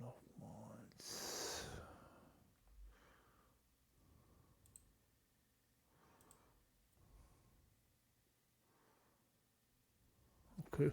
nochmals. Okay.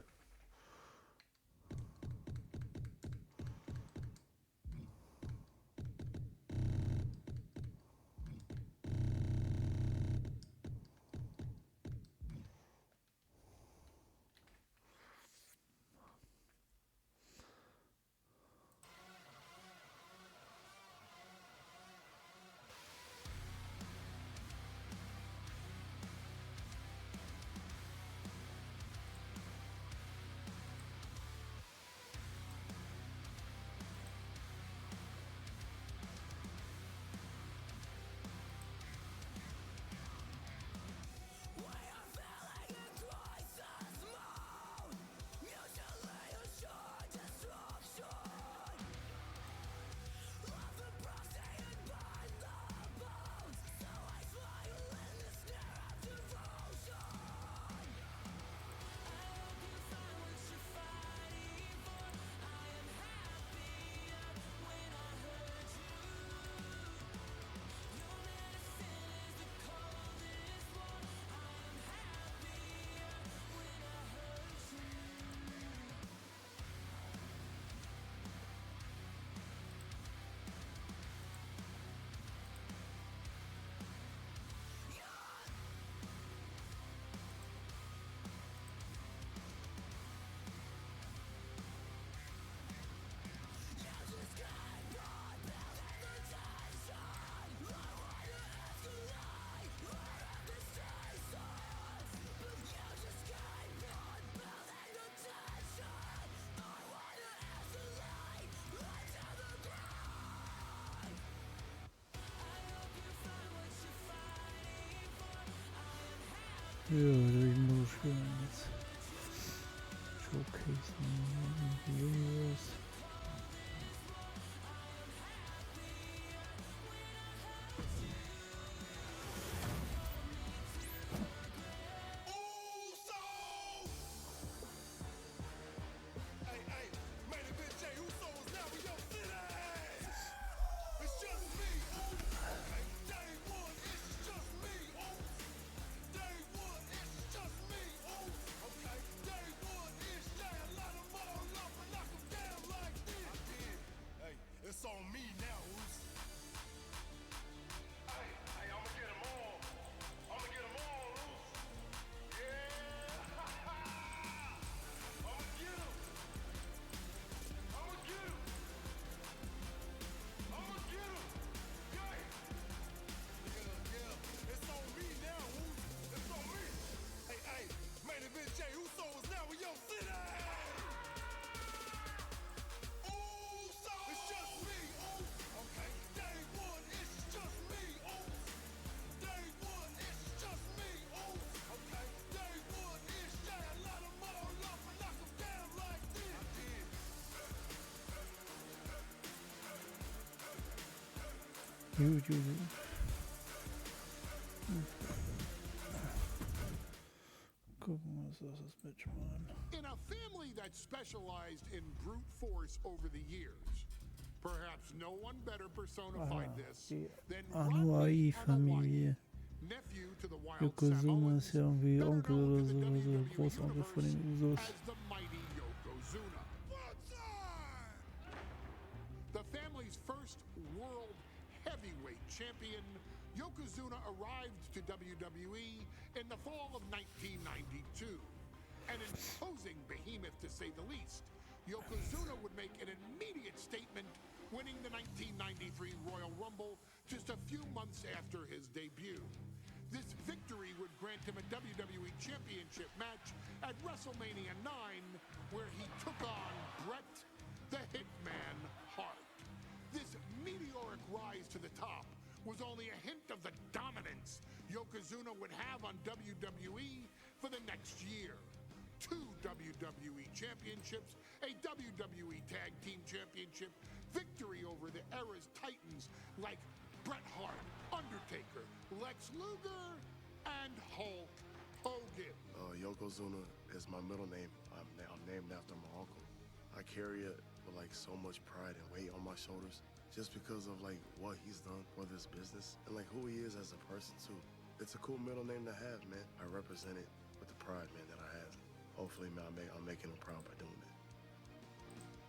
Ja, ich muss schon jetzt showcasen Universe. It's on me now, Oos. Hey, I'ma get them all. I'ma get them all, Oos. Yeah! I'ma get them. I'ma get them. I'ma get them. Yeah. It's on me now, Oos. It's on me. Hey, main event Jay Uso is now in your city. Huge. Gucken, was das Match waren. In a family that specialized in brute force over the years, perhaps no one better personified this than Anuai-Familie. nephew to the Wild Yokozuna ist ja irgendwie better Onkel known oder to the so, also WWE Großonkel von den universe Usos. as the mighty Yokozuna. The family's first world heavyweight champion, Yokozuna arrived to WWE in the fall of 1992. An imposing behemoth, to say the least, Yokozuna would make an immediate statement, winning the 1993 Royal Rumble just a few months after his debut. This victory would grant him a WWE Championship match at WrestleMania 9, where he took on Bret the Hitman Hart. This meteoric rise to the top was only a hint of the dominance Yokozuna would have on WWE for the next year. 2 WWE championships, a WWE Tag Team Championship, victory over the era's titans like Bret Hart, Undertaker, Lex Luger, and Hulk Hogan. Yokozuna is my middle name. I'm named after my uncle. I carry it with like so much pride and weight on my shoulders just because of like what he's done for this business and like who he is as a person too. It's a cool middle name to have, man. I represent it with the pride, man, that I have. Hopefully, man, I'm making him proud by doing it.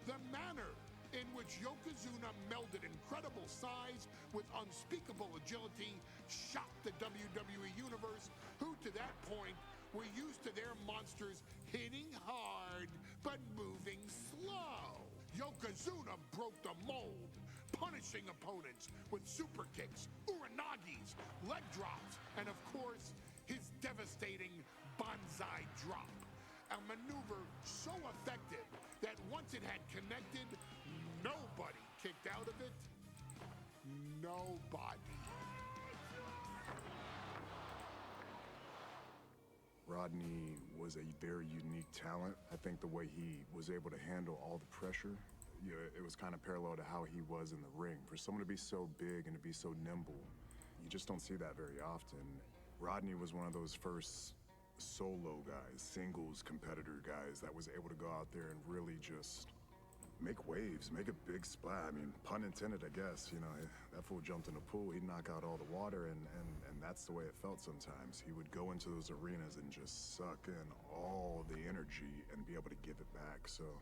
The manner in which Yokozuna melded incredible size with unspeakable agility shocked the WWE Universe, who to that point were used to their monsters hitting hard but moving slow. Yokozuna broke the mold, punishing opponents with super kicks, uranagis, leg drops, and of course, his devastating banzai drop. A maneuver so effective that once it had connected, nobody kicked out of it. Nobody. Rodney was a very unique talent. I think the way he was able to handle all the pressure, it was kind of parallel to how he was in the ring. For someone to be so big and to be so nimble, you just don't see that very often. Rodney was one of those first solo guys, singles competitor guys that was able to go out there and really just make waves, make a big splash. I mean, pun intended, I guess. You know, that fool jumped in the pool, he'd knock out all the water, and that's the way it felt sometimes. He would go into those arenas and just suck in all the energy and be able to give it back. So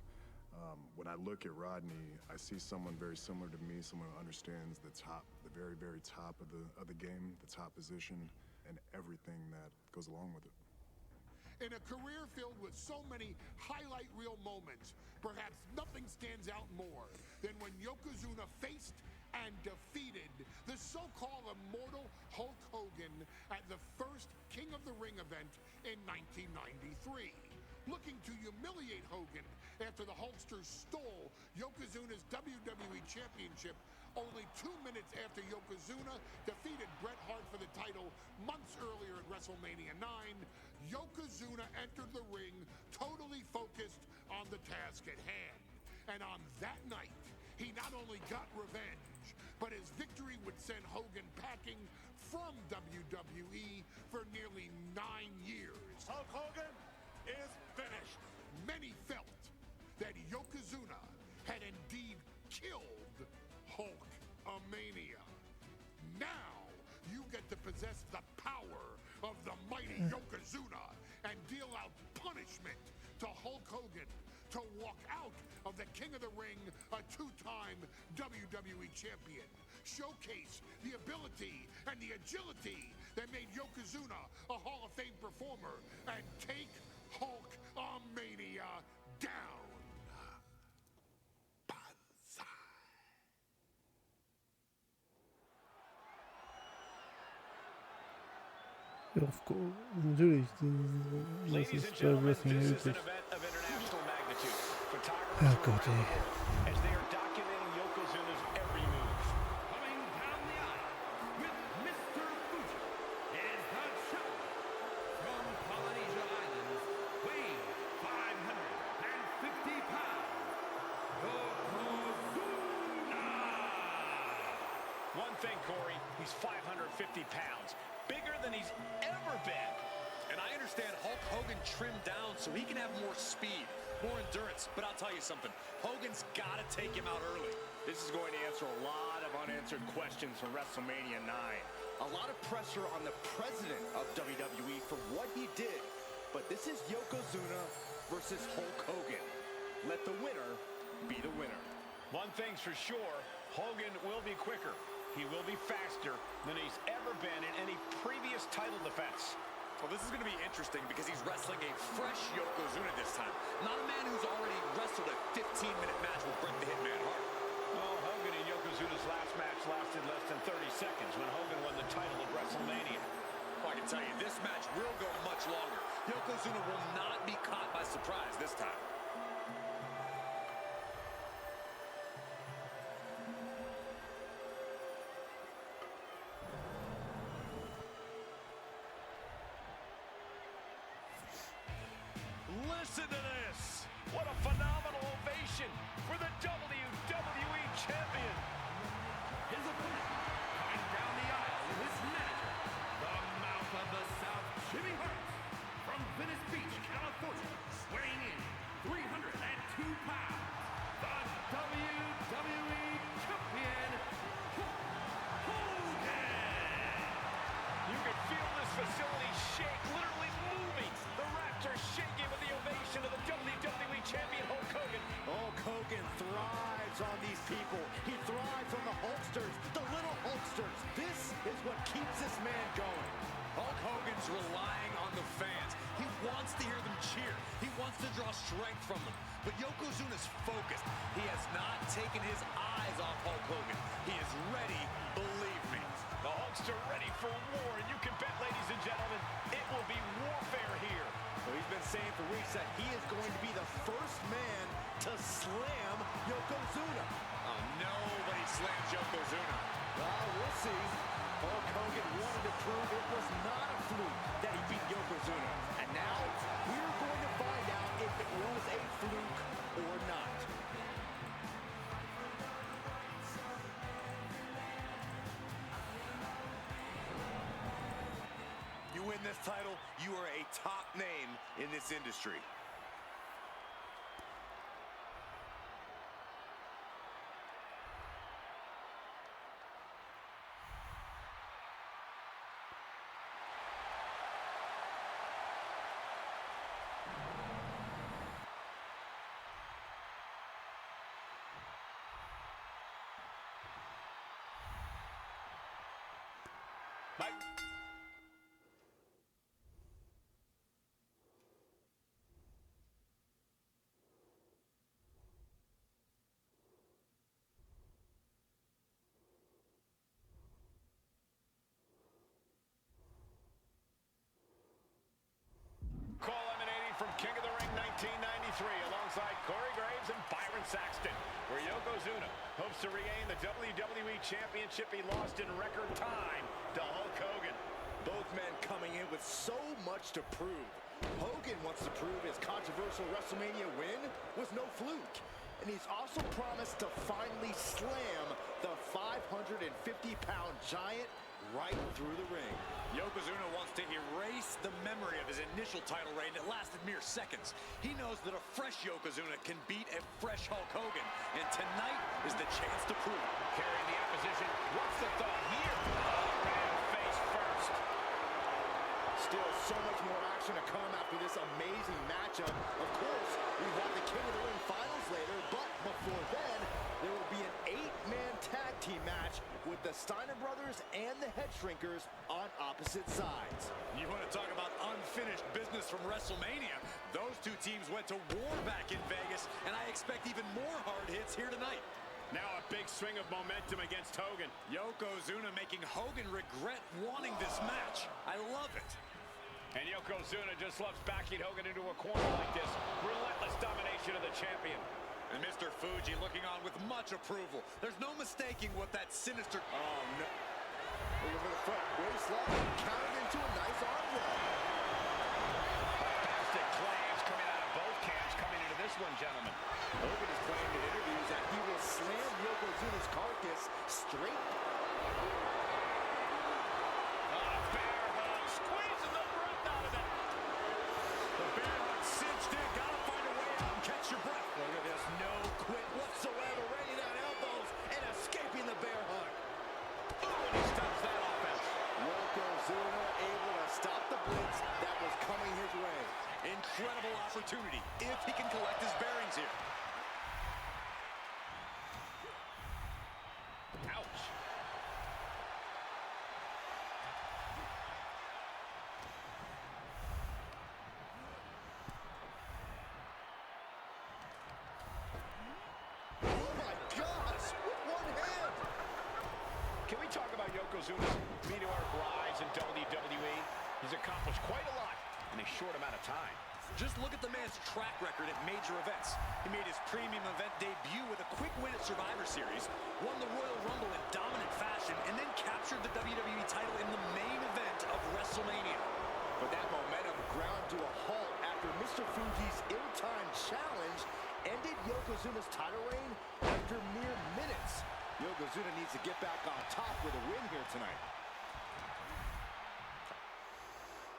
when I look at Rodney, I see someone very similar to me, someone who understands the top, the very, very top of the game, the top position, and everything that goes along with it. In a career filled with so many highlight reel moments, perhaps nothing stands out more than when Yokozuna faced and defeated the so-called immortal Hulk Hogan at the first King of the Ring event in 1993. Looking to humiliate Hogan after the Hulkster stole Yokozuna's WWE Championship only 2 minutes after Yokozuna defeated Bret Hart for the title months earlier at WrestleMania 9, Yokozuna entered the ring totally focused on the task at hand. And on that night, he not only got revenge, but his victory would send Hogan packing from WWE for nearly 9 years. Hulk Hogan is finished. Many felt that Yokozuna had indeed killed Hulkamania. Now you get to possess the power of the mighty Yokozuna and deal out punishment to Hulk Hogan to walk out of the King of the Ring, a 2-time WWE champion. Showcase the ability and the agility that made Yokozuna a Hall of Fame performer and take Hulkamania down. Of course, natürlich, das ist bei Wrestling üblich. Oh Gott, ey. As they are documenting Yokozuna's every move. Coming down the aisle with Mr. Fuji is the challenger from Polynesia Islands, weighing 550 pounds, Yokozuna! One thing, Corey, he's 550 pounds. Bigger than he's ever been. And I understand Hulk Hogan trimmed down so he can have more speed, more endurance. But I'll tell you something, Hogan's got to take him out early. This is going to answer a lot of unanswered questions from WrestleMania 9. A lot of pressure on the president of WWE for what he did. But this is Yokozuna versus Hulk Hogan. Let the winner be the winner. One thing's for sure, Hogan will be quicker. He will be faster than he's ever been in any previous title defense. Well, this is going to be interesting because he's wrestling a fresh Yokozuna this time. Not a man who's already wrestled a 15-minute match with Bret the Hitman Hart. Well, Hogan and Yokozuna's last match lasted less than 30 seconds when Hogan won the title at WrestleMania. Well, I can tell you, this match will go much longer. Yokozuna will not be caught by surprise this time. Listen to this! What a phenomenal ovation for the WWE Champion! His opponent, coming down the aisle with his manager, the mouth of the South, Jimmy Hart, from Venice Beach, California, weighing in 302 pounds, the on these people. He thrives on the Hulksters, the little Hulksters. This is what keeps this man going. Hulk Hogan's relying on the fans. He wants to hear them cheer. He wants to draw strength from them. But Yokozuna's focused. He has not taken his eyes off Hulk Hogan. He is ready, believe me. The Hulkster ready for war, and you can bet, ladies and gentlemen, it will be warfare here. So he's been saying for weeks that he is going to be the first man to slam Yokozuna. Oh, nobody slams Yokozuna. Well, we'll see. Hulk Hogan wanted to prove it was not a fluke that he beat Yokozuna. And now, we're going to find out if it was a fluke or not. You win this title, you are a top name in this industry. Mike. Call emanating from King of the Ring 1993 alongside Corey Graves and Byron Saxton, where Yokozuna hopes to regain the WWE Championship he lost in record time to Hulk Hogan. Both men coming in with so much to prove. Hogan wants to prove his controversial WrestleMania win was no fluke. And he's also promised to finally slam the 550-pound giant right through the ring. Yokozuna wants to erase the memory of his initial title reign that lasted mere seconds. He knows that a fresh Yokozuna can beat a fresh Hulk Hogan, and tonight is the chance to prove it. Carrying the opposition. What's the thought here? Oh, man, face first. Still so much more action to come after this amazing matchup. Of course, we've got the King of the Ring finals later, but before then, there will be an 8-man tag team match with the Steiner brothers and the Head Shrinkers on opposite sides. You want to talk about unfinished business from WrestleMania? Those two teams went to war back in Vegas, and I expect even more hard hits here tonight. Now a big swing of momentum against Hogan. Yokozuna making Hogan regret wanting this match. I love it. And Yokozuna just loves backing Hogan into a corner like this. Relentless domination of the champion. And Mr. Fuji looking on with much approval. There's no mistaking what that sinister... Oh, no. Looking for the front waistline, counted into a nice arm drag. Bombastic claims coming out of both camps coming into this one, gentlemen. Hogan has claimed in interviews that he will slam Yokozuna's carcass straight. Bear hug, squeezing the breath out of it. The bear hug cinched in. Gotta find a way out and catch your breath. Look at this, no quit whatsoever, raining down elbows and escaping the bear hug. Oh, and he stops that offense. Yokozuna able to stop the blitz that was coming his way. Incredible opportunity if he can collect his bearings here. Ouch. Oh my gosh, with one hand. Can we talk about Yokozuna's meteoric rise in WWE? He's accomplished quite a lot in a short amount of time. Just look at the man's track record at major events. He made his premium event debut with a quick win at Survivor Series, won the Royal Rumble in dominant fashion, and then captured the WWE title in the main event of WrestleMania. But that momentum ground to a halt after Mr. Fuji's ill-timed challenge ended Yokozuna's title reign after mere minutes. Yokozuna needs to get back on top with a win here tonight.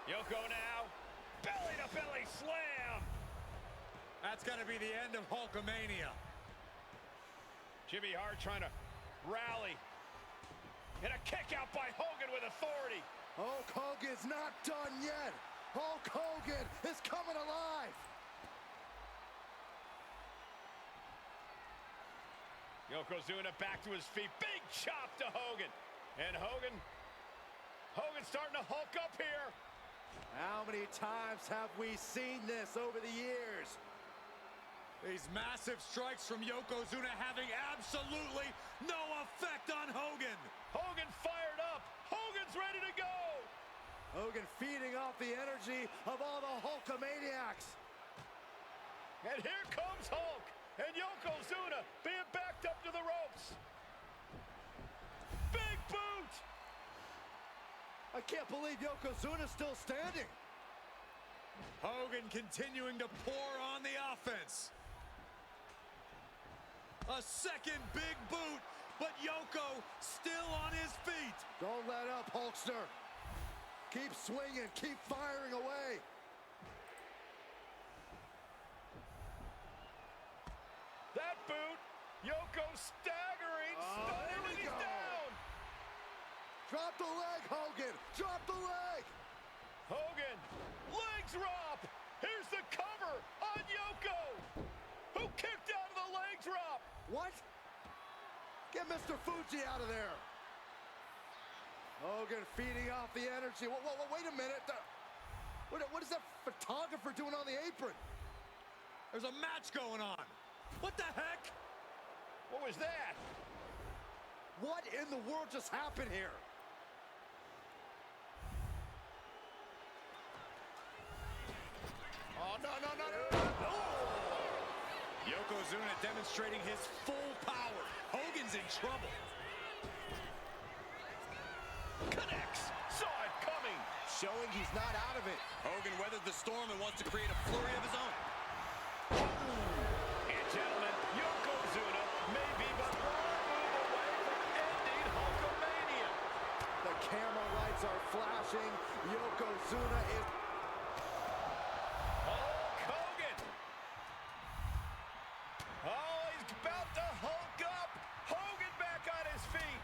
Yoko now. Belly-to-belly slam. That's going to be the end of Hulkamania. Jimmy Hart trying to rally. And a kick out by Hogan with authority. Hulk Hogan's not done yet. Hulk Hogan is coming alive. Yokozuna back to his feet. Big chop to Hogan. And Hogan's starting to hulk up here. How many times have we seen this over the years? These massive strikes from Yokozuna having absolutely no effect on Hogan. Hogan fired up. Hogan's ready to go. Hogan feeding off the energy of all the Hulkamaniacs. And here comes Hulk. And Yokozuna being backed up to the ropes. Big boot. I can't believe Yokozuna's still standing. Hogan continuing to pour on the offense. A second big boot, but Yoko still on his feet. Don't let up, Hulkster. Keep swinging, keep firing away. That boot, Yoko staggering, stunning, and he's down. Drop the leg, Hogan. Drop the leg. Hogan, leg drop. Here's the cover on Yoko, who kicked out of the leg drop. What? Get Mr. Fuji out of there. Hogan feeding off the energy. Wait a minute. What is that photographer doing on the apron? There's a match going on. What the heck? What was that? What in the world just happened here? Oh, no. Yokozuna demonstrating his full power. Hogan's in trouble. Connects. Saw it coming. Showing he's not out of it. Hogan weathered the storm and wants to create a flurry of his own. And gentlemen, Yokozuna may be but one move away from ending Hulkamania. The camera lights are flashing. Yokozuna is... Hulk Hogan. Oh, he's about to Hulk up. Hogan back on his feet.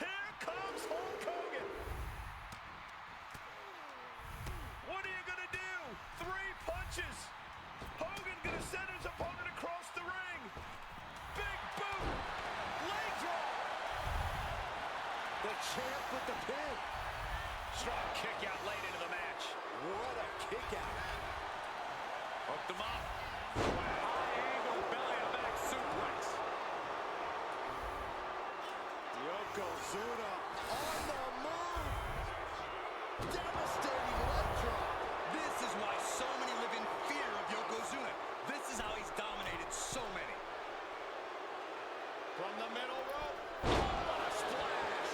Here comes Hulk Hogan. What are you going to do? 3 punches. Hogan going to send his opponent across the ring. Big boot. Leg drop. The champ with the pin. Strong kick out late into the match. What a kick out. Hooked him up. High angle belly to back suplex. Yokozuna on the move. Devastating leg drop. This is why so many live in fear of Yokozuna. This is how he's dominated so many. From the middle rope. Oh, what a splash.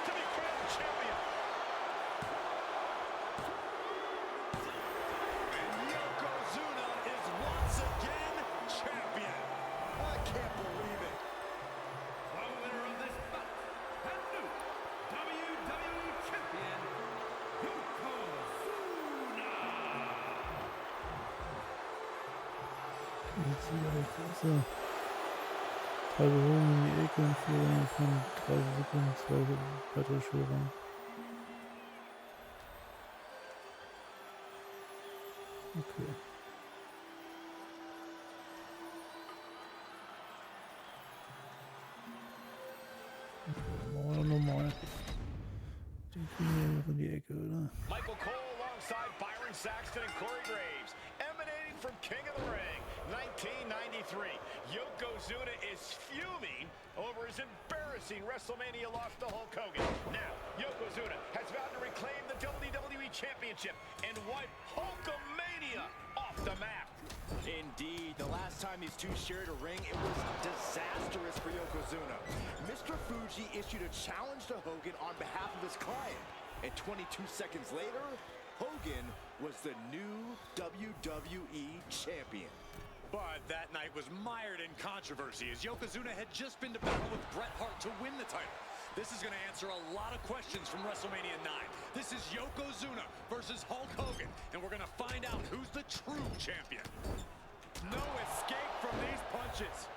To be crowned champion. And Yokozuna is once again champion. I can't believe it. The winner of this bout and new WWE Champion, Yokozuna. Jetzt so. Halbe Holen in die Ecke und Führung von 30 Sekunden, 2 weitere Führung. Okay. Machen wir nochmal. Den kriegen wir noch in die Ecke, oder? Michael Cole alongside Byron Saxton and Corey Graves, emanating from King of the Ring, 1993. Yokozuna is fuming over his embarrassing WrestleMania loss to Hulk Hogan. Now, Yokozuna has vowed to reclaim the WWE Championship and wipe Hulkamania off the map. Indeed, the last time these two shared a ring, it was disastrous for Yokozuna. Mr. Fuji issued a challenge to Hogan on behalf of his client. And 22 seconds later, Hogan was the new WWE Champion. But that night was mired in controversy as Yokozuna had just been to battle with Bret Hart to win the title. This is going to answer a lot of questions from WrestleMania 9. This is Yokozuna versus Hulk Hogan, and we're going to find out who's the true champion. No escape from these punches.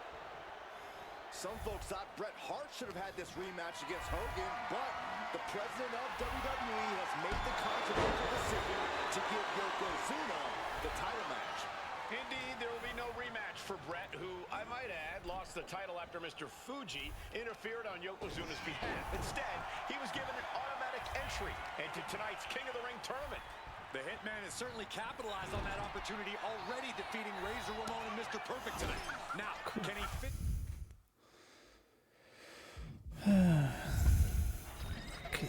Some folks thought Bret Hart should have had this rematch against Hogan, but the president of WWE has made the controversial decision to give Yokozuna the title match. Indeed, there will be no rematch for Brett, who, I might add, lost the title after Mr. Fuji interfered on Yokozuna's behalf. Instead, he was given an automatic entry into tonight's King of the Ring tournament. The Hitman has certainly capitalized on that opportunity, already defeating Razor Ramon and Mr. Perfect tonight. Now, can he fit? Okay.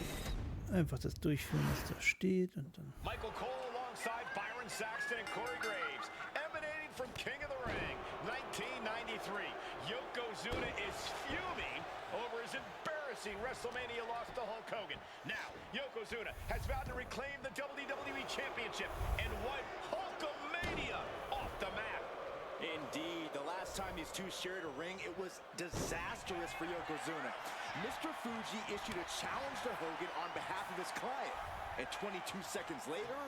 Einfach das durchführen, was da steht und dann. Michael Cole alongside Byron Saxton and Corey Graves, emanating from King of the Ring, 1993. Yokozuna is fuming over his embarrassing WrestleMania loss to Hulk Hogan. Now, Yokozuna has vowed to reclaim the WWE Championship and wipe Hulkamania off the map. Indeed, the last time these two shared a ring, it was disastrous for Yokozuna. Mr. Fuji issued a challenge to Hogan on behalf of his client. And 22 seconds later,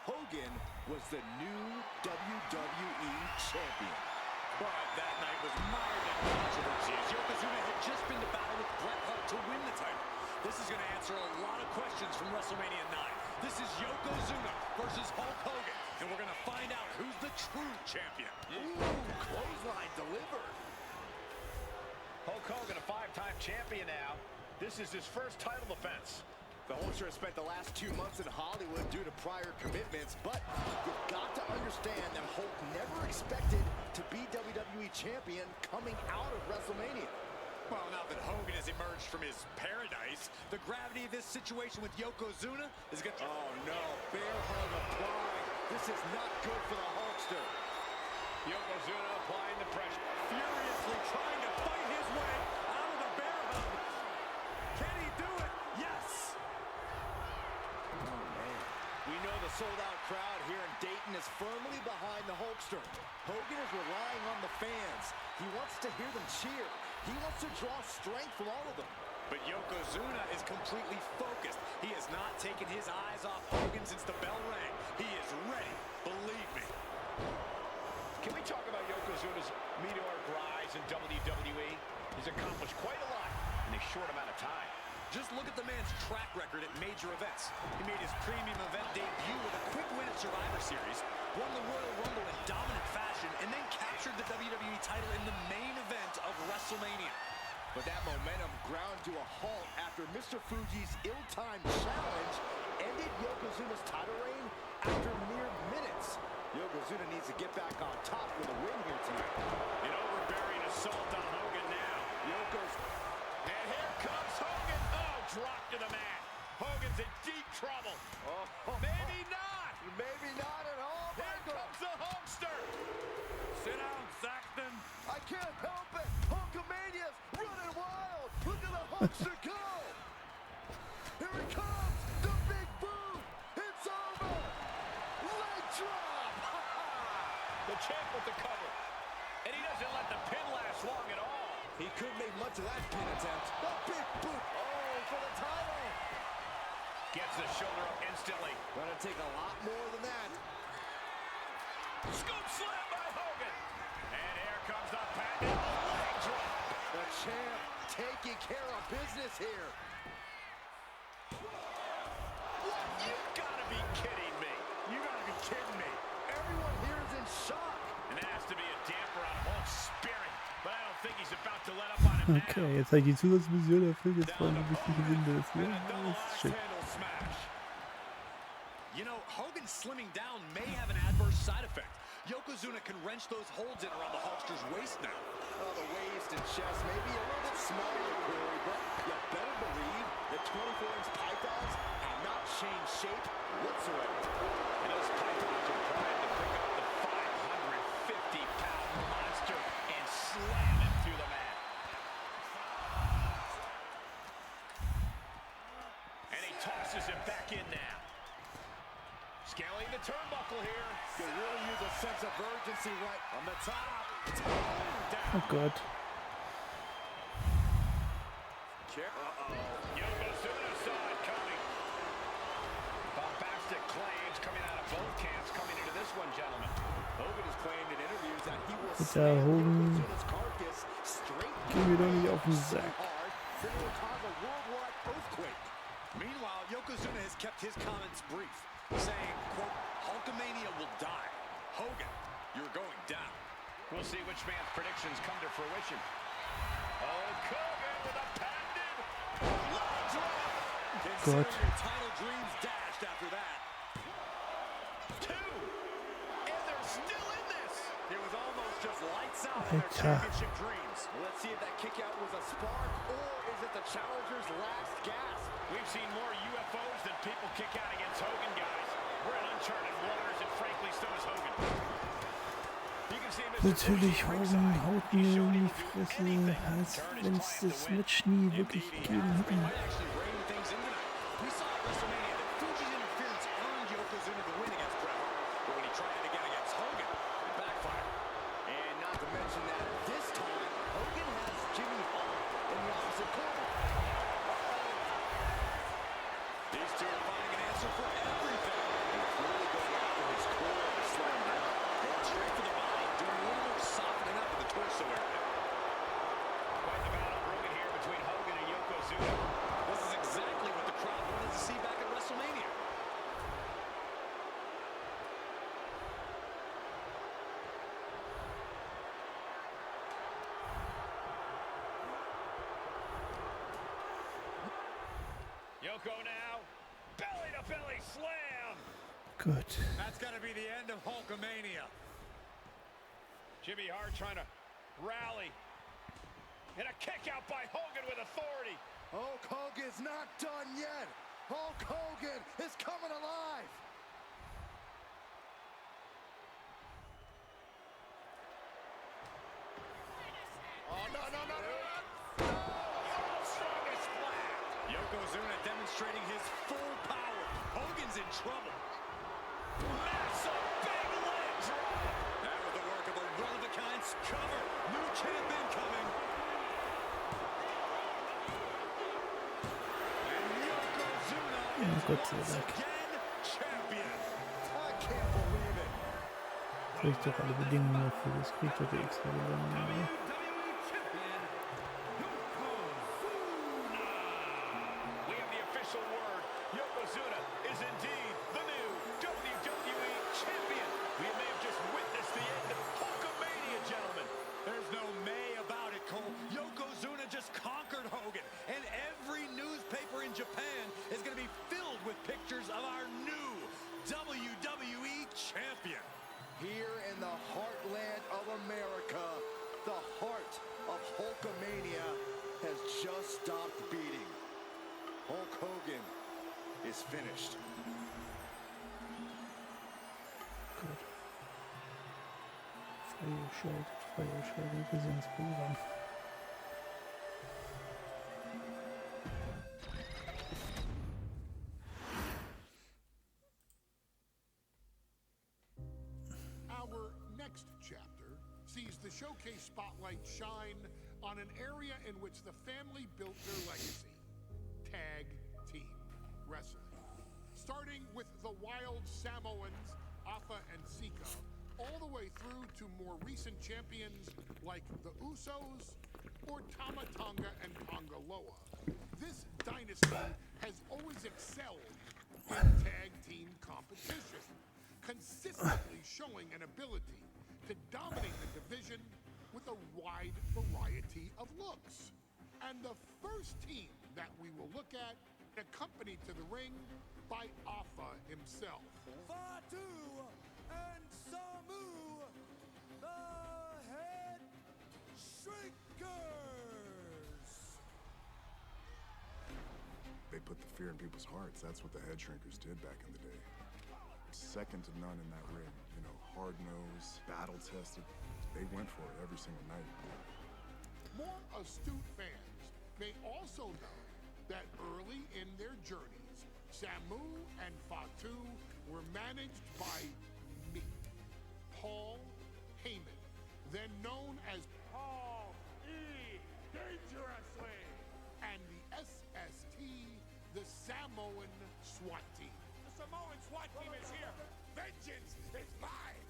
Hogan was the new WWE Champion. But that night was mired in controversy as Yokozuna had just been to battle with Bret Hart to win the title. This is going to answer a lot of questions from WrestleMania 9. This is Yokozuna versus Hulk Hogan, and we're going to find out who's the true champion. Ooh, clothesline delivered. Hulk Hogan, a five-time champion now. This is his first title defense. The Hulkster has spent the last 2 months in Hollywood due to prior commitments, but you've got to understand that Hulk never expected to be WWE Champion coming out of WrestleMania. Well, now that Hogan has emerged from his paradise, the gravity of this situation with Yokozuna is going to... Oh, no. Bear hug applied. This is not good for the Hulkster. Yokozuna applying the pressure. Furiously trying to fight his way out of the bear hug. Can he do it? Yes! We know the sold-out crowd here in Dayton is firmly behind the Hulkster. Hogan is relying on the fans. He wants to hear them cheer. He wants to draw strength from all of them. But Yokozuna is completely focused. He has not taken his eyes off Hogan since the bell rang. He is ready, believe me. Can we talk about Yokozuna's meteoric rise in WWE? He's accomplished quite a lot in a short amount of time. Just look at the man's track record at major events. He made his premium event debut with a quick win at Survivor Series, won the Royal Rumble in dominant fashion, and then captured the WWE title in the main event of WrestleMania. But that momentum ground to a halt after Mr. Fuji's ill-timed challenge ended Yokozuna's title reign after mere minutes. Yokozuna needs to get back on top with a win here tonight. An overbearing assault on Hogan now. And here comes Hogan. Oh, drop to the mat. Hogan's in deep trouble. Maybe not. Maybe not at all. Here comes the Hulkster. Sit down, Saxton. I can't help it. Hulkamania's running wild. Look at the Hulkster go. Here it comes. The big boot. It's over. Leg drop. The champ with the cover. And he doesn't let the pin last long at all. He couldn't make much of that pin attempt. The big boot. Oh, for the title. Gets the shoulder up instantly. Gonna take a lot more than that. Scoop slam by Hogan. And here comes the patent leg drop. The champ taking care of business here. What? You gotta be kidding me. You gotta be kidding me. Everyone here is in shock. And that has to be a damper on Hulk's spirit. But I don't think he's about to let up on him now. Okay, jetzt habe ich die Zusatzmission erfüllt, jetzt wollen wir ein bisschen gewinnen. Das ist schick. You know, Hogan slimming down may have an adverse side effect. Yokozuna can wrench those holds in around the Hulkster's waist now. Well, the waist and chest may be a little bit smaller, Corey, but you better believe the 24-inch pythons have not changed shape whatsoever. And those pythons are primed to pick up the 550-pound monster and slam him through the mat. And he tosses him back in now. Scaling the turnbuckle here. Could really use a sense of urgency right on the top. Oh Gott. Yokozuna saw it coming. Bombastic claims coming out of both camps coming into this one, gentlemen. Hogan has claimed in interviews that he will Bitte, slam Hogan. Yokozuna's carcass straight Geh mir doch nicht auf den so Sack. hard that it will cause a worldwide earthquake. Meanwhile, Yokozuna has kept his comments brief, saying, quote, Hulkamania will die. Hogan, you're going down. We'll see which man's predictions come to fruition. Hulk Hogan with a patented leg drop. Consider God. your title dreams dashed after that. 2. And they're still in this. It was almost just lights out on their Alter. championship dreams. Let's see if that kick out was a spark, or is it the challenger's last gasp? We've seen more UFOs than people kick out against Hogan, guys. We're in uncharted waters, and frankly, so is Hogan. You can see Mr. Natürlich, Fuji Hogan ringside. haut He mir showed in he die will do Fresse, anything als to turn his wenn es client das to win. Match nie wirklich Indeed, he gegeben has, but he hätte. might actually rein things in tonight. We saw at WrestleMania that Fuji's interference earned Yokozuna the win against Bret Hart, but when he tried it again against Hogan, it backfired. And not to mention that this time, Hogan has Jimmy Hart in the opposite corner. These two are finding an answer for everything. He's really going after his core to slow him down. Going straight for the body, doing a little more softening up in the torso area. Quite the battle brewing here between Hogan and Yokozuna. This is exactly what the crowd wanted to see back at WrestleMania. Yoko now, belly-to-belly slam. Gut. That's got to be the end of Hulkamania. Jimmy Hart trying to rally. And a kick out by Hogan with authority. Hulk Hogan's not done yet. Hulk Hogan is coming alive. Oh, no, no, no, no. Strongest flat. Yokozuna demonstrating his full power. Hogan's in trouble. Massive big leg drop. That was the work of a one-of-a-kind cover. New champ incoming. And Yokozuna is Gott sei once Dank. again champion. I can't believe it. Kriegt doch alle Bedingungen dafür. Das kriegt doch die extra gewonnen. Oder? WWE Champion, Yokozuna. We have the official word. Yokozuna is indeed the new WWE Champion. We may have just witnessed the end of Hulkamania, gentlemen. There's no may about it, Cole. Yokozuna just conquered Hogan. And every newspaper in Japan is going to be filled with pictures of our new WWE champion. Here in the heartland of America, the heart of Hulkamania has just stopped beating. Hulk Hogan is finished. Gut. Freigeschaltet, Gesundheitsprogramm. Our next chapter sees the showcase spotlight shine on an area in which the family built their legacy: tag team wrestling. Starting with the Wild Samoans, Afa and Sika, all the way through to more recent champions like the Usos or Tama Tonga and Tonga Loa. This dynasty has always excelled in tag team competition, consistently showing an ability to dominate the division with a wide variety of looks. And the first team that we will look at, accompanied to the ring by Afa himself. Fatu and Samu, the Head Shrinkers. They put the fear in people's hearts. That's what the head shrinkers did back in the day. Second to none in that ring. You know, hard-nosed, battle-tested. They went for it every single night. More astute fans may also know that early in their journeys, Samu and Fatu were managed by me, Paul Heyman, then known as Paul E. Dangerously, and the SST, the Samoan SWAT team. The Samoan SWAT team is here. Vengeance is mine.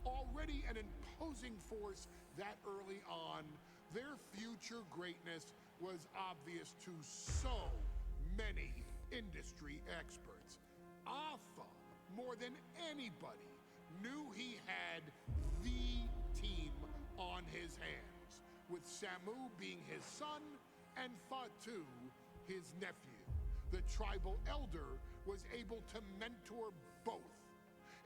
Already an imposing force that early on, their future greatness was obvious to so many industry experts. Alpha more than anybody, knew he had the team on his hands, with Samu being his son and Fatu his nephew. The tribal elder was able to mentor both,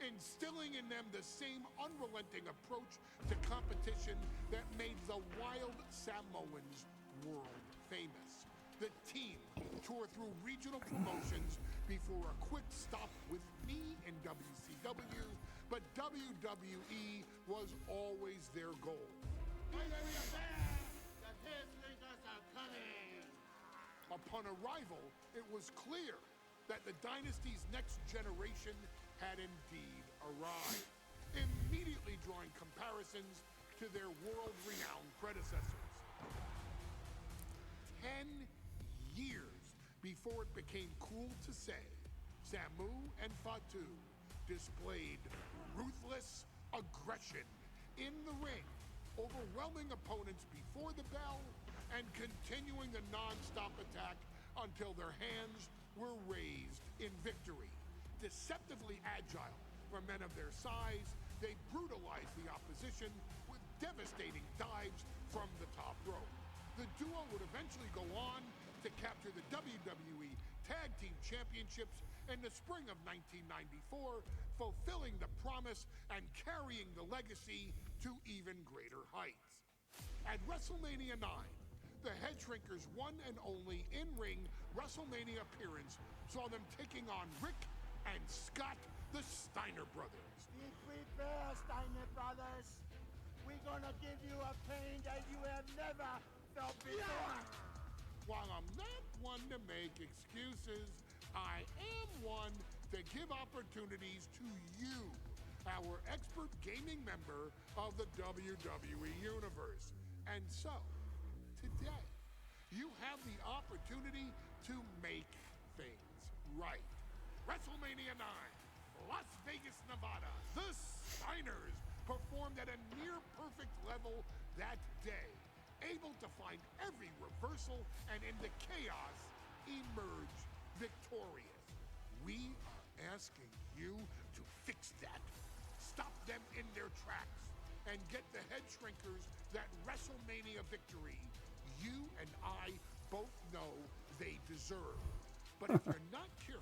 instilling in them the same unrelenting approach to competition that made the wild Samoans world famous. The team toured through regional promotions before a quick stop with me in WCW, but WWE was always their goal. Upon arrival, it was clear that the dynasty's next generation had indeed arrived, immediately drawing comparisons to their world-renowned predecessors. 10 years before it became cool to say, Samu and Fatu displayed ruthless aggression in the ring, overwhelming opponents before the bell and continuing the non-stop attack until their hands were raised in victory. Deceptively agile for men of their size, they brutalized the opposition with devastating dives from the top rope. The duo would eventually go on to capture the WWE Tag Team Championships in the spring of 1994, fulfilling the promise and carrying the legacy to even greater heights. At WrestleMania 9, the Head Shrinkers' one and only in-ring WrestleMania appearance saw them taking on Rick and Scott, the Steiner brothers. Be prepared, Steiner brothers. We're gonna give you a pain that you have never felt before. While I'm not one to make excuses, I am one to give opportunities to you, our expert gaming member of the WWE Universe. And so, today, you have the opportunity to make things right. WrestleMania 9, Las Vegas, Nevada. The Steiners performed at a near-perfect level that day, able to find every reversal and in the chaos emerge victorious. We are asking you to fix that, stop them in their tracks, and get the Head Shrinkers that WrestleMania victory you and I both know they deserve. But if you're not cured,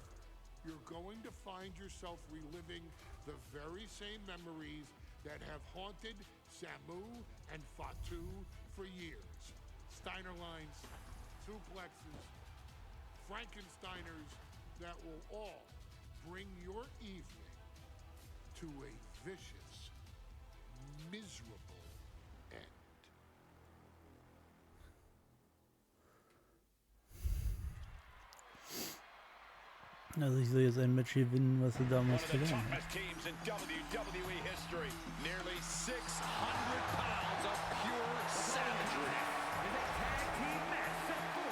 you're going to find yourself reliving the very same memories that have haunted Samu and Fatu for years. Steiner lines, suplexes, Frankensteiners that will all bring your evening to a vicious, miserable end. Also ich sehe jetzt ein Match gewinnen, was sie damals One of the verloren haben. toughest teams in WWE history. Nearly 600 pounds of pure savagery. In a tag team match set for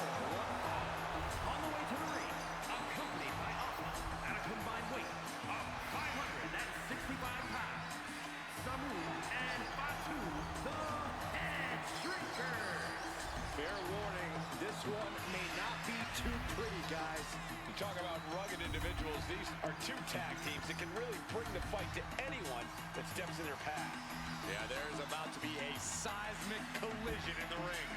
on the way to the ring, accompanied by Alpha at a combined weight of 565 pounds, Samu and Fatu, the Head Shrinkers. Fair warning, this one may not be too pretty, guys. You talk about rugged individuals. These are two tag teams that can really bring the fight to anyone that steps in their path. Yeah, there's about to be a seismic collision in the ring.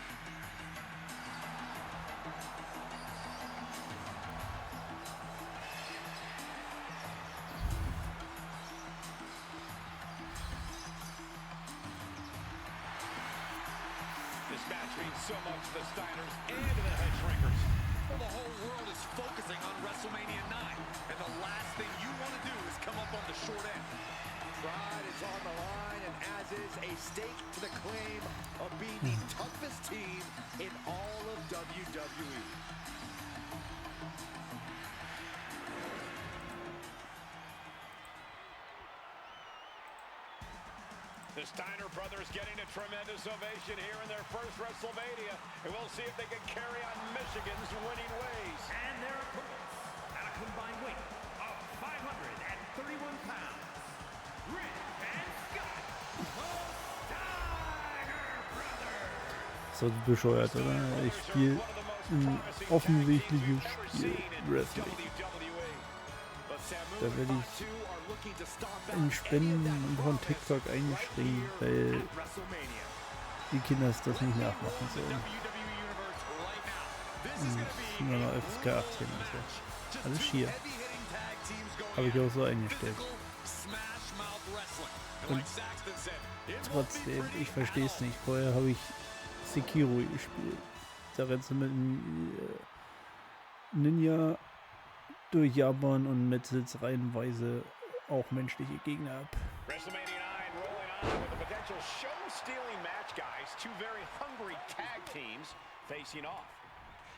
This match means so much to the Steiners and to the Head Shrinkers. Well, the whole world is focusing on WrestleMania 9, and the last thing you want to do is come up on the short end. Pride is on the line, and as is a stake to the claim of being the toughest team in all of WWE. The Steiner brothers getting a tremendous ovation here in their first WrestleMania, and we'll see if they can carry on Michigan's winning ways. And their opponents at a combined weight of 531 pounds, Rick and Scott, the Steiner Brothers. So bescheuert, oder? Ich spiele ein offensichtliches Spiel Wrestling. Da werde ich in Spenden und von TikTok eingeschränkt, weil die Kinder das nicht nachmachen sollen. Und nur noch FSK 18 und so. Alles hier. Habe ich auch so eingestellt. Und trotzdem, ich verstehe es nicht. Vorher habe ich Sekiro gespielt. Da rennst du mit einem Ninja durch Japan und metzelst reihenweise auch menschliche Gegner ab. WrestleMania 9 rolling on with a potential show-stealing match, guys. Two very hungry tag teams facing off.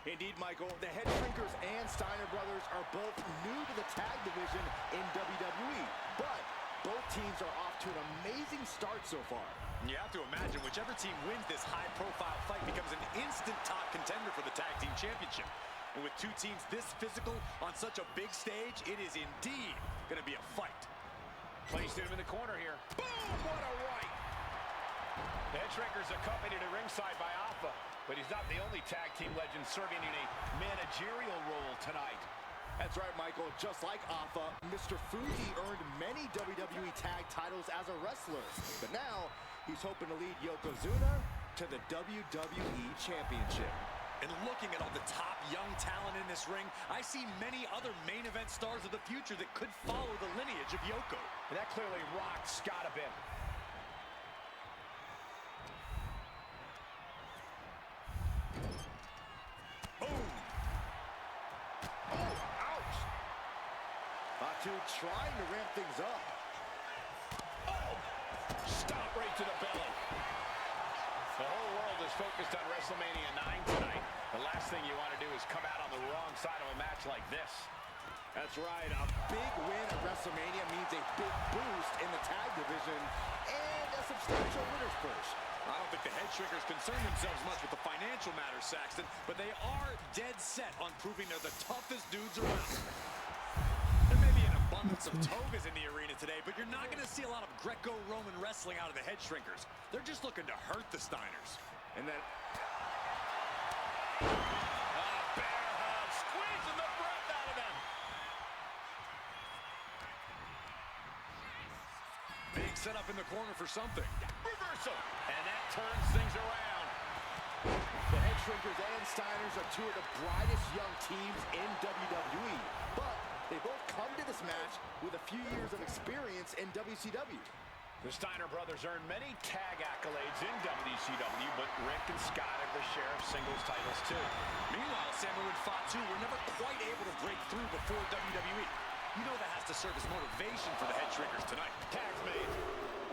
Indeed, Michael, the Head Shrinkers and Steiner brothers are both new to the tag division in WWE, but both teams are off to an amazing start so far. You have to imagine whichever team wins this high-profile fight becomes an instant top contender for the tag team championship. And with two teams this physical on such a big stage, it is indeed going to be a fight. Placed him in the corner here. Boom! What a right! The Head Shrinkers accompanied at ringside by Alpha, but he's not the only tag team legend serving in a managerial role tonight. That's right, Michael. Just like Alpha, Mr. Fuji earned many WWE tag titles as a wrestler. But now, he's hoping to lead Yokozuna to the WWE Championship. And looking at all the top young talent in this ring, I see many other main event stars of the future that could follow the lineage of Yoko. And that clearly rocked Scott a bit. Boom! Oh, ouch! Fatu trying to ramp things up. Oh! Stop right to the belly. The whole world is focused on WrestleMania 9 tonight. The last thing you want to do is come out on the wrong side of a match like this. That's right. A big win at WrestleMania means a big boost in the tag division and a substantial winner's purse. I don't think the Head Shrinkers concern themselves much with the financial matters, Saxton, but they are dead set on proving they're the toughest dudes around. There may be an abundance of togas in the arena today, but you're not going to see a lot of Greco-Roman wrestling out of the Head Shrinkers. They're just looking to hurt the Steiners. And then... bear hug, squeezing the breath out of them. Big setup in the corner for something. Reversal, and that turns things around. The Head Shrinkers and Steiners are two of the brightest young teams in WWE, but they both come to this match with a few years of experience in WCW. The Steiner brothers earned many tag accolades in WCW, but Rick and Scott have their share of singles titles too. Meanwhile, Samu and Fatu were never quite able to break through before WWE. You know that has to serve as motivation for the Head Shrinkers tonight. Tags made.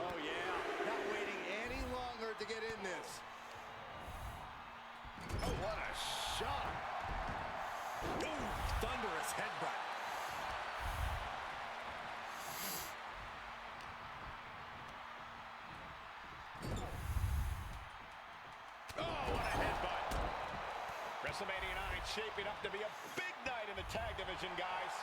Oh yeah, not waiting any longer to get in this. Oh, what a shot. Ooh, thunderous headbutt. Oh, what a headbutt. WrestleMania 9 shaping up to be a big night in the tag division, guys.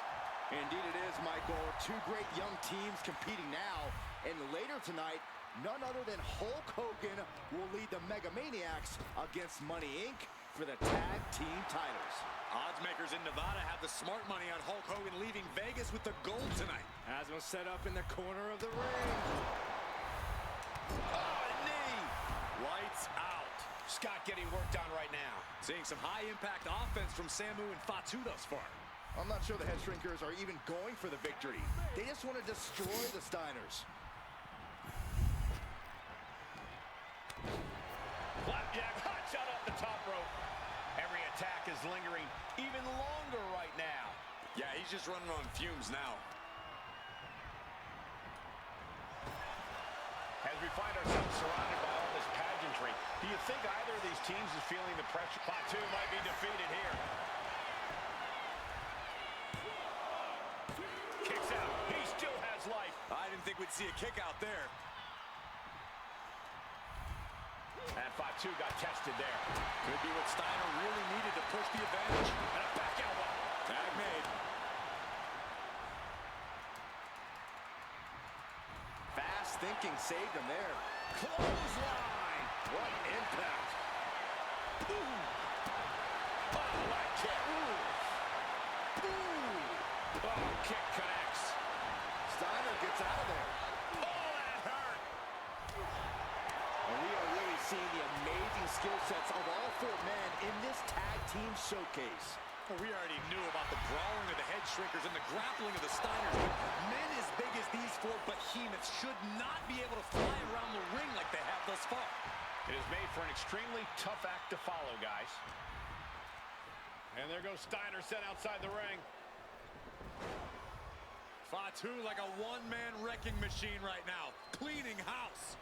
Indeed it is, Michael. Two great young teams competing now. And later tonight, none other than Hulk Hogan will lead the Mega Maniacs against Money Inc. for the tag team titles. Odds makers in Nevada have the smart money on Hulk Hogan leaving Vegas with the gold tonight. Asma set up in the corner of the ring. Oh, knee! Lights out. Scott getting worked on right now. Seeing some high-impact offense from Samu and Fatu thus far. I'm not sure the Head Shrinkers are even going for the victory. They just want to destroy the Steiners. Flapjack, hot shot off the top rope. Every attack is lingering even longer right now. Yeah, he's just running on fumes now. As we find ourselves surrounded by all this pageantry, do you think either of these teams is feeling the pressure? Fatu might be defeated here. Kicks out. He still has life. I didn't think we'd see a kick out there. And Fatu got tested there. Could be what Steiner really needed to push the advantage. And a back elbow. Tag made. Fast thinking saved him there. Clothesline. What impact. Ooh. Oh, that kick. Ooh. Ooh. Oh, kick connects. Steiner gets out of there. Oh, that hurt. And we are really seeing the amazing skill sets of all four men in this tag team showcase. Well, we already knew about the brawling of the head shrinkers and the grappling of the Steiners, but men as big as these four behemoths should not be able to fly around the ring like they have thus far. It is made for an extremely tough act to follow, guys. And there goes Steiner set outside the ring. Fatu like a one-man wrecking machine right now, cleaning house.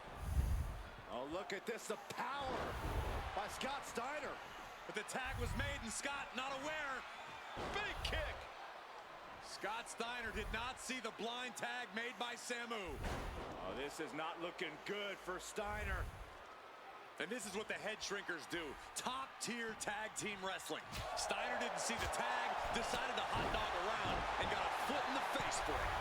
Oh, look at this, the power by Scott Steiner. But the tag was made and Scott not aware. Big kick. Scott Steiner did not see the blind tag made by Samu. Oh, this is not looking good for Steiner. And this is what the head shrinkers do. Top-tier tag team wrestling. Steiner didn't see the tag, decided to hot dog around, and got a foot in the face for it.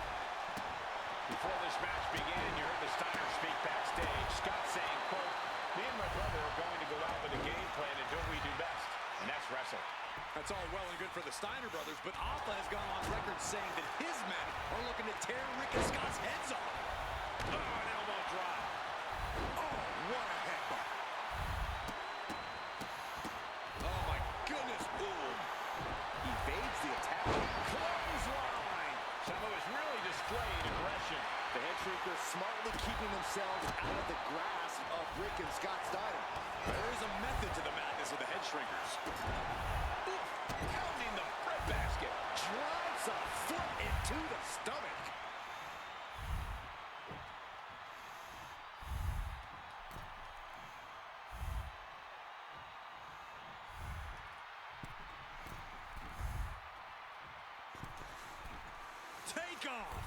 Before this match began, you heard the Steiner speak backstage. Scott saying, quote, "Me and my brother are going to go out with a game plan and do what we do best, and that's wrestle." That's all well and good for the Steiner brothers, but Alpha has gone on record saying that his men are looking to tear Rick and Scott's heads off. Oh, an elbow drop. Oh, what a headbutt. Oh, my goodness. Boom. Evades the attack. Clothesline. Samu is really displaying aggression. The head shrinkers smartly keeping themselves out of the grasp of Rick and Scott Steiner. There is a method to the madness of the head shrinkers. Pounding the breadbasket. Drives a foot into the stomach. Take off.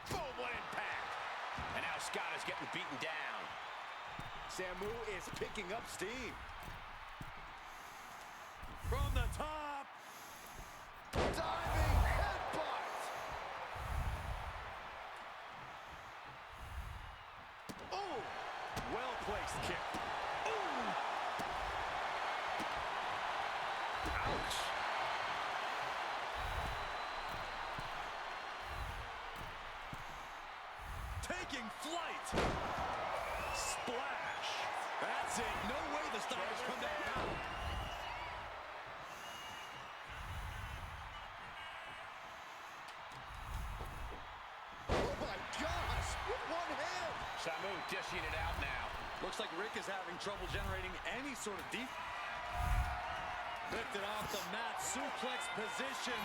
Full impact. And now Scott is getting beaten down. Samu is picking up steam. From the top. Diving headbutt. Oh, well-placed kick. Ooh. Ouch. Taking flight. Splash. That's it. No way the Steiners come down now. Oh my gosh, with one hand. Samu dishing it out now. Looks like Rick is having trouble generating any sort of deep. Lifted off the mat, suplex position.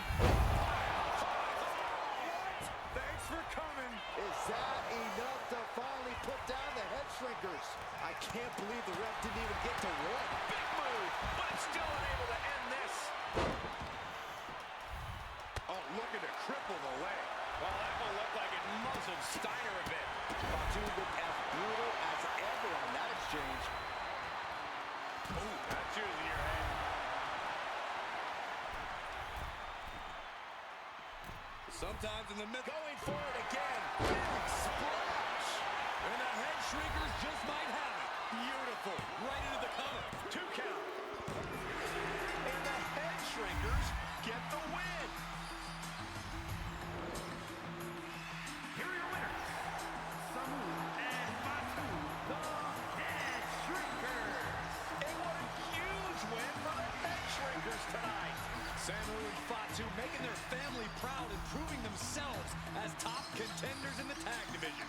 Thanks for coming. Is that enough to finally put down the head shrinkers? I can't believe the ref didn't even get to one. Big move, but it's still unable to end this. Oh, looking to cripple the leg. Well, that will look like it muzzled Steiner a bit. Fatu looked as brutal as ever on that exchange. Ooh, that's usually your head. Sometimes in the middle. Going for it again. Big splash. And the head shrinkers just might have it. Beautiful. Right into the cover. 2 count. And the head shrinkers get the win. Here are your winners, Samu and Fatu, the Head Shrinkers. And what a huge win for the head shrinkers tonight. Samu and Fatu making their family proud and proving themselves as top contenders in the tag division.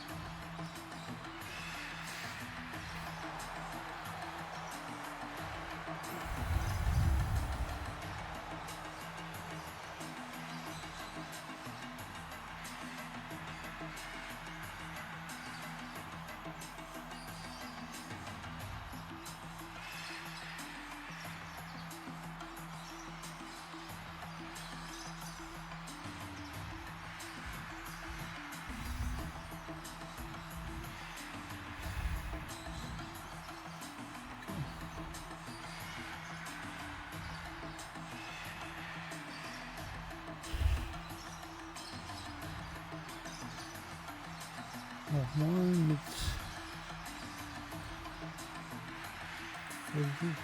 Nochmal mit Erstmal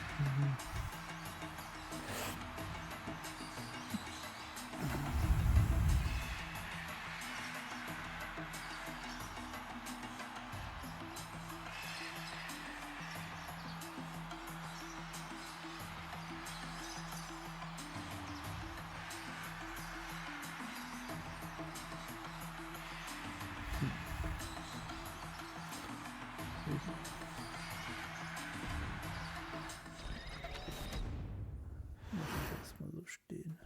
so stehen.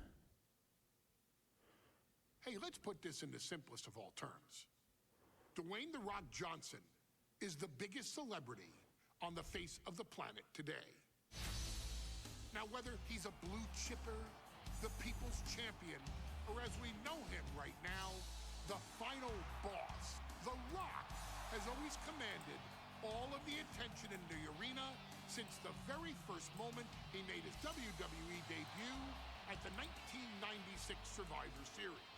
Hey, let's put this in the simplest of all terms. Dwayne "The Rock" Johnson is the biggest celebrity on the face of the planet today. Now, whether he's a blue chipper, the people's champion, or as we know him right now, the final boss, The Rock has always commanded all of the attention in the arena since the very first moment he made his WWE debut at the 1996 Survivor Series.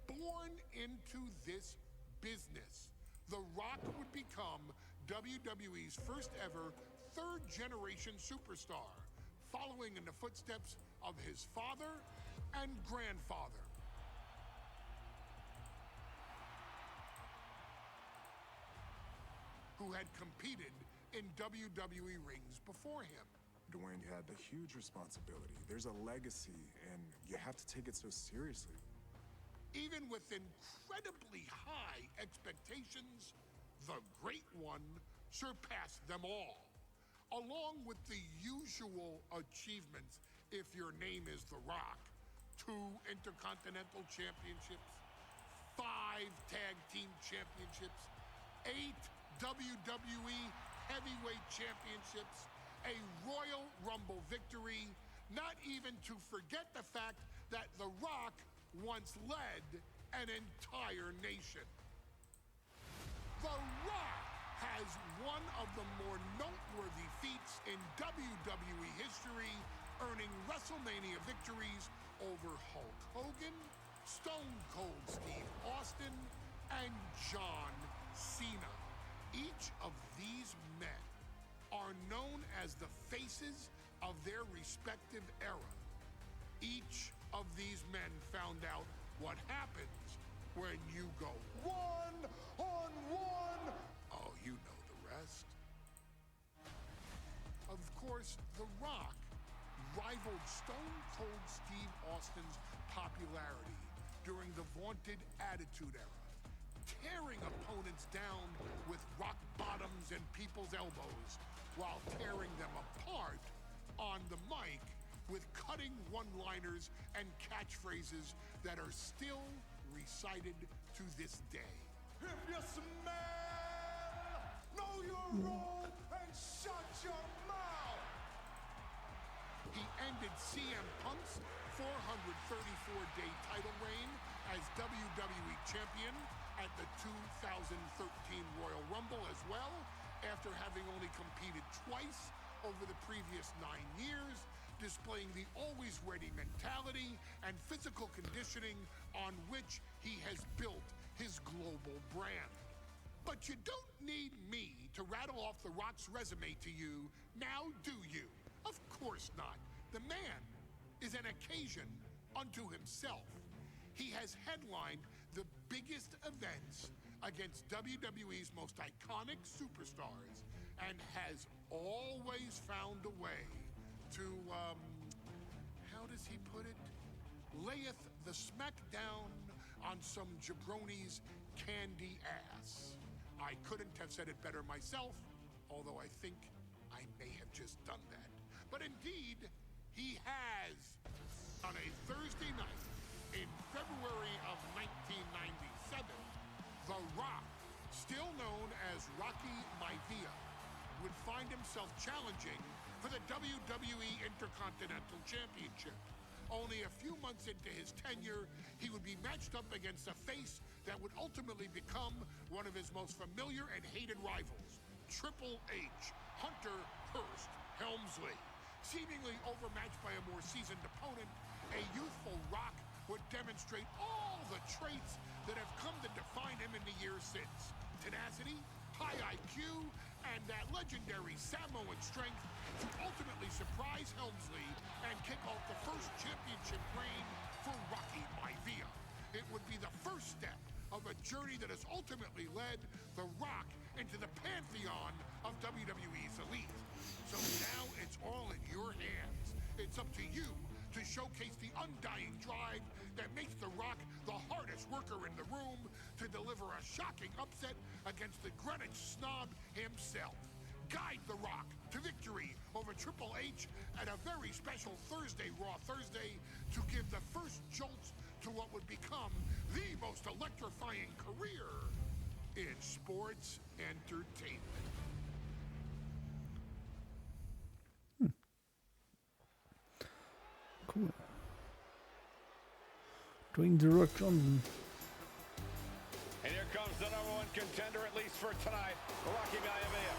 Born into this business, The Rock would become WWE's first ever third-generation superstar, following in the footsteps of his father and grandfather. Who had competed in WWE rings before him. Dwayne had the huge responsibility. There's a legacy, and you have to take it so seriously. Even with incredibly high expectations, the Great One surpassed them all. Along with the usual achievements, if your name is The Rock: 2 Intercontinental Championships, 5 Tag Team Championships, 8 WWE Heavyweight Championships, a Royal Rumble victory, not even to forget the fact that The Rock once led an entire nation. The Rock has one of the more noteworthy feats in WWE history, earning WrestleMania victories over Hulk Hogan, Stone Cold Steve Austin, and John Cena. Each of these men are known as the faces of their respective era. Each of these men found out what happens when you go one-on-one. Oh, you know the rest. Of course, The Rock rivaled Stone Cold Steve Austin's popularity during the vaunted Attitude Era, tearing opponents down with rock bottoms and people's elbows while tearing them apart on the mic with cutting one-liners and catchphrases that are still recited to this day. If you smell, know your role and shut your mouth. He ended CM Punk's 434-day title reign as WWE Champion at the 2013 Royal Rumble as well, after having only competed twice over the previous 9 years, displaying the always-ready mentality and physical conditioning on which he has built his global brand. But you don't need me to rattle off The Rock's resume to you, now do you? Of course not. The man is an occasion unto himself. He has headlined the biggest events against WWE's most iconic superstars and has always found a way to, how does he put it? Layeth the smackdown on some jabroni's candy ass. I couldn't have said it better myself, although I think I may have just done that. But indeed, he has. On a Thursday night in February of 1997, The Rock, still known as Rocky Maivia, would find himself challenging for the WWE Intercontinental Championship. Only a few months into his tenure, he would be matched up against a face that would ultimately become one of his most familiar and hated rivals, Triple H, Hunter Hearst Helmsley. Seemingly overmatched by a more seasoned opponent, a youthful Rock would demonstrate all the traits that have come to define him in the years since: tenacity, high IQ, and that legendary Samoan strength to ultimately surprise Helmsley and kick off the first championship reign for Rocky Maivia. It would be the first step of a journey that has ultimately led The Rock into the pantheon of WWE's elite. So now it's all in your hands. It's up to you to showcase the undying drive that makes The Rock the hardest worker in the room to deliver a shocking upset against the Greenwich snob himself. Guide The Rock to victory over Triple H at a very special Thursday Raw Thursday to give the first jolts to what would become the most electrifying career in sports entertainment. Cool. Dwayne The Rock Johnson. And here comes the #1 contender, at least for tonight, Rocky Maivia.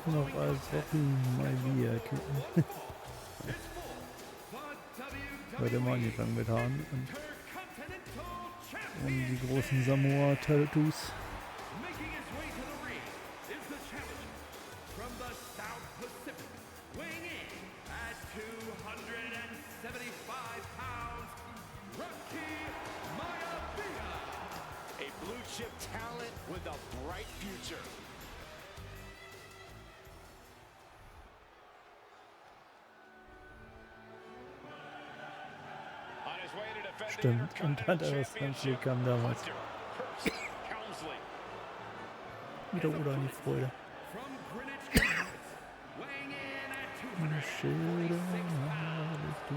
Noch als Rocky Maivia kennen. Bei der Mann gegangen mit Haaren und die großen Samoa-Tattoos. Making his way to the ring is the challenger from the South Pacific, weighing in at 275 pounds, Rocky Maivia. A blue chip talent with a bright future. On his way to defend the Stimmt, und Intercontinental Hunter Championship, kam damals. Hunter Hearst Helmsley. Wieder Oder an die Freude. From Greenwich, Connecticut, weighing in at 246 pounds, the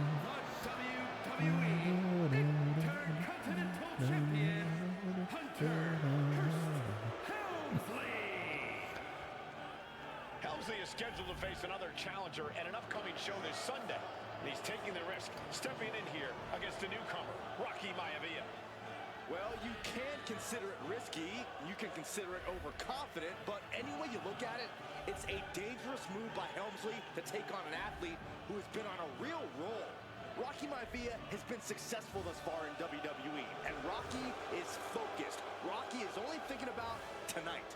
WWE Intercontinental Champion, Hunter Hearst Helmsley. Helmsley is scheduled to face another challenger at an upcoming show this Sunday. And he's taking the risk, stepping in here against a newcomer, Rocky Maivia. Well, you can consider it risky, you can consider it overconfident, but any way you look at it, it's a dangerous move by Helmsley to take on an athlete who has been on a real roll. Rocky Maivia has been successful thus far in WWE, and Rocky is focused. Rocky is only thinking about tonight.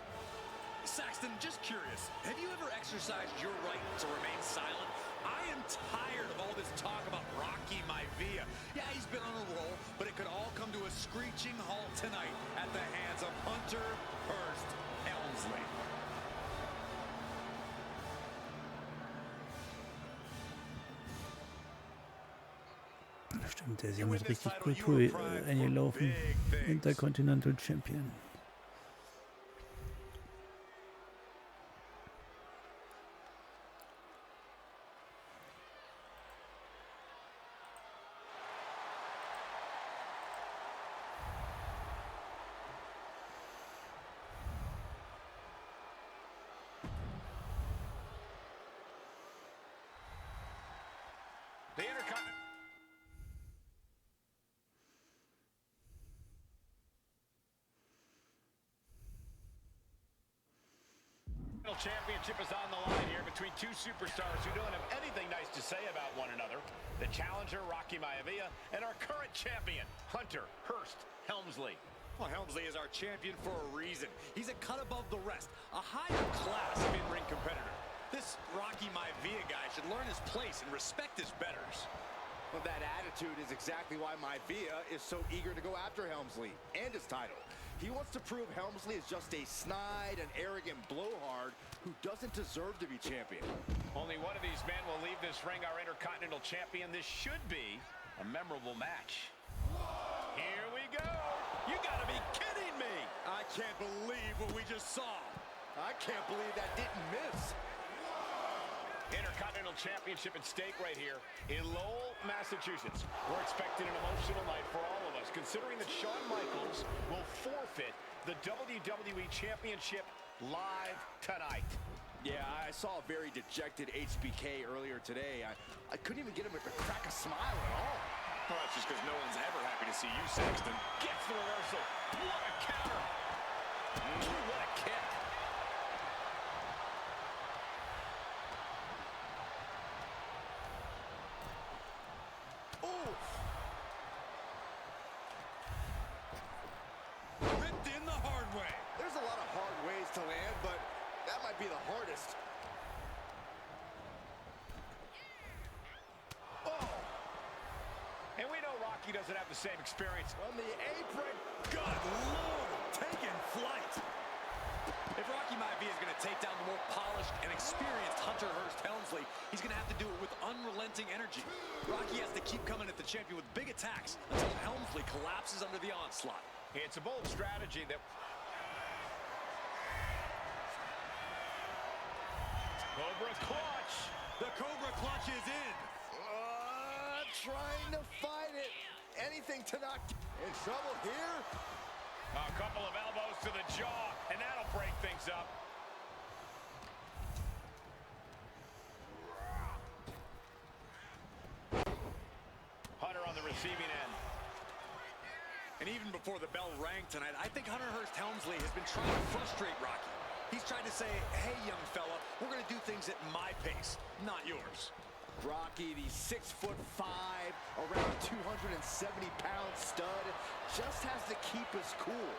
Saxton, just curious, have you ever exercised your right to remain silent? I am tired of all this talk about Rocky Maivia. Yeah, he's been on a roll, but it could all come to a screeching halt tonight at the hands of Hunter Hearst Helmsley. Stimmt, der ist ja mit richtig Kultur eingelaufen. Intercontinental Champion. The Intercontinental Championship is on the line here between two superstars who don't have anything nice to say about one another. The challenger, Rocky Maivia, and our current champion, Hunter Hearst Helmsley. Well, Helmsley is our champion for a reason. He's a cut above the rest, a higher class of in-ring competitor. This Rocky Maivia guy should learn his place and respect his betters. Well, that attitude is exactly why Maivia is so eager to go after Helmsley and his title. He wants to prove Helmsley is just a snide and arrogant blowhard who doesn't deserve to be champion. Only one of these men will leave this ring our Intercontinental Champion. This should be a memorable match. Here we go. You gotta be kidding me. I can't believe what we just saw. I can't believe that didn't miss. Intercontinental Championship at stake right here in Lowell, Massachusetts. We're expecting an emotional night for all of us, considering that Shawn Michaels will forfeit the WWE Championship live tonight. Yeah, I saw a very dejected HBK earlier today. I couldn't even get him to crack a smile at all. Well, that's just because no one's ever happy to see you, Saxton. Gets the reversal. What a counter. What a kick. Ripped in the hard way. There's a lot of hard ways to land, might be the hardest. Oh! And we know Rocky doesn't have the same experience. On the apron. Good Lord, taking flight. If Rocky Maivia is going to take down the more polished and experienced Hunter Hearst Helmsley, he's going to have to do it with unrelenting energy. Rocky has to keep coming at the champion with big attacks until Helmsley collapses under the onslaught. It's a bold strategy that... Cobra clutch. The Cobra clutch is in. Trying to fight it. Anything to not get in trouble here. A couple of elbows to the jaw, and that'll break things up. Hunter on the receiving end. And even before the bell rang tonight, I think Hunter Hearst Helmsley has been trying to frustrate Rocky. He's trying to say, hey, young fella, we're going to do things at my pace, not yours. Rocky, the 6'5", around 270-pound stud, just has to keep us cool.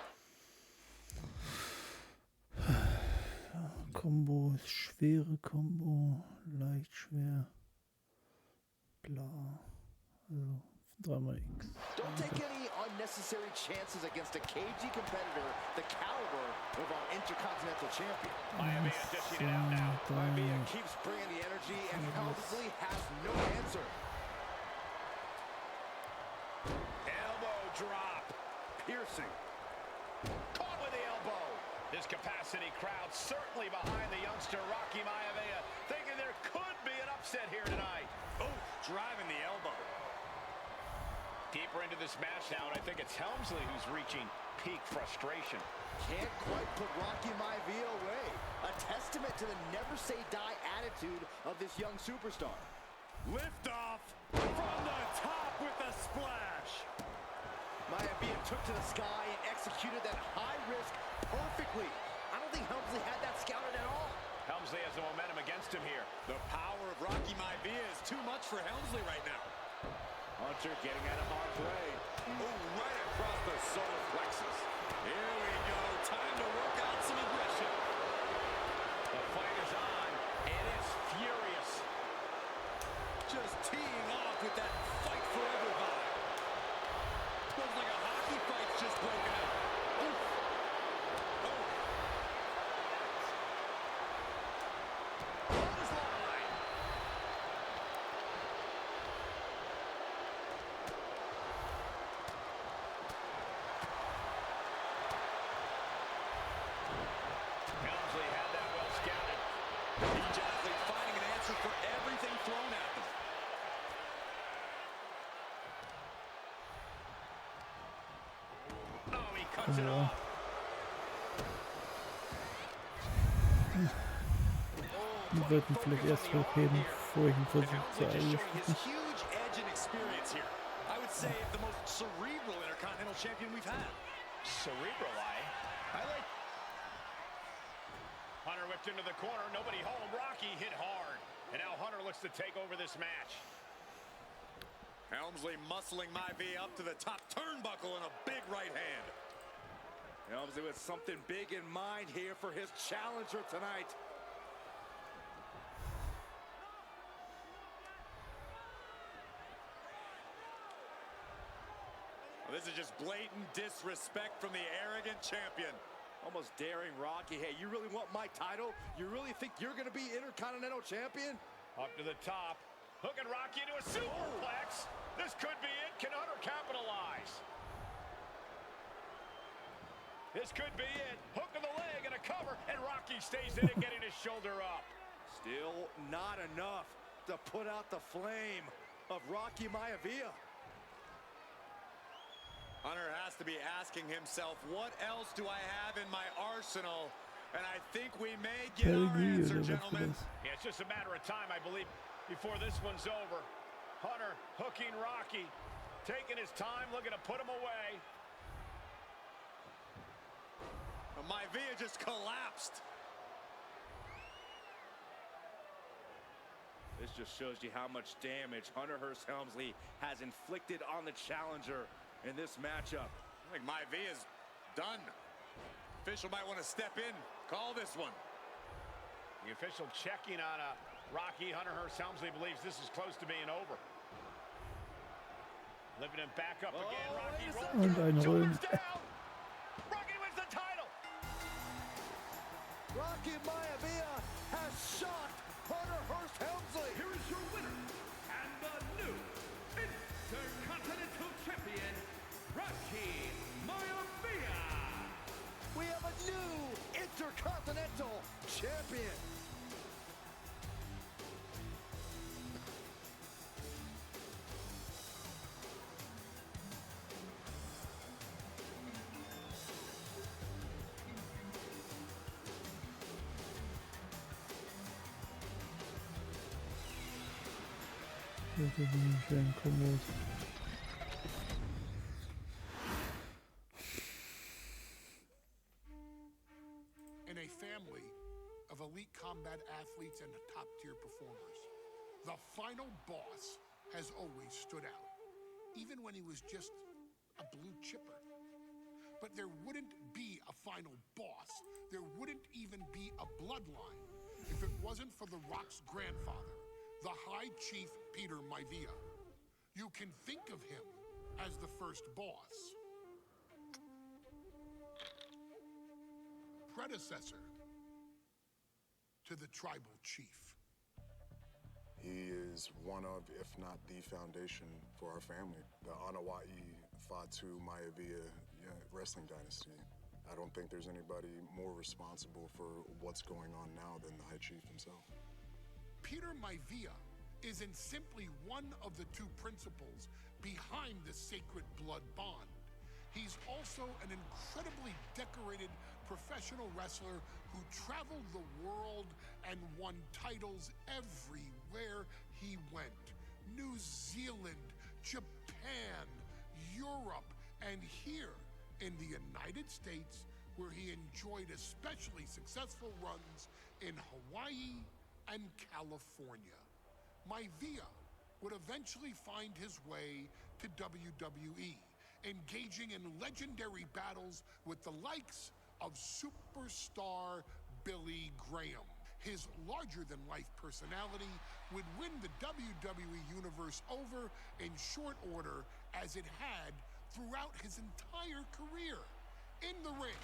Kombo ist schwere Kombo, leicht schwer, bla, also 3x. Don't take any unnecessary chances against a cagey competitor the caliber of our Intercontinental Champion. Maivia dishing it out now. Maivia keeps bringing the energy, and Helmsley has no answer. Elbow drop. Piercing. Caught with the elbow. This capacity crowd certainly behind the youngster Rocky Maivia, thinking there could be an upset here tonight. Oh, driving the elbow. Deeper into this match now, and I think it's Helmsley who's reaching peak frustration. Can't quite put Rocky Maivia away. A testament to the never-say-die attitude of this young superstar. Liftoff from the top with a splash. Maivia took to the sky and executed that high risk perfectly. I don't think Helmsley had that scouted at all. Helmsley has the momentum against him here. The power of Rocky Maivia is too much for Helmsley right now. Hunter getting out of harm's way. Oh, right across the solar plexus. Here we go. Time to work out some aggression. The fight is on. It is furious. Just teeing off with that fight forever vibe. Looks like a hockey fight's just broken out. Oof. Oh. Clothesline. Helmsley had that well scouted. Each athlete finding an answer for everything thrown at them. Oh, he cuts it off. Wir sollten vielleicht erst hochheben, bevor ich ihn versuche zu Helmsley just showing eigen. his huge edge and experience here. I would say the most cerebral Intercontinental Champion we've had. Cerebral, I like. Hunter whipped into the corner, nobody home. Rocky hit hard. And now Hunter looks to take over this match. Helmsley muscling Maivia up to the top turnbuckle and a big right hand. Helmsley with something big in mind here for his challenger tonight. Well, this is just blatant disrespect from the arrogant champion. Almost daring Rocky. Hey, you really want my title? You really think you're going to be Intercontinental Champion? Up to the top. Hooking Rocky into a superplex. This could be it. Can Hunter capitalize? This could be it. Hook of the leg and a cover. And Rocky stays in it, getting his shoulder up. Still not enough to put out the flame of Rocky Maivia. Hunter has to be asking himself, what else do I have in my arsenal? And I think we may get our answer, gentlemen. Yeah, it's just a matter of time, I believe, before this one's over. Hunter hooking Rocky, taking his time, looking to put him away. Maivia just collapsed. This just shows you how much damage Hunter Hearst Helmsley has inflicted on the challenger in this matchup. I think Maivia's done. Official might want to step in, call this one. The official checking on Rocky. Hunter Hearst Helmsley believes this is close to being over. Living him back up again. Rocky rolls Und ein Rollen. down. Rocky wins the title. Rocky Maivia has shocked Hunter Hearst Helmsley. Here is your winner and the new Intercontinental Champion, Rocky Maivia. We have a new Intercontinental Champion. Schön kommod. In a family of elite combat athletes and top-tier performers, the final boss has always stood out, even when he was just a blue chipper. But there wouldn't be a final boss. There wouldn't even be a bloodline if it wasn't for The Rock's grandfather, the High Chief Peter Maivia. You can think of him as the first boss. Predecessor to the tribal chief. He is one of, if not the foundation for our family. The Anawa'i Fatu Maivia wrestling dynasty. I don't think there's anybody more responsible for what's going on now than the High Chief himself. Peter Maivia isn't simply one of the two principals behind the sacred blood bond. He's also an incredibly decorated professional wrestler who traveled the world and won titles everywhere he went. New Zealand, Japan, Europe, and here in the United States, where he enjoyed especially successful runs in Hawaii and California. Maivia would eventually find his way to WWE, engaging in legendary battles with the likes of superstar Billy Graham. His larger-than-life personality would win the WWE Universe over in short order, as it had throughout his entire career. In the ring,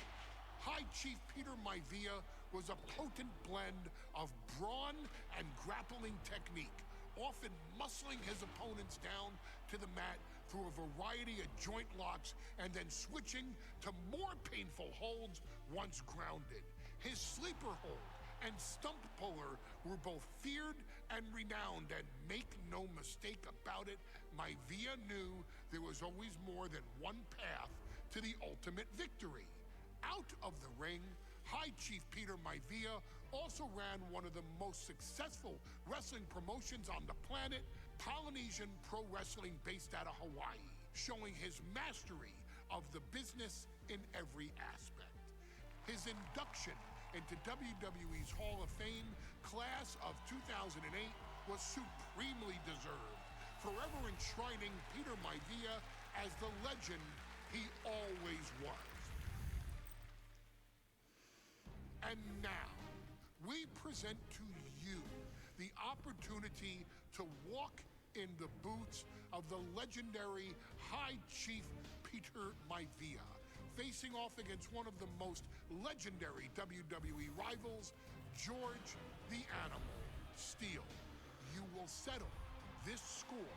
High Chief Peter Maivia was a potent blend of brawn and grappling technique, often muscling his opponents down to the mat through a variety of joint locks and then switching to more painful holds once grounded. His sleeper hold and stump puller were both feared and renowned, and make no mistake about it, Maivia knew there was always more than one path to the ultimate victory. Out of the ring, High Chief Peter Maivia also ran one of the most successful wrestling promotions on the planet, Polynesian Pro Wrestling, based out of Hawaii, showing his mastery of the business in every aspect. His induction into WWE's Hall of Fame class of 2008 was supremely deserved, forever enshrining Peter Maivia as the legend he always was. And now, we present to you the opportunity to walk in the boots of the legendary High Chief Peter Maivia, facing off against one of the most legendary WWE rivals, George the Animal Steele. You will settle this score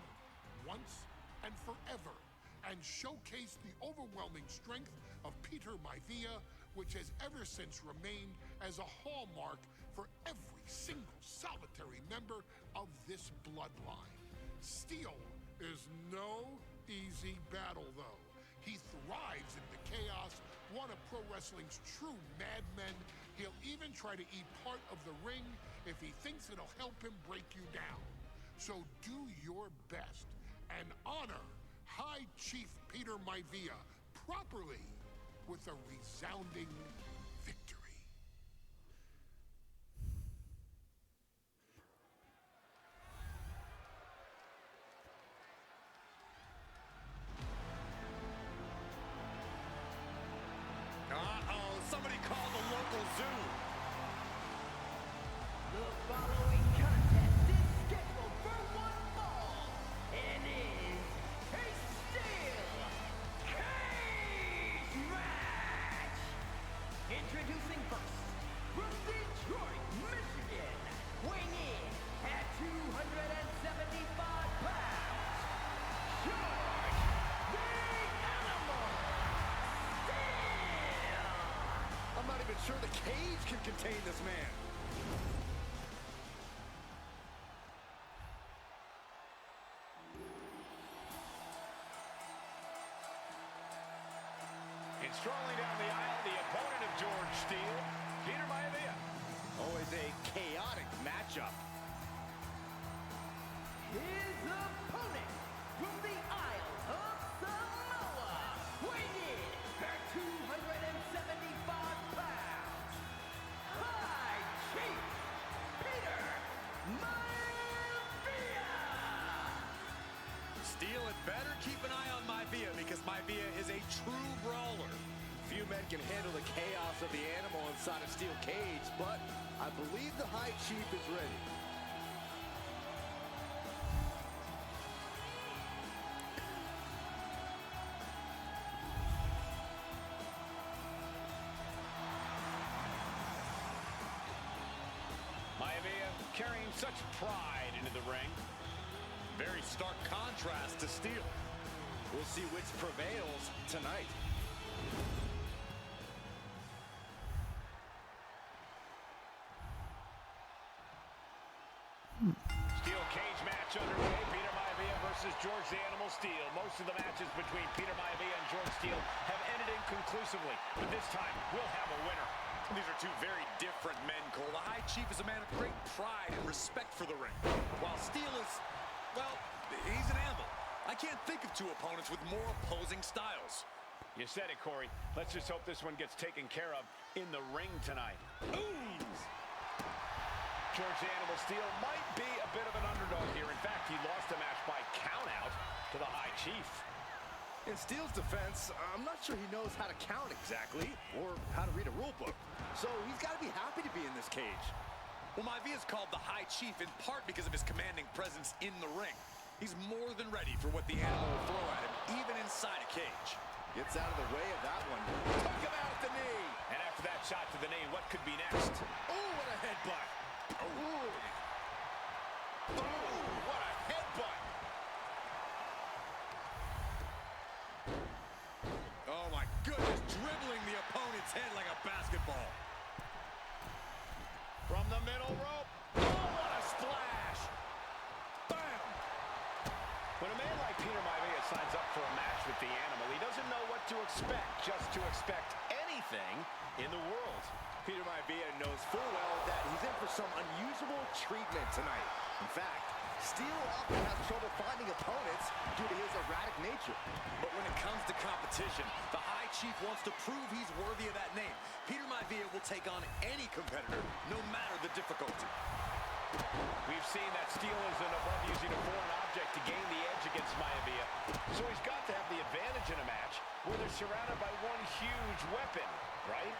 once and forever and showcase the overwhelming strength of Peter Maivia, which has ever since remained as a hallmark for every single solitary member of this bloodline. Steele is no easy battle, though. He thrives in the chaos, one of pro wrestling's true madmen. He'll even try to eat part of the ring if he thinks it'll help him break you down. So do your best and honor High Chief Peter Maivia properly with a resounding victory. Uh-oh, somebody call the local zoo. sure the cage can contain this man. And strolling down the aisle, the opponent of George Steele, Peter Maivia. Always a chaotic matchup. His opponent from the Isle of Samoa, weighing in at 275 pounds, High Chief Peter Maivia. Steele had better keep an eye on Maivia because Maivia is a true brawler. Few men can handle the chaos of the animal inside a steel cage, but I believe the High Chief is ready. Maivia carrying such pride into the ring. Very stark contrast to Steele. We'll see which prevails tonight. Steel cage match underway. Peter Maivia versus George the Animal Steele. Most of the matches between Peter Maivia and George Steele have ended inconclusively, but this time we'll have a winner. These are two very different men, Cole. The High Chief is a man of great pride and respect for the ring, while Steele is, well, he's an animal. I can't think of two opponents with more opposing styles. You said it, Corey. Let's just hope this one gets taken care of in the ring tonight. Ooh! George the Animal Steele might be a bit of an underdog here. In fact, he lost the match by countout to the High Chief. In Steele's defense, I'm not sure he knows how to count exactly, or how to read a rule book. So he's got to be happy to be in this cage. Well, Maivia is called the High Chief in part because of his commanding presence in the ring. He's more than ready for what the animal will throw at him, even inside a cage. Gets out of the way of that one. Took him out at the knee. And after that shot to the knee, what could be next? Oh, what a headbutt. Oh, what a headbutt. Oh, my goodness, dribbling the opponent's head like a basketball. From the middle rope. Oh, what a splash. Bam. When a man like Peter Maivia signs up for a match with the animal, he doesn't know what to expect, just to expect anything in the world. Peter Maivia knows full well that he's in for some unusual treatment tonight. In fact, Steele often has trouble finding opponents due to his erratic nature. But when it comes to competition, the High Chief wants to prove he's worthy of that name. Peter Maivia will take on any competitor, no matter the difficulty. We've seen that Steele isn't above using a foreign object to gain the edge against Maivia. So he's got to have the advantage in a match where they're surrounded by one huge weapon, right?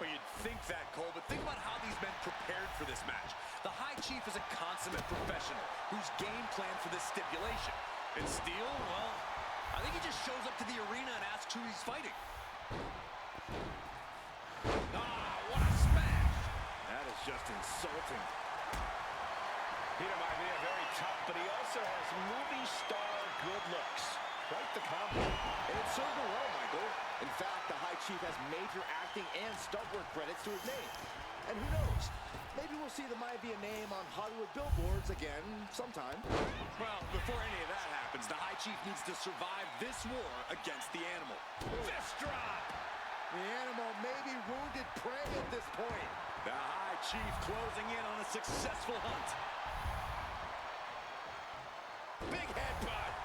Well, you'd think that, Cole, but think about how these men prepared for this match. The High Chief is a consummate professional who's game planned for this stipulation. And Steele, well, I think he just shows up to the arena and asks who he's fighting. Ah, what a smash! That is just insulting. Peter Maivia very tough, but he also has movie star good looks. Quite the combo. And it served him well, Michael. In fact, the High Chief has major acting and stunt work credits to his name. And who knows? Maybe we'll see the Maivia name on Hollywood billboards again sometime. Well, before any of that happens, the High Chief needs to survive this war against the animal. Fist drop! The animal may be wounded prey at this point. The High Chief closing in on a successful hunt. Big headbutt!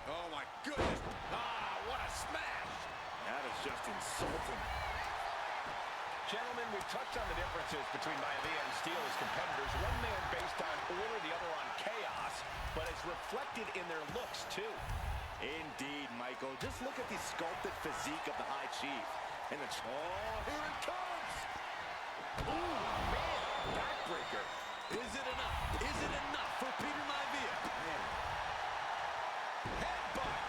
Oh, my goodness. Ah, what a smash! That is just insulting. Gentlemen, we've touched on the differences between Maivia and Steele as competitors. One man based on order, the other on chaos, but it's reflected in their looks, too. Indeed, Michael. Just look at the sculpted physique of the High Chief. And the... Oh, here it comes! Ooh, man, backbreaker. Is it enough? Is it enough for Peter Maivia? Man. Headbutt!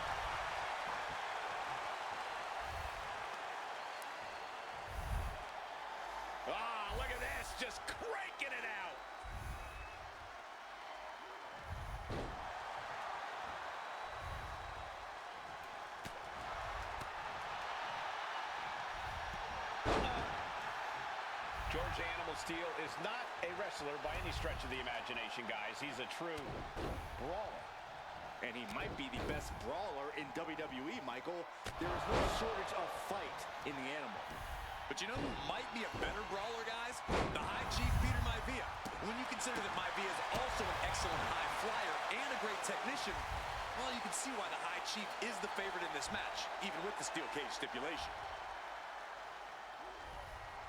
Ah, look at this, just cranking it out. George the Animal Steel is not a wrestler by any stretch of the imagination, guys. He's a true brawler. And he might be the best brawler in WWE, Michael. There is no shortage of fight in the Animal. But you know who might be a better brawler, guys? The High Chief, Peter Maivia. When you consider that Maivia is also an excellent high flyer and a great technician, well, you can see why the High Chief is the favorite in this match, even with the steel cage stipulation.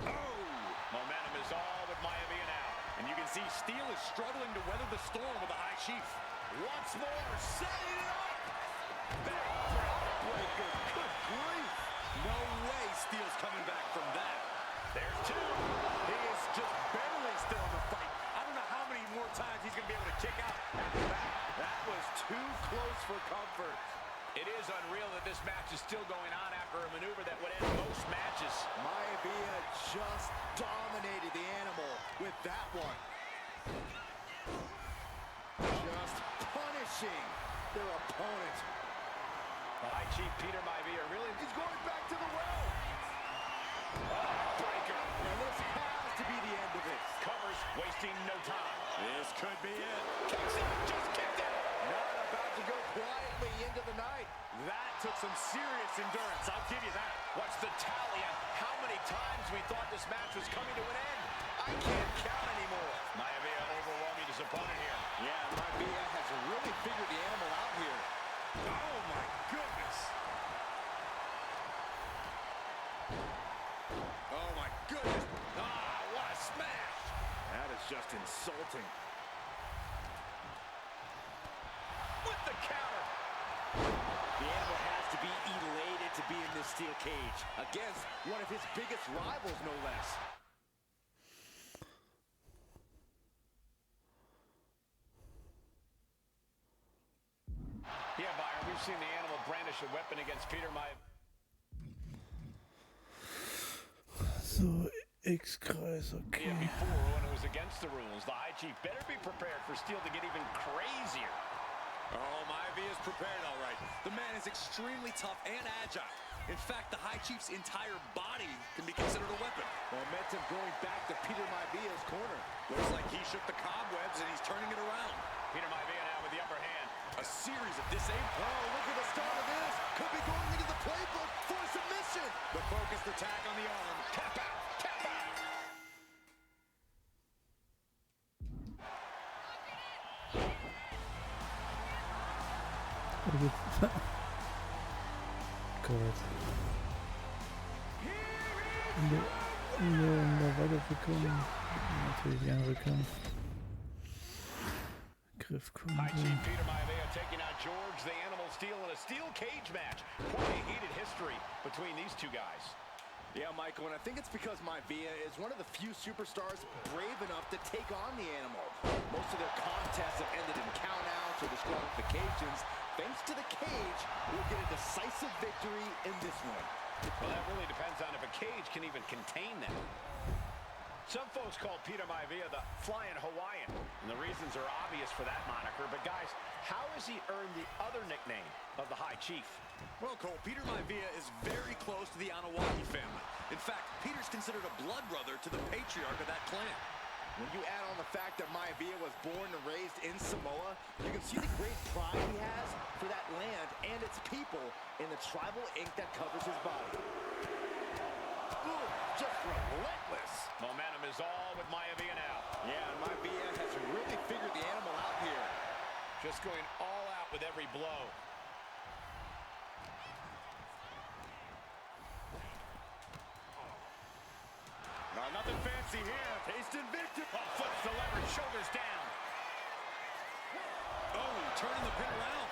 Oh! Momentum is all with Maivia now. And you can see Steel is struggling to weather the storm with the High Chief. Once more, setting it up! Backbreaker, good grief! No way Steel's coming back from that. There's two. He is just barely still in the fight. I don't know how many more times he's going to be able to kick out after that. That was too close for comfort. It is unreal that this match is still going on after a maneuver that would end most matches. Maivia just dominated the Animal with that one. Just punishing their opponent. The High Chief Peter Maivia really... He's going back to the well. Breaker. And this has to be the end of it. Covers, wasting no time. This could be it. Kicks it, just kicked it. Not about to go quietly into the night. That took some serious endurance, I'll give you that. What's the tally on how many times we thought this match was coming to an end? I can't count anymore. Maivia overwhelming his opponent here. Yeah, Maivia has really figured the Animal out here. Oh, my goodness. Oh, my goodness. Ah, what a smash. That is just insulting. With the counter. The Animal has to be elated to be in this steel cage against one of his biggest rivals, no less. Yeah, Byron, we've seen the Animal brandish a weapon against Peter Maivia. So, X-Kreis, okay. Before, when it was against the rules, the High Chief better be prepared for Steel to get even crazier. Oh, Maivia is prepared, all right. The man is extremely tough and agile. In fact, the High Chief's entire body can be considered a weapon. Momentum going back to Peter Maivia's corner. Looks like he shook the cobwebs and he's turning it around. Peter Maivia now with the upper hand. A series of disabled. Oh, look at the start of this. Could be going into the playbook for submission. The focused attack on the arm. Tap out, tap out. Gott. Nur weiterbekommen. Natürlich ein Rückkampf. Griff kommt. High Chief Peter Maivia taking out George the Animal Steel in a steel cage match. Quite a heated history between these two guys. Yeah, Michael, and I think it's because Maivia is one of the few superstars brave enough to take on the Animal. Most of their contests have ended in countouts or disqualifications. Thanks to the cage, we'll get a decisive victory in this one. Well, that really depends on if a cage can even contain them. Some folks call Peter Maivia the Flying Hawaiian, and the reasons are obvious for that moniker. But guys, how has he earned the other nickname of the High Chief? Well, Cole, Peter Maivia is very close to the Anawaki family. In fact, Peter's considered a blood brother to the patriarch of that clan. When you add on the fact that Maivia was born and raised in Samoa, you can see the great pride he has for that land and its people in the tribal ink that covers his body. Ooh, just relentless. Momentum is all with Maivia now. Yeah, and Maivia has really figured the Animal out here. Just going all out with every blow. Nothing fancy here. Taste Invictus. Oh, flips the leverage, shoulders down. Oh, turning the pin around.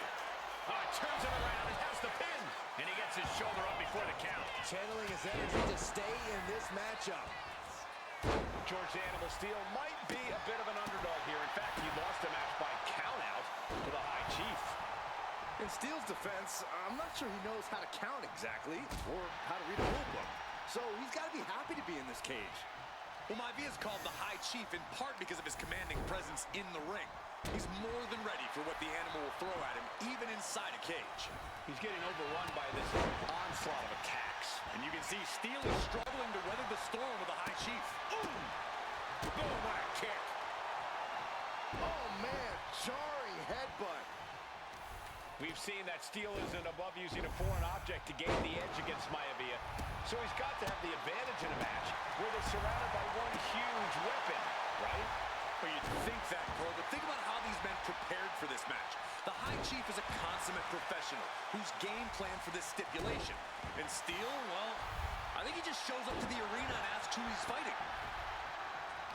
Turns it around and has the pin. And he gets his shoulder up before the count. Channeling his energy to stay in this matchup. George the Animal Steel might be a bit of an underdog here. In fact, he lost the match by countout to the High Chief. In Steel's defense, I'm not sure he knows how to count exactly or how to read a rule book. So he's got to be happy to be in this cage. Well, Maivia is called the High Chief in part because of his commanding presence in the ring. He's more than ready for what the animal will throw at him, even inside a cage. He's getting overrun by this onslaught of attacks. And you can see Steele is struggling to weather the storm with the High Chief. Boom! Boom, what a kick. Oh, man, jarring headbutt. We've seen that Steele isn't above using a foreign object to gain the edge against Maivia. So he's got to have the advantage in a match where they're surrounded by one huge weapon, right? Well, you'd think that, Cole, but think about how these men prepared for this match. The High Chief is a consummate professional who's game planned for this stipulation. And Steele, well, I think he just shows up to the arena and asks who he's fighting.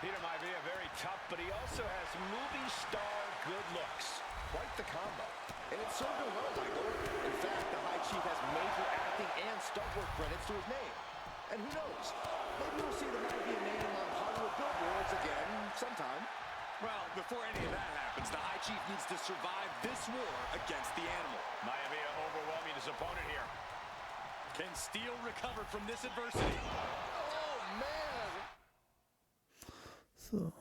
Peter Maivia, very tough, but he also has movie star good looks. Quite the combo. And it served him well, Michael. In fact, the High Chief has major acting and stunt work credits to his name. And who knows? Maybe we'll see the Maivia name on Hollywood billboards again sometime. Well, before any of that happens, the High Chief needs to survive this war against the animal. Maivia overwhelming his opponent here. Can Steele recover from this adversity? Oh, man! So.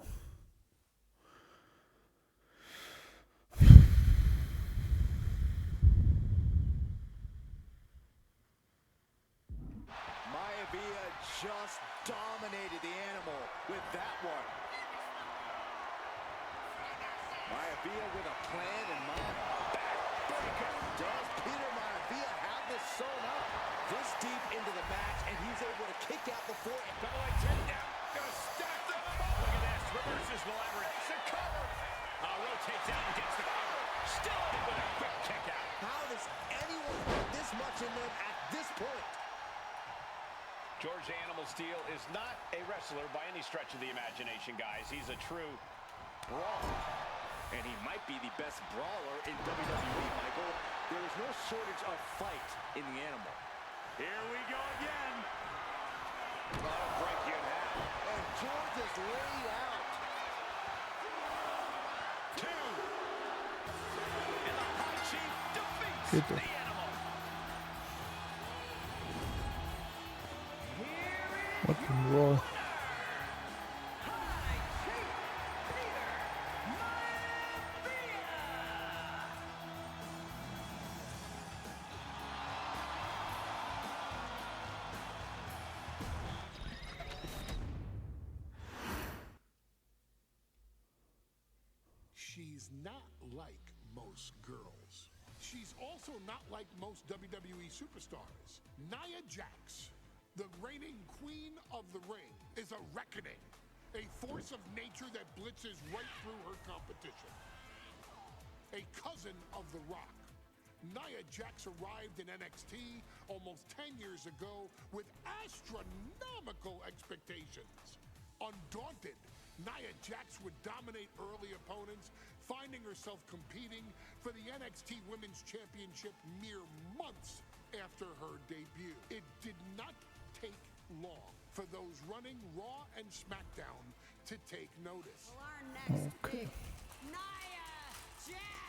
Maivia just dominated the animal with that one. Maivia with a plan in mind. Backbreaker. Does Peter Maivia have this sewn up? This deep into the match, and he's able to kick out before it. Double leg takedown. Gonna stack them up. Look at this. Reverses the leverage. It's a cover. Rotates out and gets the cover. Still with a quick kick out. How does anyone have this much in them at this point? George the Animal Steele is not a wrestler by any stretch of the imagination, guys. He's a true brawler. And he might be the best brawler in WWE, Michael. There is no shortage of fight in the animal. Here we go again. That'll break you in half. And George is laid out. 2. And the High Chief defeats Bitte. the animal. What in Raw? She's not like most girls. She's also not like most WWE superstars. Nia Jax, the reigning queen of the ring, is a reckoning. A force of nature that blitzes right through her competition. A cousin of The Rock. Nia Jax arrived in NXT almost 10 years ago with astronomical expectations. Undaunted, Nia Jax would dominate early opponents, finding herself competing for the NXT Women's Championship mere months after her debut. It did not take long for those running Raw and SmackDown to take notice. Well, our next pick, Nia Jax.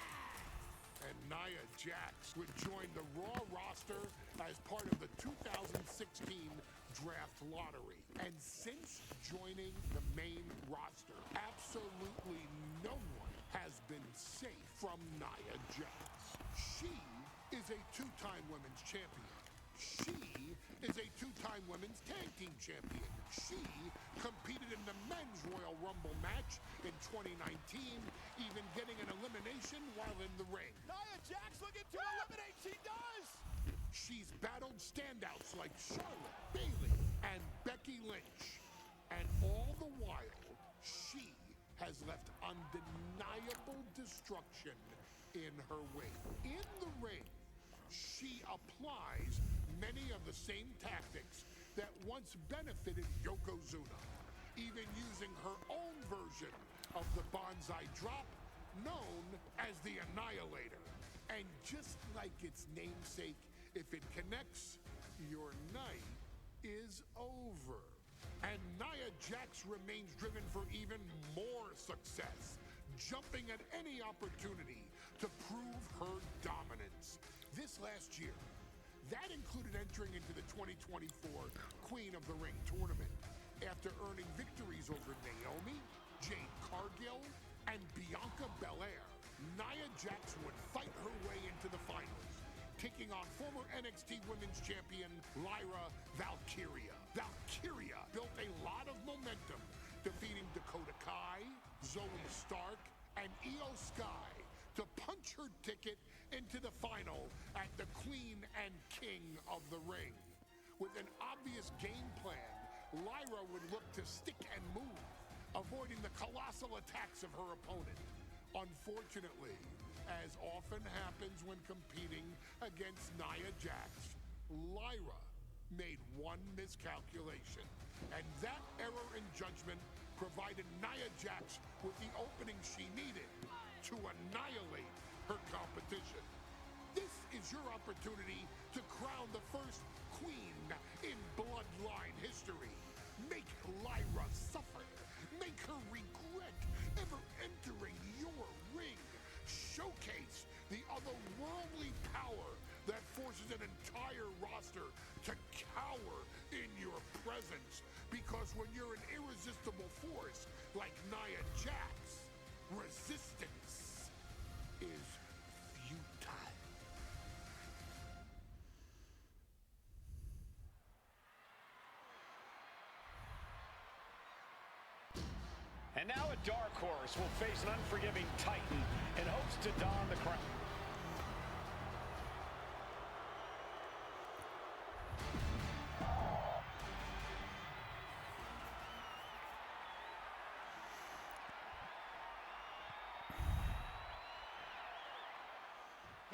And Nia Jax would join the Raw roster as part of the 2016 Draft Lottery. And since joining the main roster, absolutely no one has been safe from Nia Jax. She is a 2-time women's champion. She is a 2-time women's tag team champion. She competed in the men's Royal Rumble match in 2019, even getting an elimination while in the ring. Nia Jax looking to eliminate. She does. She's battled standouts like Charlotte, Bayley, and Becky Lynch. And all the while, she has left undeniable destruction in her wake. In the ring, she applies many of the same tactics that once benefited Yokozuna, even using her own version of the Banzai drop, known as the Annihilator. And just like its namesake, if it connects, your night is over. And Nia Jax remains driven for even more success, jumping at any opportunity to prove her dominance. This last year, that included entering into the 2024 Queen of the Ring tournament after earning victories over Naomi, Jade Cargill, and Bianca Belair. Jax would fight her way into the finals, taking on former NXT Women's Champion Lyra Valkyria. Valkyria built a lot of momentum, defeating Dakota Kai, Zoe Stark, and Io Sky to punch her ticket into the final at the Queen and King of the Ring. With an obvious game plan, Lyra would look to stick and move, avoiding the colossal attacks of her opponent. Unfortunately, as often happens when competing against Nia Jax, Lyra made one miscalculation, and that error in judgment provided Nia Jax with the opening she needed to annihilate her competition. This is your opportunity to crown the first queen in Bloodline history. Make Lyra suffer. Make her regret ever entering your ring. Showcase the otherworldly power that forces an entire roster to cower in your presence. Because when you're an irresistible force like Nia Jax, resistance is futile. And now a dark horse will face an unforgiving titan in hopes to don the crown.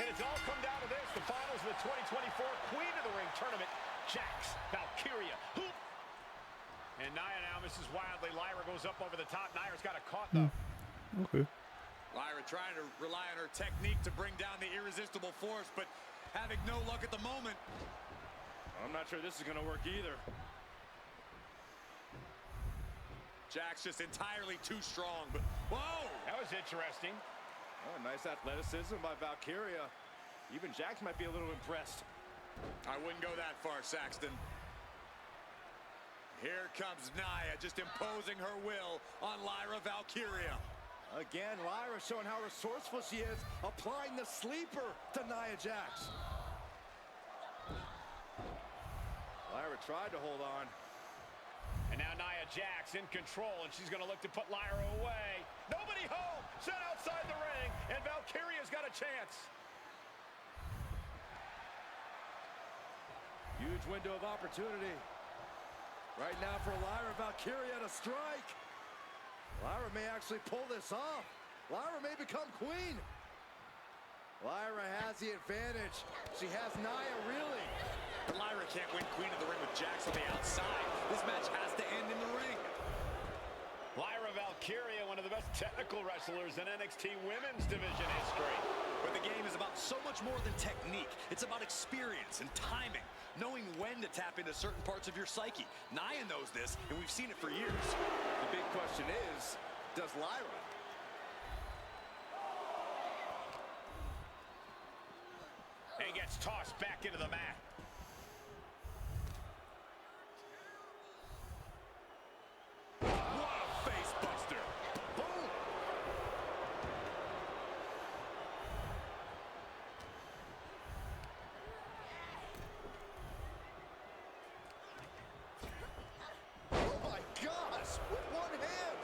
And it's all come down to this, the finals of the 2024 Queen of the Ring tournament, Jax, Valkyria, and Nia now misses wildly. Lyra goes up over the top. Nia's got a caught, though. Okay. Lyra trying to rely on her technique to bring down the irresistible force, but having no luck at the moment. I'm not sure this is going to work either. Jax just entirely too strong, but whoa! That was interesting. Oh, nice athleticism by Valkyria. Even Jax might be a little impressed. I wouldn't go that far, Saxton. Here comes Nia, just imposing her will on Lyra Valkyria. Again, Lyra showing how resourceful she is, applying the sleeper to Nia Jax. Lyra tried to hold on. And now Nia Jax in control, and she's going to look to put Lyra away. Nobody home, set outside the ring, and Valkyria's got a chance. Huge window of opportunity. Right now for Lyra Valkyria to strike. Lyra may actually pull this off. Lyra may become queen. Lyra has the advantage. She has Nia reeling. But Lyra can't win Queen of the Ring with Jax on the outside. This match has to end in the ring. Lyra Valkyria, one of the best technical wrestlers in NXT Women's Division history. But the game is about so much more than technique. It's about experience and timing, knowing when to tap into certain parts of your psyche. Nia knows this, and we've seen it for years. The big question is, does Lyra? And gets tossed back into the mat. What a face buster. Boom! Oh my gosh! With one hand!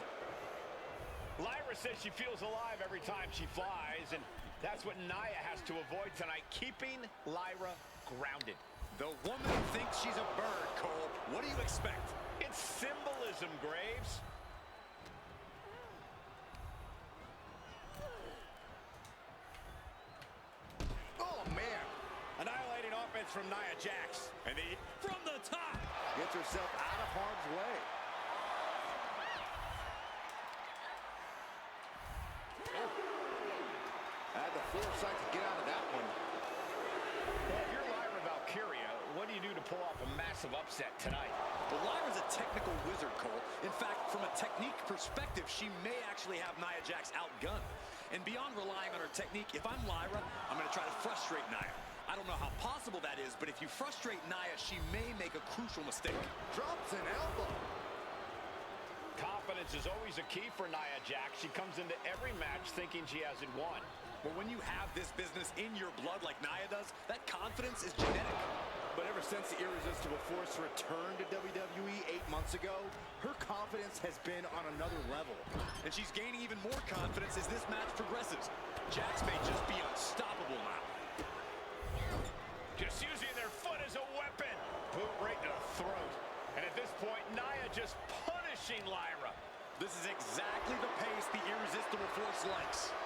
Lyra says she feels alive every time she flies, and that's what Nia has to avoid tonight, keeping Lyra grounded. The woman thinks she's a bird, Cole. What do you expect? It's symbolism, Graves. Oh man! Annihilating offense from Nia Jax. And from the top. Gets herself out of harm's way. Had the foresight to get out of that one. Well, if you're Lyra Valkyria, what do you do to pull off a massive upset tonight? Well, Lyra's a technical wizard, Cole. In fact, from a technique perspective, she may actually have Nia Jax outgunned. And beyond relying on her technique, if I'm Lyra, I'm going to try to frustrate Nia. I don't know how possible that is, but if you frustrate Nia, she may make a crucial mistake. Drops an elbow. Confidence is always a key for Nia Jax. She comes into every match thinking she hasn't won. But when you have this business in your blood like Nia does, that confidence is genetic. But ever since the Irresistible Force returned to WWE 8 months ago, her confidence has been on another level. And she's gaining even more confidence as this match progresses. Jax may just be unstoppable now. Just using their foot as a weapon. Boot right to the throat. And at this point, Nia just punishing Lyra. This is exactly the pace the Irresistible Force likes.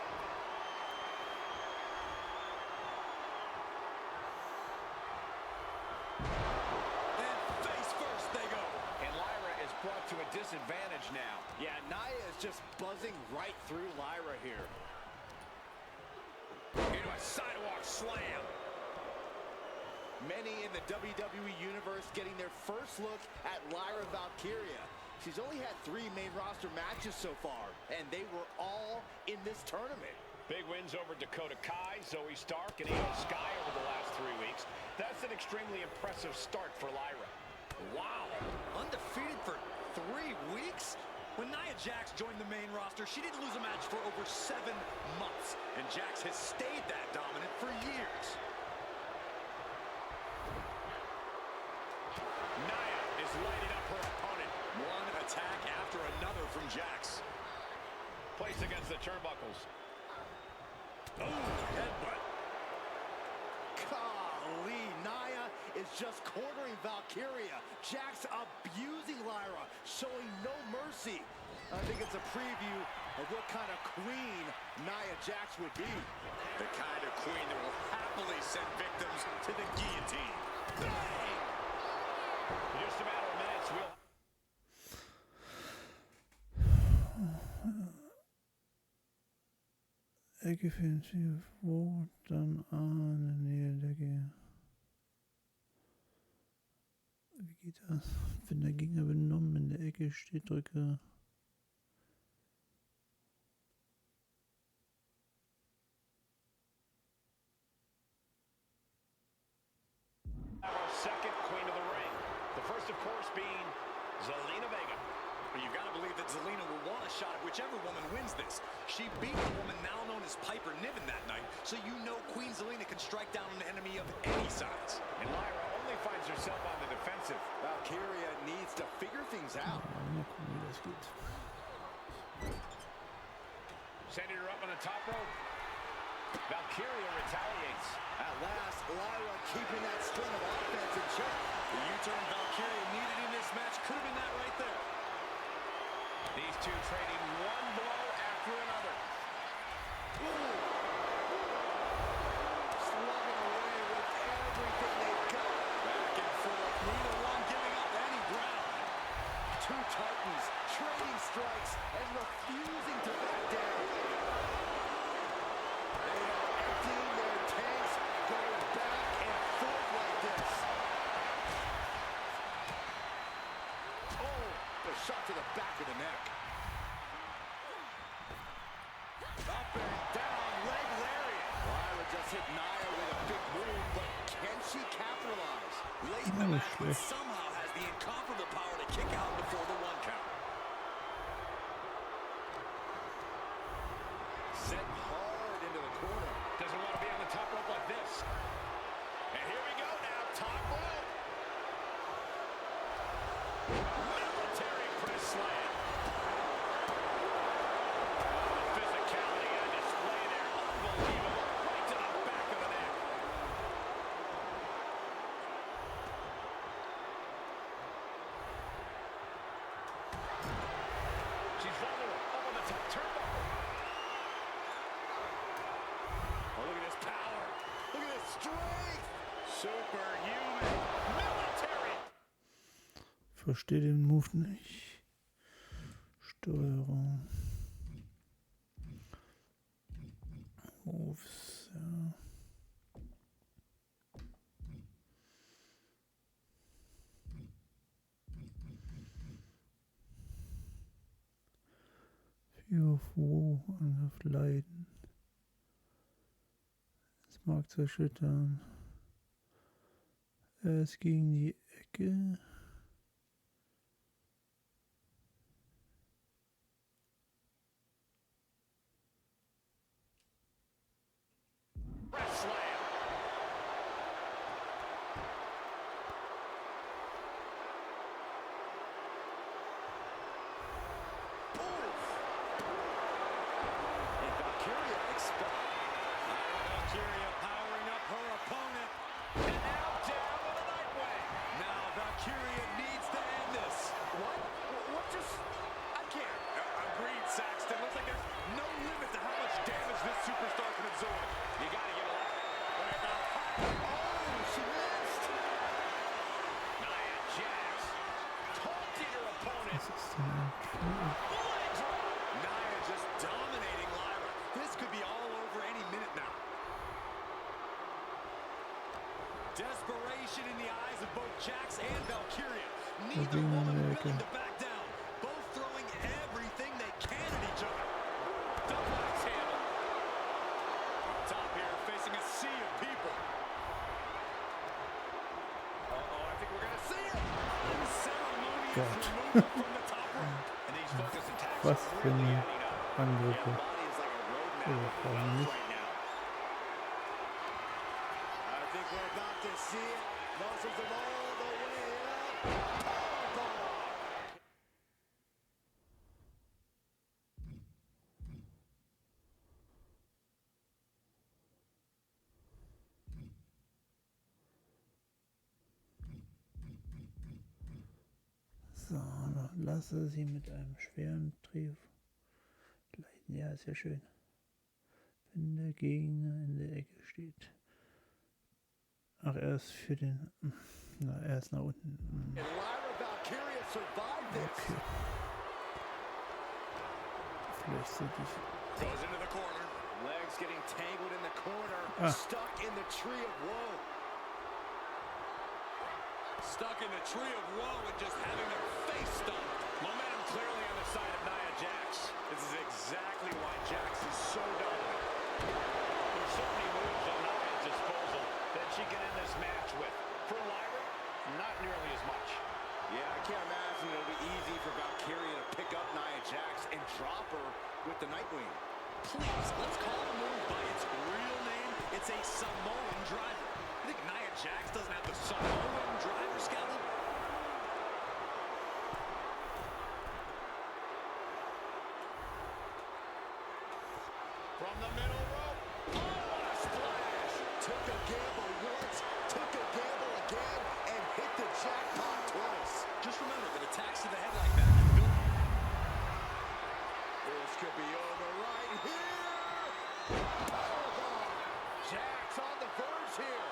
Brought to a disadvantage now. Yeah, Nia is just buzzing right through Lyra here. Into a sidewalk slam. Many in the WWE Universe getting their first look at Lyra Valkyria. She's only had 3 main roster matches so far, and they were all in this tournament. Big wins over Dakota Kai, Zoe Stark, and Io Sky over the last 3 weeks. That's an extremely impressive start for Lyra. Wow, undefeated for 3 weeks? When Nia Jax joined the main roster, she didn't lose a match for over 7 months. And Jax has stayed that dominant for years. Nia is lighting up her opponent. One attack after another from Jax. Placed against the turnbuckles. Oh, headbutt. Golly, Nia is just cornering Valkyria. Jax abusing Lyra, showing no mercy. I think it's a preview of what kind of queen Nia Jax would be. The kind of queen that will happily send victims to the guillotine. Bang! In just a matter of minutes, we'll... Ecke findet hier vor, dann eine Niederlage. Wie geht das? Wenn der Gegner benommen in der Ecke steht, drücke. Our second queen of the ring. The first, of course, being Zelina Vega. But you've got to believe that Zelina will want a shot at whichever woman wins this. She beat the woman now known as Piper Niven that night, so you know Queen Zelina can strike down an enemy of any size. And Lyra only finds herself on the defensive. Valkyria needs to figure things out. Mal gucken, wie das geht. Sending her up on the top rope. Valkyria retaliates. At last, Lyra keeping that string of offense in check. The U-turn Valkyria needed in this match could have been that right there. These two trading one blow after another. Slugging away with everything they've got. Back and forth, neither one giving up any ground. Two Titans trading strikes and refusing to back down. They are emptying their tanks, going back and forth like this. Oh, a shot to the back of the neck. Up and down, leg lariat. Lyra just hit Nia with a big move, but can she capitalize? Late in the match, but somehow has the incomparable power to kick out before the 1 count. Set hard into the corner. Doesn't want to be on the top rope like this. And here we go now, top rope. Military press slam. Physicality on display there. Unbelievable. Right to the back of the neck. She's vulnerable. Up on the top turnbuckle. Oh, look at this power. Look at this strength. Superhuman. Military. Verstehe den Move nicht. Steuerung. Moves, ja. Wo Angriff leiden. Es mag zerschüttern. Er ist gegen die Ecke. superstar can absorb. You gotta get a lot. Oh, she missed. Nia Jax taunting her opponent. Was ist denn ein Nia just dominating Lyra. This could be all over any minute now. Desperation in the eyes of both Jax and Valkyria. Neither woman willing to back down. Both throwing everything they can at each other. Double axe handle. Top here facing a sea of people. Uh-oh, I think we're going to see it. Unceremonious removal from the top rope. And these focus attacks Was are für really eine adding up. Angriffe. Body is like a roadmap Oh, of warum moves nicht? right now. I think we're about to see it. Muscles them all the way up. Powerbomb. So, dann lasse sie mit einem schweren Triumph leiten. Ja, ist ja schön. Wenn der Gegner in der Ecke steht. Ach, er ist für den... Na, er ist nach unten. And Lyra Valkyria survived this. Okay. Vielleicht sollte ich... Goes into the corner. Legs getting tangled in the corner. Ah. Stuck in the tree of woe. Stuck in the tree of woe and just having their face stunned. Momentum clearly on the side of Nia Jax. This is exactly why Jax is so dominant. There's so many moves at Nia's disposal that she can end this match with. For Lyra, not nearly as much. Yeah, I can't imagine it'll be easy for Valkyria to pick up Nia Jax and drop her with the Nightwing. Please, let's call the move by its real name. It's a Samoan driver. You think Nia Jax doesn't have the Samoan driver scouted? From the middle rope. Oh, what a splash! Took a gamble once, took a gamble again, and hit the jackpot twice. Just remember that attacks to the head like that can build. This could be over right here. Powerbomb. Jax on the verge here.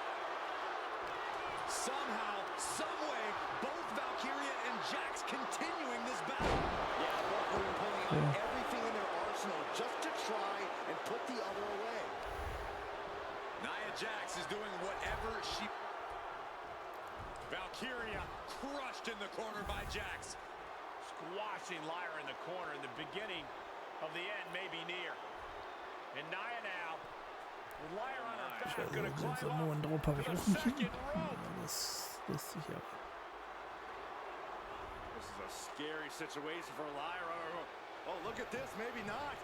Somehow, someway, both Valkyria and Jax continuing this battle. Yeah, both women pulling out everything in their arsenal just to try and put the other away. Nia Jax is doing whatever she... Valkyria crushed in the corner by Jax. Squashing Lyra in the corner, and the beginning of the end may be near. And Nia now, with Lyra on her back, Also, gonna den climb Samoan up drauf habe ich to auch the nicht hin. second rope. Ja, das lässt sich ja. This is a scary situation for Lyra. Oh, look at this. Maybe not.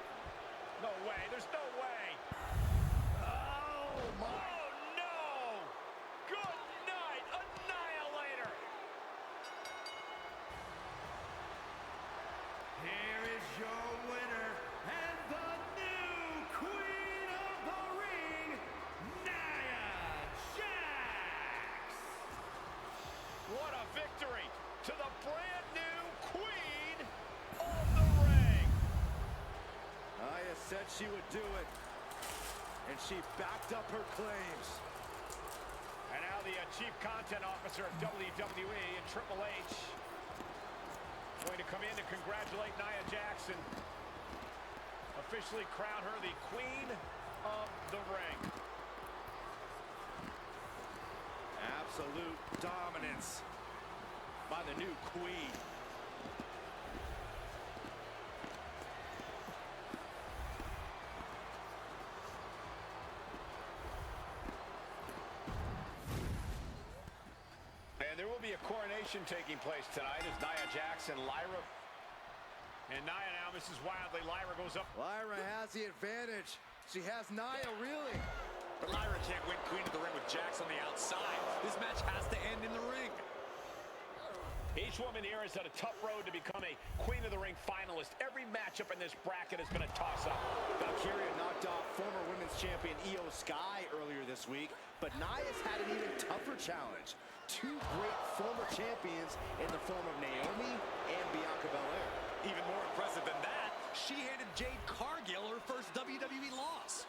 No way, there's no way. Oh, my. Oh, no! Good night, Annihilator! Here is your winner and the new Queen of the Ring, Nia Jax. What a victory to the brand new Queen of the Ring! Nia said she would do it, and she backed up her claims. And now the Chief Content Officer of WWE and Triple H going to come in to congratulate Nia Jax and officially crown her the Queen of the Ring. Absolute dominance by the new Queen. And there will be a coronation taking place tonight as Nia Jax and Lyra. And Nia now, Mrs. Wildly, Lyra goes up. Lyra has the advantage. She has Nia reeling. But Lyra can't win Queen of the Ring with Jax on the outside. This match has to end in the ring. Each woman here has had a tough road to become a Queen of the Ring finalist. Every matchup in this bracket has been a toss-up. Valkyria knocked off former women's champion Io Sky earlier this week, but Nia's had an even tougher challenge. Two great former champions in the form of Naomi and Bianca Belair. Even more impressive than that, she handed Jade Cargill her first WWE loss.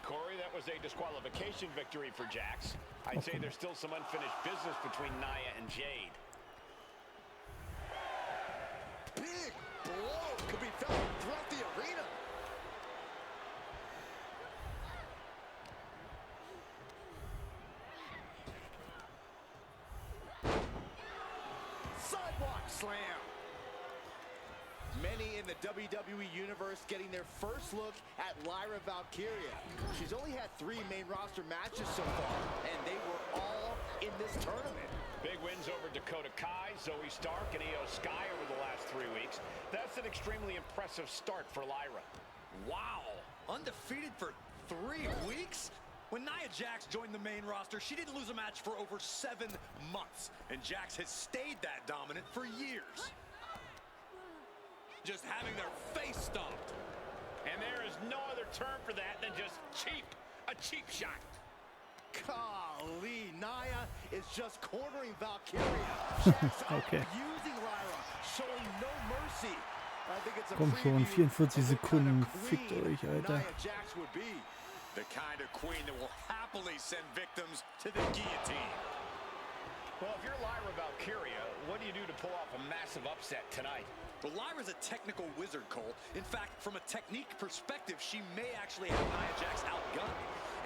Corey, that was a disqualification victory for Jax. I'd say there's still some unfinished business between Nia and Jade. Big blow could be felt throughout the arena. Sidewalk slam. Many in the WWE Universe getting their first look at Lyra Valkyria. She's only had 3 main roster matches so far, and they were all in this tournament. Big wins over Dakota Kai, Zoe Stark, and Io Sky over the last 3 weeks. That's an extremely impressive start for Lyra. Wow, undefeated for 3 weeks? When Nia Jax joined the main roster, she didn't lose a match for over 7 months, and Jax has stayed that dominant for years. Just having their face stomped. And there is no other term for that than just cheap. A cheap shot. Golly, Nia is just cornering Valkyria. Jax abusing Lyra, showing no mercy. I think it's a Komm schon, 44 Sekunden. Fickt euch, Alter. Nia Jax would be. The kind of queen that will happily send victims to the guillotine. Well, if you're Lyra Valkyria, what do you do to pull off a massive upset tonight? Well, Lyra's a technical wizard, Cole. In fact, from a technique perspective, she may actually have Nia Jax outgunned.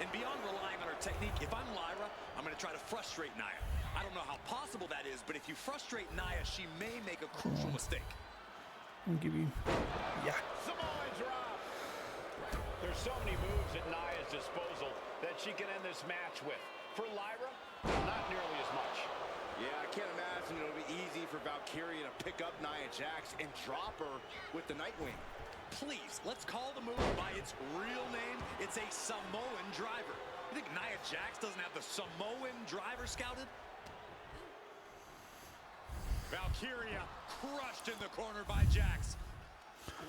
And beyond relying on her technique, if I'm Lyra, I'm going to try to frustrate Nia. I don't know how possible that is, but if you frustrate Nia, she may make a crucial mistake. Gib ihm. Ja. Samoa drop. There's so many moves at Nia's disposal that she can end this match with. For Lyra, not nearly as much. Yeah, I can't imagine it'll be easy for Valkyria to pick up Nia Jax and drop her with the Nightwing. Please, let's call the move by its real name. It's a Samoan driver. You think Nia Jax doesn't have the Samoan driver scouted? Valkyria crushed in the corner by Jax.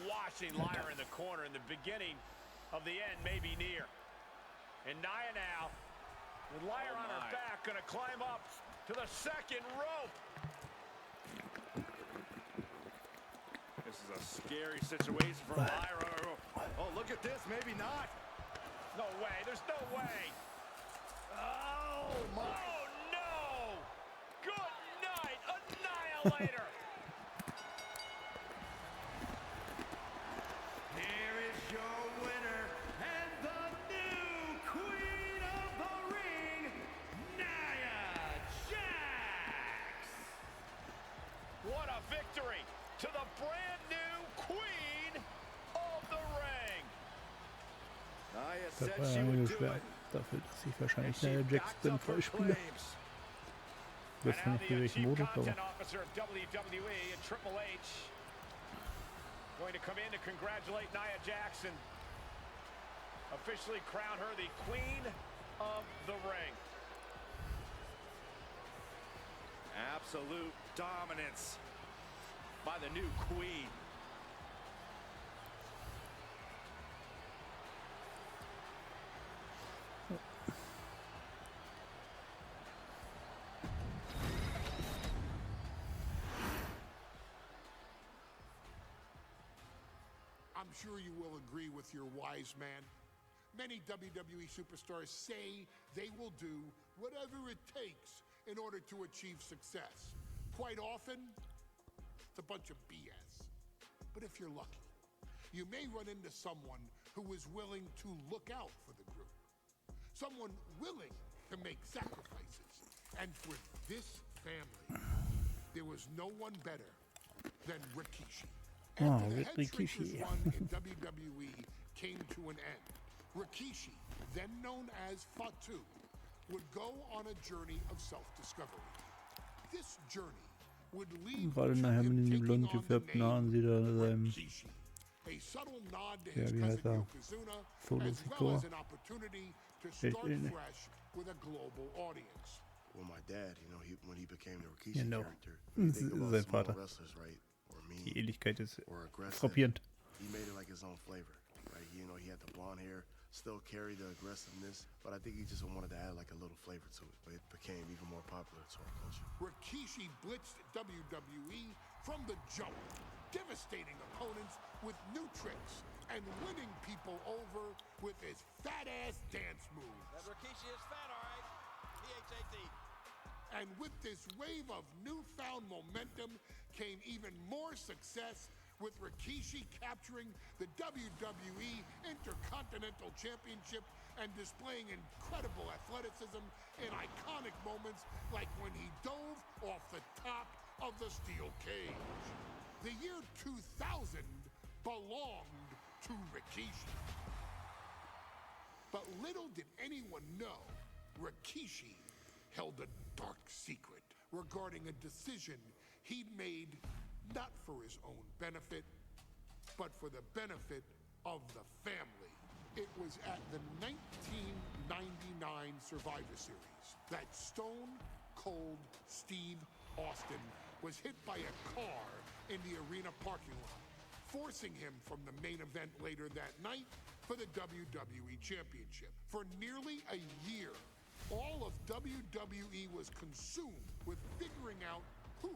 Washing Lyra in the corner, and the beginning of the end may be near. And Nia now, with Lyra on her back, gonna climb up to the second rope. This is a scary situation for Lyra. Oh, look at this. Maybe not. No way. There's no way. Oh, my. Oh, no. Good night. Annihilator. Here is your winner and the new queen of the ring, Nia Jax. What a victory to the brand new queen of the ring. Nia Das said war she ja would nur do schwer. it. Dafür, dass ich And wahrscheinlich she Nia Jax backs bin, up her Freispieler. claims. Ich weiß And now nicht, the für welchen Chief Modus, aber Content Officer of WWE and Triple H going to come in to congratulate Nia Jax and officially crown her the queen of the ring. Absolute dominance by the new queen. I'm sure you will agree with your wise man. Many WWE superstars say they will do whatever it takes in order to achieve success. Quite often, it's a bunch of BS. But if you're lucky, you may run into someone who is willing to look out for the group. Someone willing to make sacrifices. And for this family, there was no one better than Rikishi. After the Headshrinkers run in WWE came to an end, Rikishi, then known as Fatu, would go on a journey of self-discovery. This journey would lead gerade to nachher mit him den taking blond on the gefärbten Haaren sieht er seinem, Rikishi, a subtle nod to ja, his wie heißt cousin er? Yokozuna, Solo as well Sikoa. as an opportunity to start ähnlich. fresh with a global audience. Well, my dad, you know, when he became the Rikishi Genau. character, when you think about Sein small Vater. wrestlers, right, or mean, Die Ähnlichkeit ist or aggressive, frappierend. he made it like his own flavor, right? You know, he had the blonde hair, still carried the aggressiveness, but I think he just wanted to add like a little flavor to it. But it became even more popular to our culture. Rikishi blitzed WWE from the jump, devastating opponents with new tricks and winning people over with his fat-ass And with this wave of newfound momentum came even more success, with Rikishi capturing the WWE Intercontinental Championship and displaying incredible athleticism in iconic moments like when he dove off the top of the steel cage. The year 2000 belonged to Rikishi. But little did anyone know, Rikishi held a dark secret regarding a decision he'd made not for his own benefit, but for the benefit of the family. It was at the 1999 Survivor Series that Stone Cold Steve Austin was hit by a car in the arena parking lot, forcing him from the main event later that night for the WWE Championship. For nearly a year, all of WWE was consumed with figuring out who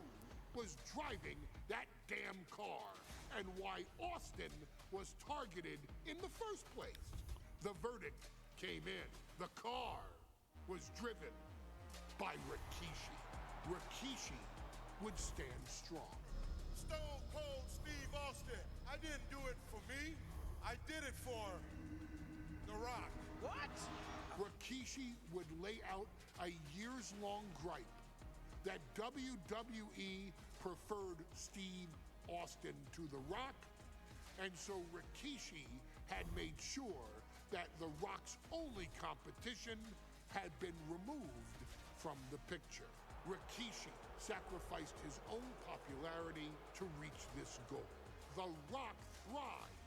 was driving that damn car and why Austin was targeted in the first place. The verdict came in. The car was driven by Rikishi. Rikishi would stand strong. Stone Cold Steve Austin. I didn't do it for me. I did it for The Rock. What? Rikishi would lay out a years-long gripe that WWE preferred Steve Austin to The Rock, and so Rikishi had made sure that The Rock's only competition had been removed from the picture. Rikishi sacrificed his own popularity to reach this goal. The Rock thrived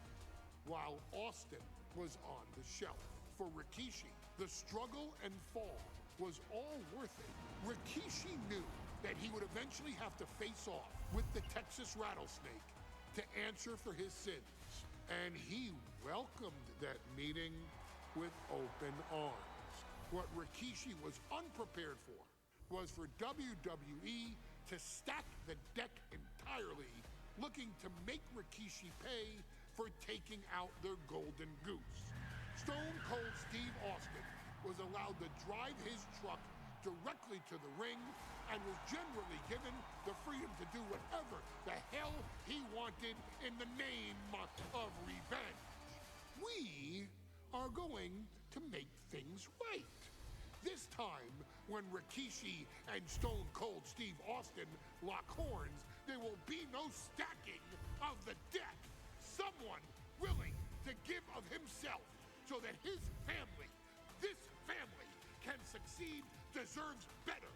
while Austin was on the shelf. For Rikishi, the struggle and fall was all worth it. Rikishi knew that he would eventually have to face off with the Texas Rattlesnake to answer for his sins. And he welcomed that meeting with open arms. What Rikishi was unprepared for was for WWE to stack the deck entirely, looking to make Rikishi pay for taking out their golden goose. Stone Cold Steve Austin was allowed to drive his truck directly to the ring and was generally given the freedom to do whatever the hell he wanted in the name of revenge. We are going to make things right. This time, when Rikishi and Stone Cold Steve Austin lock horns, there will be no stacking of the deck. Someone willing to give of himself so that his family, this family, can succeed, deserves better.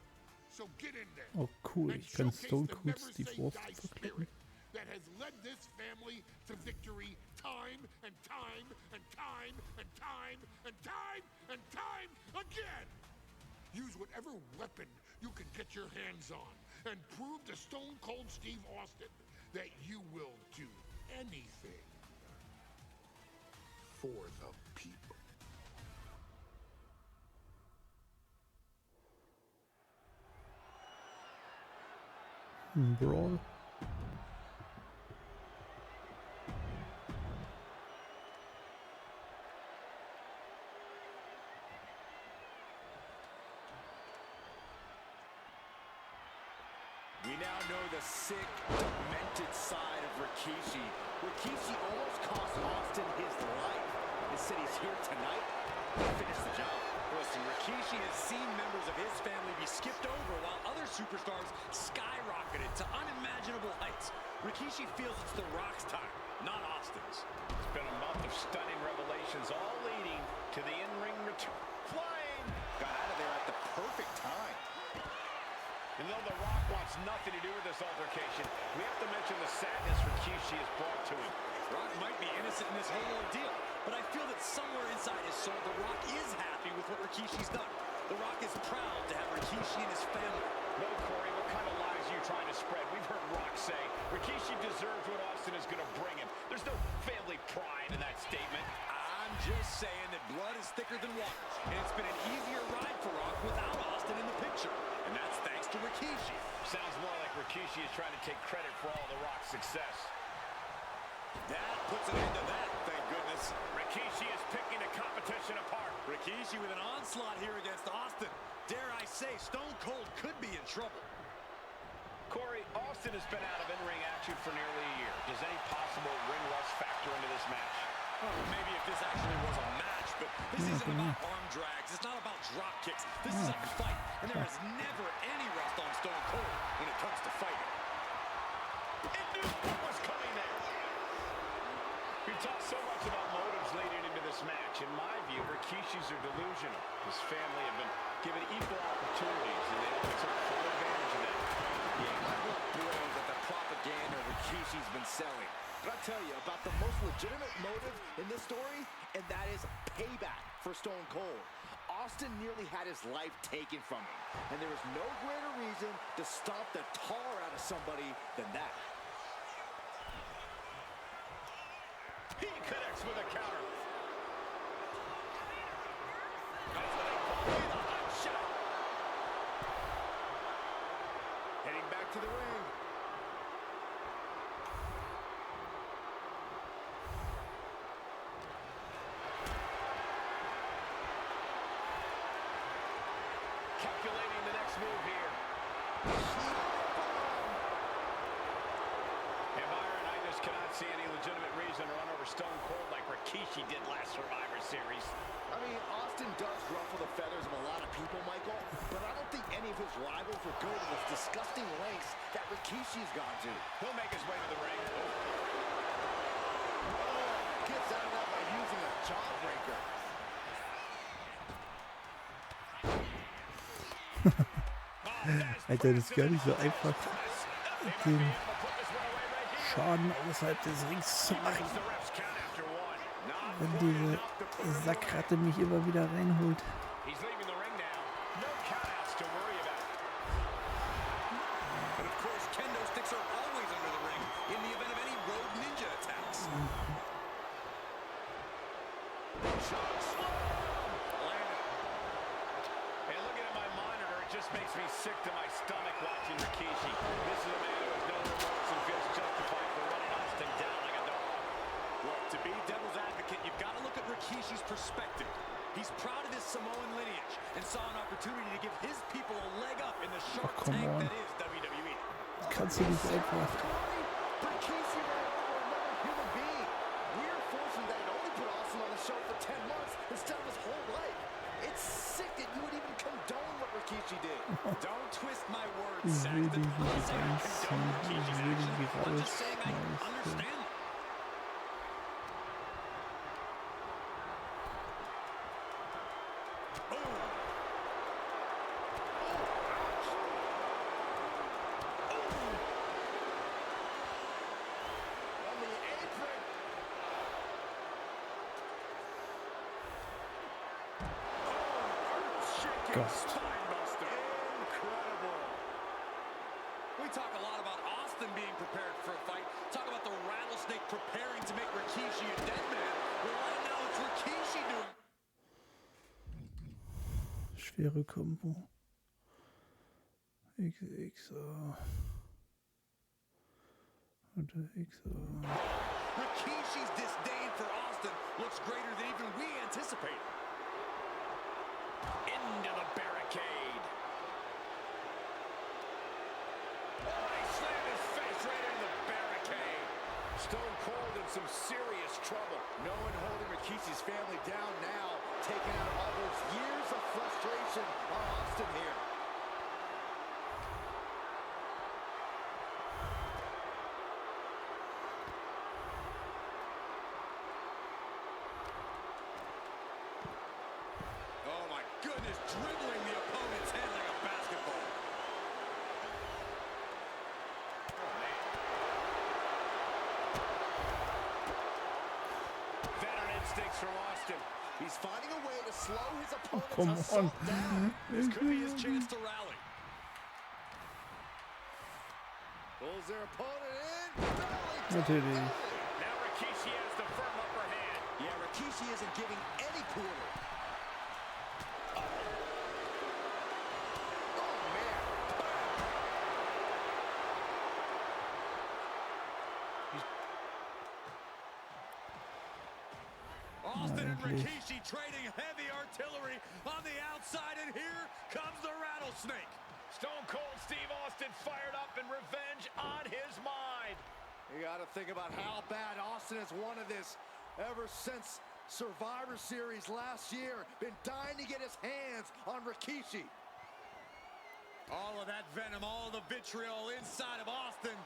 So get in there. Oh cool, and ich kann showcase Stone the Cold never Steve say Austin die verklicken. spirit that has led this family to victory time and time and time and time and time and time again. Use whatever weapon you can get your hands on and prove to Stone Cold Steve Austin that you will do anything for the people. Brawl. We now know the sick, demented side of Rikishi. Rikishi almost cost Austin his life. He said he's here tonight to finish the job. Listen, Rikishi has seen members of his family be skipped over while other superstars skyrocketed to unimaginable heights. Rikishi feels it's The Rock's time, not Austin's. It's been a month of stunning revelations, all leading to the in-ring return. Flying! Got out of there at the perfect time. And though The Rock wants nothing to do with this altercation, we have to mention the sadness Rikishi has brought to him. Rock might be innocent in this whole ordeal, but I feel that somewhere inside his soul, The Rock is happy with what Rikishi's done. The Rock is proud to have Rikishi and his family. No, Corey, what kind of lies are you trying to spread? We've heard Rock say Rikishi deserves what Austin is going to bring him. There's no family pride in that statement. I'm just saying that blood is thicker than water, and it's been an easier ride for Rock without Austin in the picture, and that's thanks to Rikishi. Sounds more like Rikishi is trying to take credit for all The Rock's success. That puts an end to that, thank goodness. Rikishi is picking the competition apart. Rikishi with an onslaught here against Austin. dare I say, Stone Cold could be in trouble. Corey, Austin has been out of in-ring action for nearly a year. Does any possible ring rust factor into this match? Oh, maybe if this actually was a match, but this isn't about arm drags. It's not about drop kicks. This is a fight, and there is never any rust on Stone Cold when it comes to fighting. It knew what was coming there. We've talked so much about motives leading into this match. In my view, Rikishis are delusional. His family have been given equal opportunities, and they only took full advantage of that. Yeah, I will blow that the propaganda Rikishi's been selling. But I'll tell you about the most legitimate motive in this story, and that is payback for Stone Cold. Austin nearly had his life taken from him, and there is no greater reason to stomp the tar out of somebody than that. He connects with a counter. Heading back to the ring. Calculating the next move here. And Byron, I just cannot see any legitimate reason to run over Stone Cold like Rikishi did last Survivor Series. I mean, Austin does ruffle the feathers of a lot of people, Michael, but I don't think any of his rivals will go to the disgusting lengths that Rikishi's gone to. He'll make his way to the ring. Gets out of that by using a jawbreaker. Alter, das ist gar nicht so einfach, den Schaden außerhalb des Rings zu machen, wenn diese Sackratte mich immer wieder reinholt. He's leaving the ring now. No countouts to worry about. And of course, kendo sticks are always under the ring in the event of any rogue ninja attacks. And looking at my monitor, it just makes me sick to my stomach watching Rikishi. This is a man who has no remorse and feels justified for running Austin down like a dog. Look, to be devil's advocate, you've got to look at Rikishi's perspective. He's proud of his Samoan lineage and saw an opportunity to give his people a leg up in the shark tank that is WWE. Kannst du nicht einfach. Rikishi ran over another human being. We're fortunate that it only put Austin on the show for 10 months instead of his whole life. It's sick that you would even condone what Rikishi did. Don't twist my words, Ich will Saxton. die I'm not saying I condone Rikishi's ich will actions. die I'm just saying I rausschmeißen. understand them. On the apron. Gott. Spinebuster. Incredible. We talk a lot about Austin being prepared for a fight. Talk about the rattlesnake preparing to make Rikishi a dead man. Well, right now it's Rikishi doing. Schwere Kombo. XXA. Oder XA. Rikishi's disdain for Austin looks greater than even we anticipated. Into the barricade. Oh, he slammed his face right into the barricade. Stone Cold in some serious trouble. No one holding Rikishi's family down now, taking out all those years of frustration on Austin here. Oh my goodness, dribbling the opponent's head like a basketball. Veteran instincts from Austin. He's finding a way to slow his opponent's Come assault on. down. This could be his chance to rally. Pulls their opponent in. Belly to Natürlich. belly. Now Rikishi has the firm upper hand. Yeah, Rikishi isn't giving any quarter. Oh, man. Austin and Eigentlich. Rikishi trading heavy artillery on the outside. outside, and here comes the rattlesnake. Stone Cold Steve Austin fired up and revenge on his mind. You got to think about how bad Austin has wanted this ever since Survivor Series last year. Been dying to get his hands on Rikishi. All of that venom, all of the vitriol inside of Austin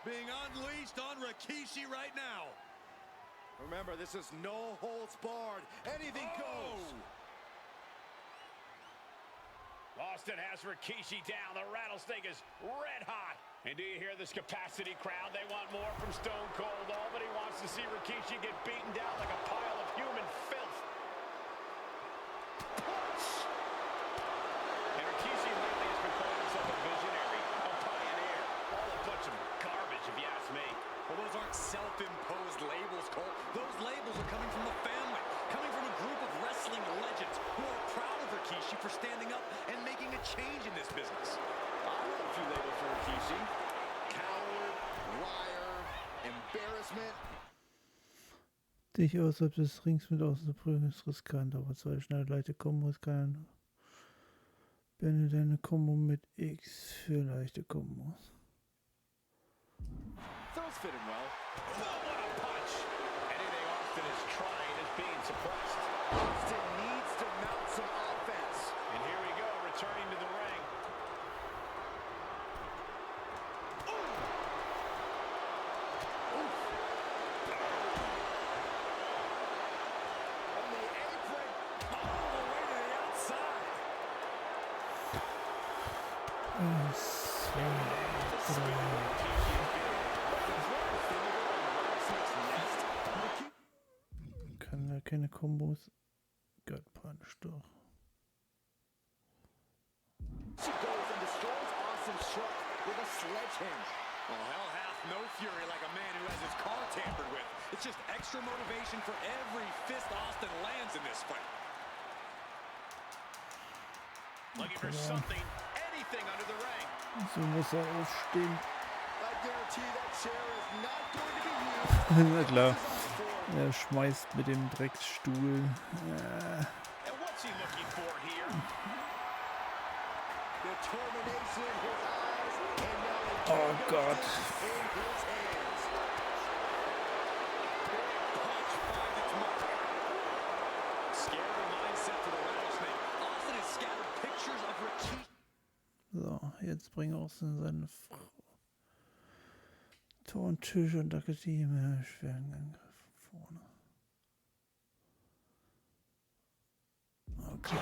being unleashed on Rikishi right now. Remember, this is no holds barred. Anything goes. Austin has Rikishi down. The rattlesnake is red hot. And do you hear this capacity crowd? They want more from Stone Cold. All that he wants to see Rikishi get beaten down like a pile of human filth. Punch! And Rikishi lately has been calling himself a visionary, a pioneer. All a bunch of garbage, if you ask me. Well, those aren't self-imposed labels, Cole. Those labels are coming from the family, coming from a group of wrestling legends who are proud of Rikishi for standing up and making a change in this business. I have a few labels for Rikishi. Coward, liar, embarrassment. Dich außerhalb des Rings mit außen zu prügeln ist riskant, aber zwei schnell leichte Kombos kann. Binde deine Kombo mit X für leichte Kombos. Those fit him well. Oh, what a punch! Anything Austin is trying is being suppressed. Austin needs to mount some offense. And here we go, returning to the ring. On the apron, all the way to the outside. Kann da keine Kombos. Gut Punch doch. She goes and destroys Austin's truck with a sledgehammer. Well, hell hath no fury like a man who has his car tampered with. It's just extra motivation for every fist Austin lands in this fight. Looking for something, anything under the ring. So muss aufstehen. I guarantee that chair is not going to be used. Na klar. Er schmeißt mit dem Drecksstuhl. And what's he looking for here? Determination in his eyes, and now Oh Gott. in his hands. Punch finds its mark. Scary mindset for the rattlesnake. Austin has scattered pictures of Rikishi. So, jetzt bring auch seine Frau. Tor und Tisch und Akademie. Schweren Angriff vorne. Okay.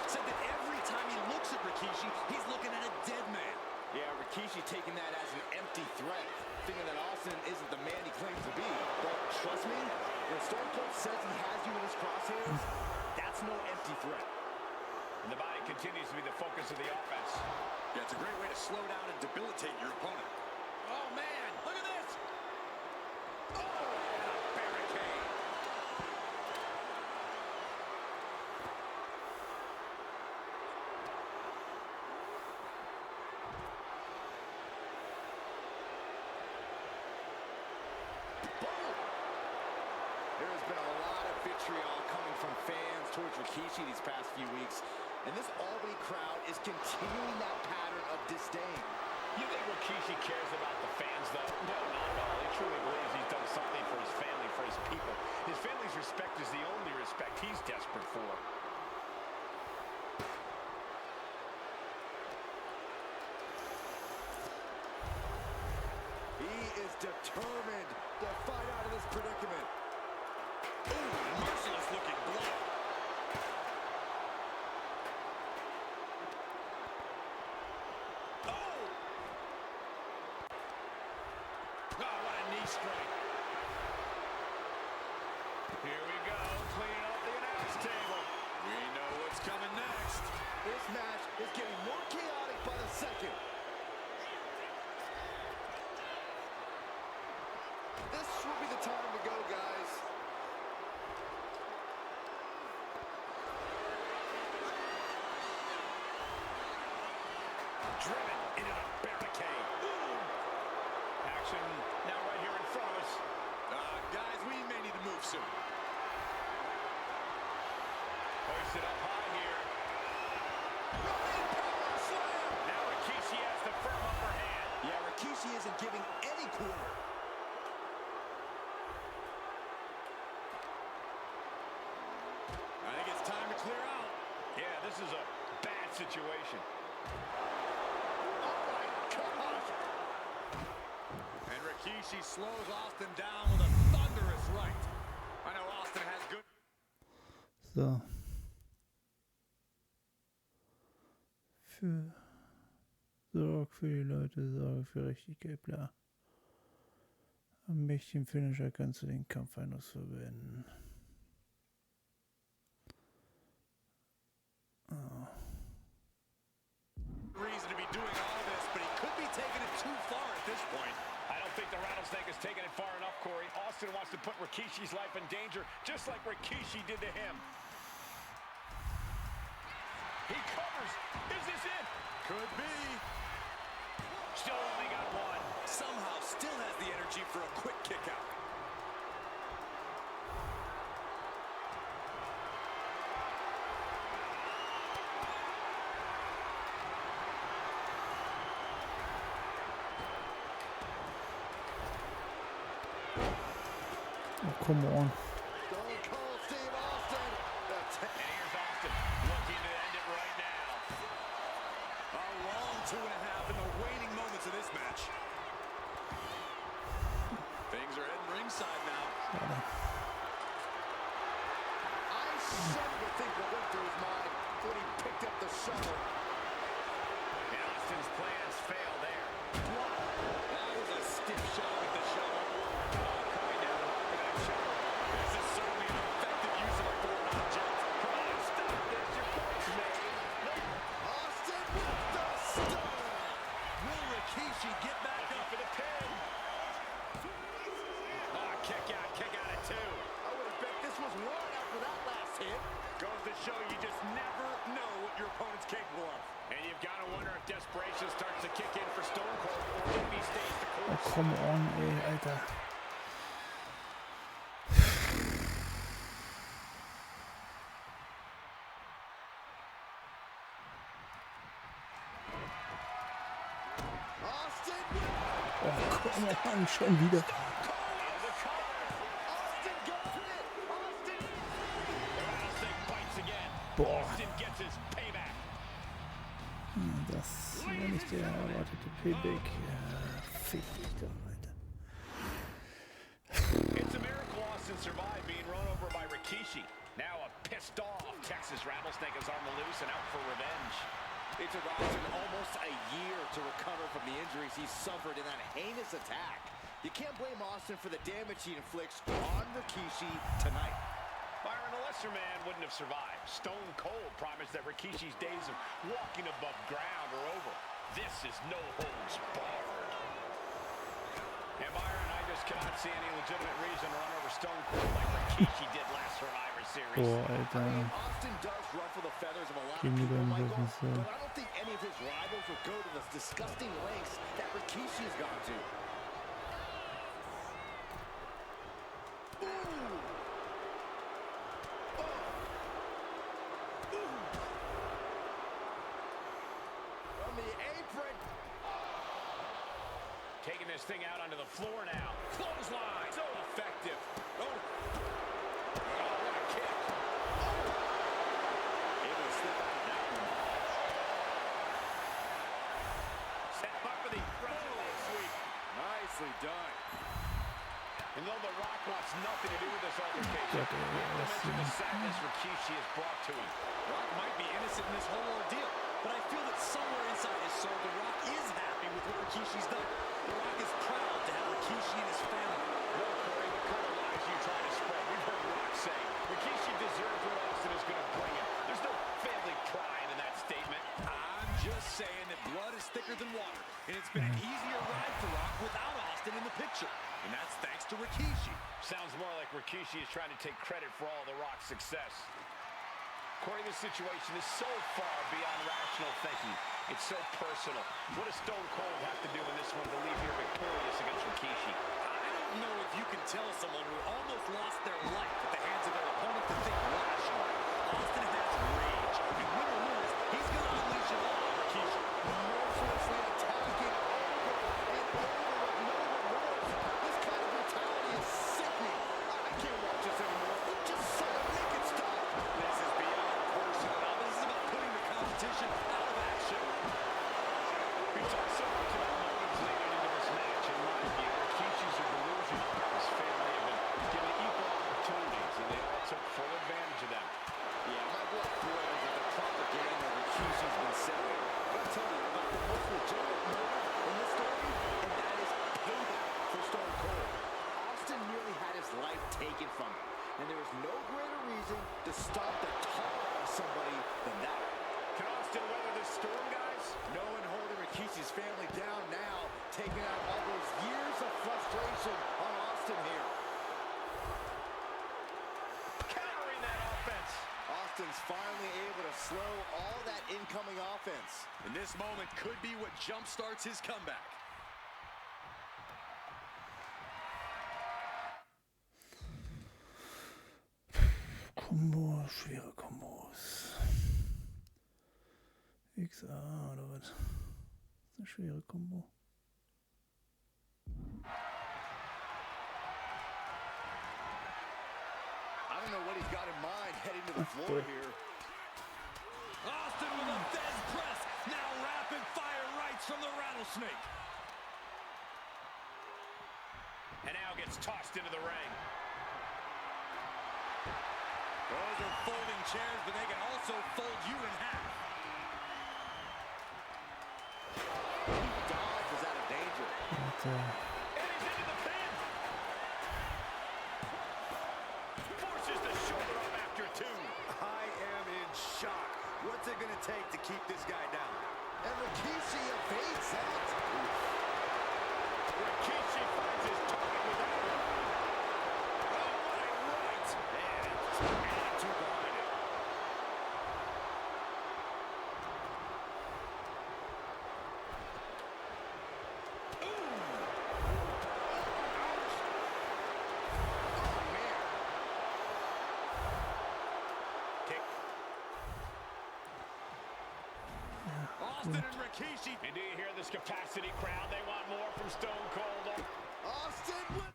Said that every time he looks at Rikishi, he's looking at a dead man. Yeah, Rikishi taking that as an empty threat, thinking that Austin isn't the man he claims to be. But trust me, when Stone Cold says he has you in his crosshairs, that's no empty threat. And the body continues to be the focus of the offense. Yeah, it's a great way to slow down and debilitate your opponent. Oh, man, look at this. Oh, and a barricade. There has been a lot of vitriol coming from fans towards Rikishi these past few weeks, and this Albany crowd is continuing that pattern of disdain. You think Rikishi cares about the fans, though? No, not at all. He truly believes he's done something for his family, for his people. His family's respect is the only respect he's desperate for. He is determined to fight out of this predicament. Ooh, merciless looking blow. Oh! Oh, what a knee strike. Here we go, cleaning up the announce table. We know what's coming next. This match is getting more chaotic by the second. This would be the time to go, guys. Driven into the barricade. Ooh. Action now right here in front of us. Guys, we may need to move soon. Hoisted up high here. Rikishi isn't giving any quarter. I think it's time to clear out. Yeah, this is a bad situation. Oh my gosh! And Rikishi slows Austin down with a thunderous right. I know Austin has good... So. Sorg für die Leute, Sorge für Richtigkeit, bla. Am mächtigen Finisher kannst du den Kampf einfach verwenden. Reason to be doing all this, but he could be taking it too far at this point. I don't think the Rattlesnake has taken it far enough, Corey. Austin wants to put Rikishi's life in danger, just like Rikishi did to him. He covers. Is this it? Could be. Still only got one. Somehow still has the energy for a quick kick out. Oh, come on. Stone Cold Steve Austin. And here's Austin looking to end it right now. A long 2.5 in the waning moments of this match. Things are heading ringside now. I shudder to think what went through his mind when he picked up the shovel. And Austin's plans fail there. That was a stiff shot with the shovel. Coming down hard with that shovel. This is certainly an effective use of a foreign object. Come on, stop this. Your point's made. Austin with the stunner. Will Rikishi get back up? For the pin. Oh, kick out at 2. I would have bet this was one after that last hit. Goes to show you just never know what your opponent's capable of. And you've got to wonder if desperation starts to kick in for Stone Cold or if he stays the Oh, course. come on, ey, Alter. Austin Oh, come on, schon wieder. Austin goes with it. Austin. The Rattlesnake bites again. Boah. Austin gets his payback. Das war nicht der erwartete Payback. Ja, fick dich doch, Alter. It's a miracle Austin survived being run over by Rikishi. Now a pissed off Texas Rattlesnake is on the loose and out for revenge. It took Austin almost a year to recover from the injuries he suffered in that heinous attack. You can't blame Austin for the damage he inflicts on Rikishi tonight. Byron, a lesser man wouldn't have survived. Stone Cold promised that Rikishi's days of walking above ground are over. This is no holds barred. And Byron, I just cannot see any legitimate reason to run over Stone Cold like Rikishi did last Survivor Series. Boah, Alter. Austin does ruffle the feathers of a lot of Gehen wir people, dann Michael, wirklich so. but I don't think any of his rivals would go to the disgusting lengths that Rikishi's gone to. On the apron. Taking this thing out onto the floor now. Clothesline. So effective. Oh. Oh, what a kick. Able to slip out of that one. Set up for the Brazilian sweep. Nicely done. And though The Rock wants nothing to do with this altercation, Yeah, we have to mention the yeah. sadness Rikishi has brought to him. Rock might be innocent in this whole ordeal, but I feel that somewhere inside his soul, The Rock is happy with what Rikishi's done. The Rock is proud to have Rikishi and his family. Well, Corey, what kind of lies you try to spread? We've heard Rock say Rikishi deserves what Austin is going to bring him. There's no family pride in that statement. I'm just saying that blood is thicker than water, and it's been an easier ride for Rock without Austin in the picture. And that's thanks to Rikishi. Sounds more like Rikishi is trying to take credit for all the Rock's success. Corey, this situation is so far beyond rational thinking. It's so personal. What does Stone Cold have to do in this one to leave here victorious against Rikishi? I don't know if you can tell someone who almost lost their life at the hands of their opponent to think rationally. Austin has rage, and win or lose, he's going to unleash it all on Rikishi. Mercilessly attacking over and over finally able to slow all that incoming offense. And this moment could be what jump-starts his comeback. Kombo, schwere Kombos. XA oder was? Das ist eine schwere Kombo. I don't know what he's got in mind heading to the floor here. Austin with a Fez press. Now rapid fire rights from the rattlesnake. And now gets tossed into the ring. Those are folding chairs, but they can also fold you in half. He dodges out of danger. And he's into the pin. Forces the shoulder up after two. I am in shock. What's it going to take to keep this guy down? And Rikishi evades that. Rikishi finds his target with that one. Oh, what a right. And attitude behind it. Austin and Rikishi. And do you hear this capacity crowd? They want more from Stone Cold. Austin with...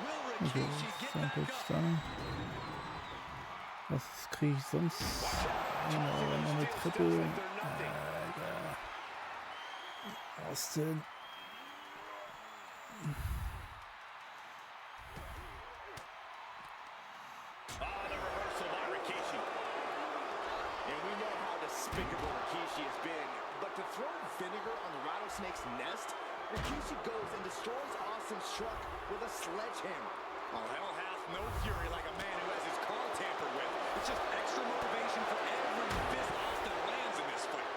Will Okay, Rikishi get dann back kurz up? da. Was kriege ich sonst? Noch eine Triple. Alter. Austin. The reversal by Rikishi. And we know how despicable Rikishi has been, but to throw vinegar on the rattlesnake's nest, Rikishi goes and destroys Austin's truck with a sledgehammer. Oh, hell hath no fury like a man who has his car tampered with. It's just extra motivation for every fist Austin lands in this fight.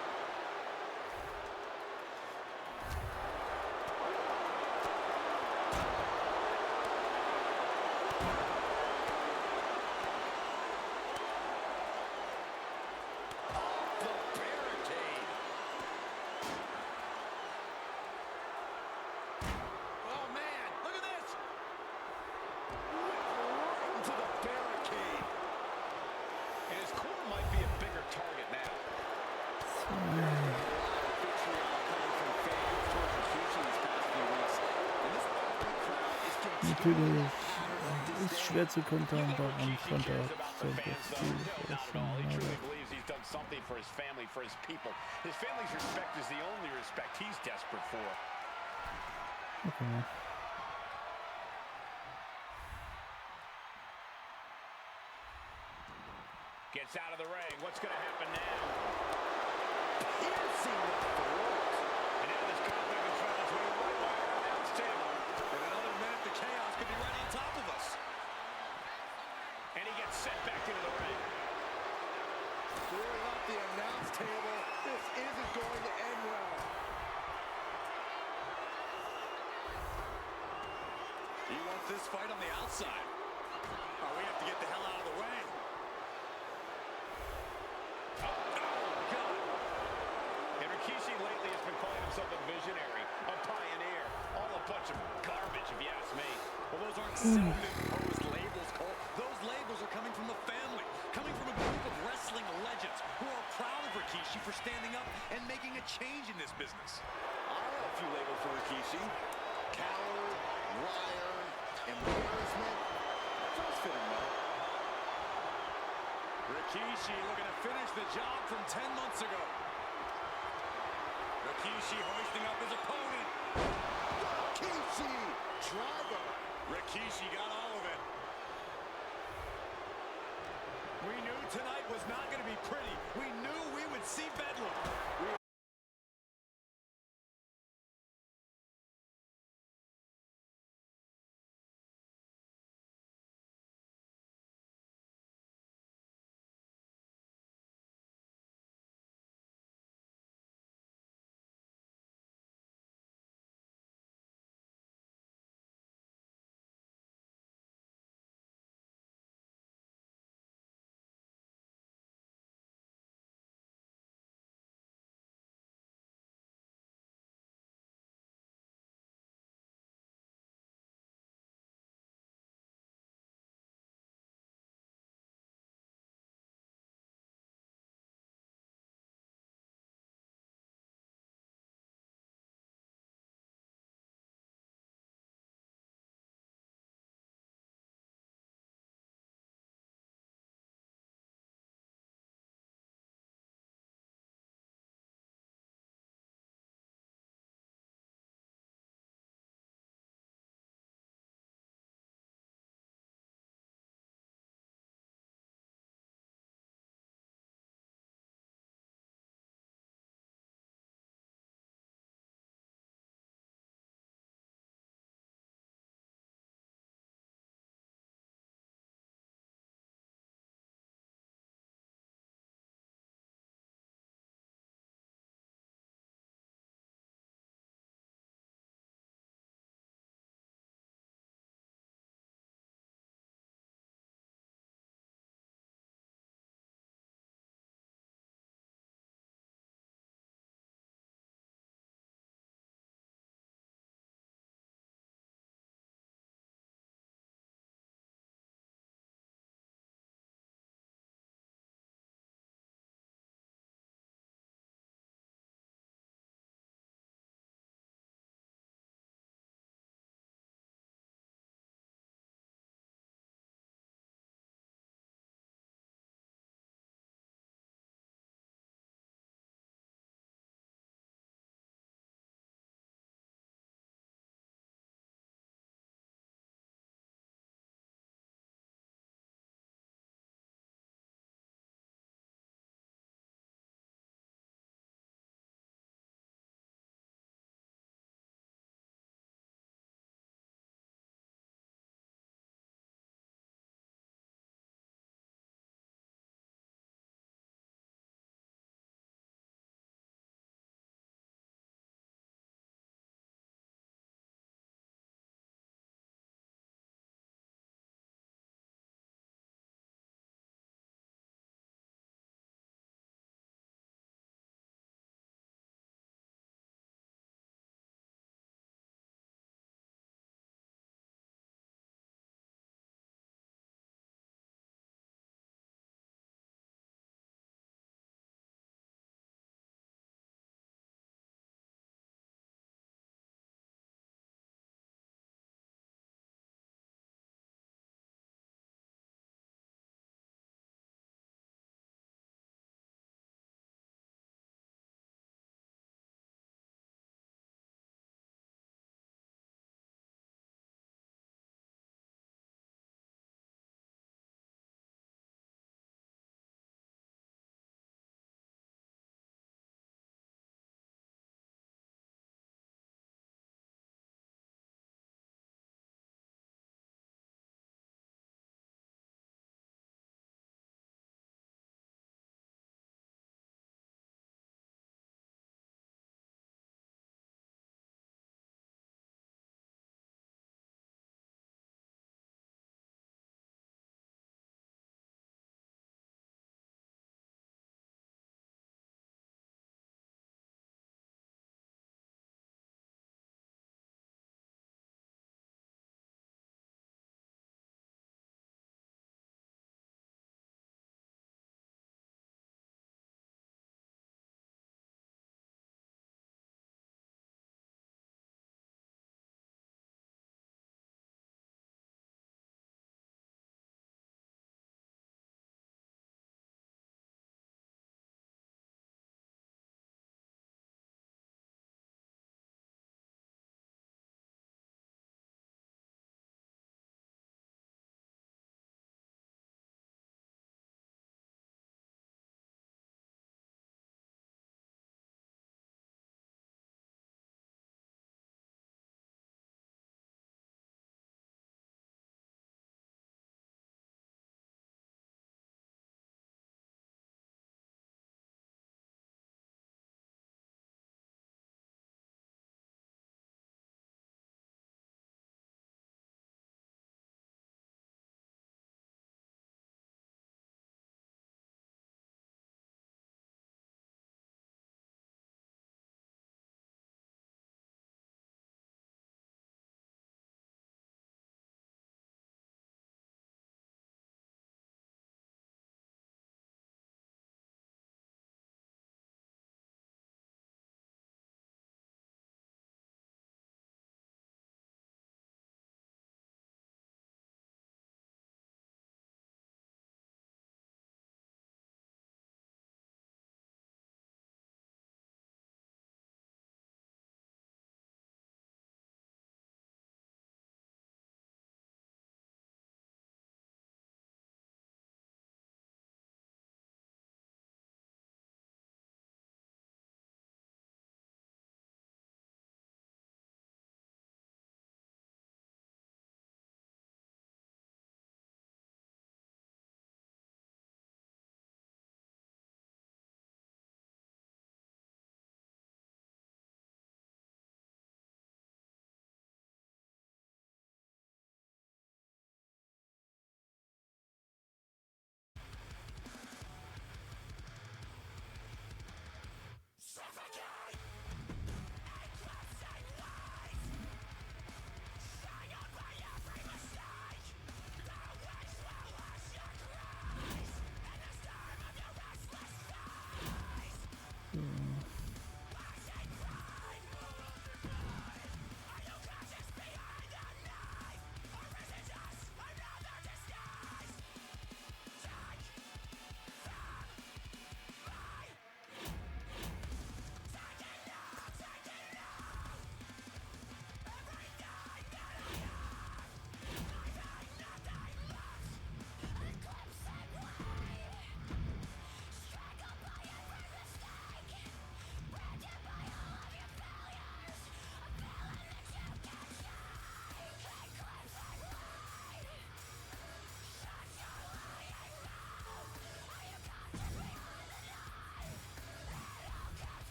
The barricade. Oh, man, look at this. Right into the barricade. And his core might be a bigger target now. Natürlich ist schwer zu kontern, darum fand er sehr gut viel. He truly believes he's done something for his family, for his people. His family's respect is the only respect he's desperate for. Okay. Gets out of the ring. What's going to happen now? Piercing with the ropes. And now this conflict is found its way right by our announce table. In another minute, the chaos could be right on top of us. And he gets sent back into the ring. Clearing up the announce table. This isn't going to end well. He wants this fight on the outside. Oh, we have to get the hell out of the way. And Rikishi lately has been calling himself a visionary, a pioneer. All a bunch of garbage, if you ask me. Well, those aren't self-imposed labels, Cole. Those labels are coming from the family, coming from a group of wrestling legends who are proud of Rikishi for standing up and making a change in this business. I have a few labels for Rikishi. Coward, liar, embarrassment. Those fit him well. Rikishi looking to finish the job from 10 months ago. Rikishi hoisting up his opponent. Rikishi, driver. Rikishi got all of it. We knew tonight was not going to be pretty. We knew we would see bedlam.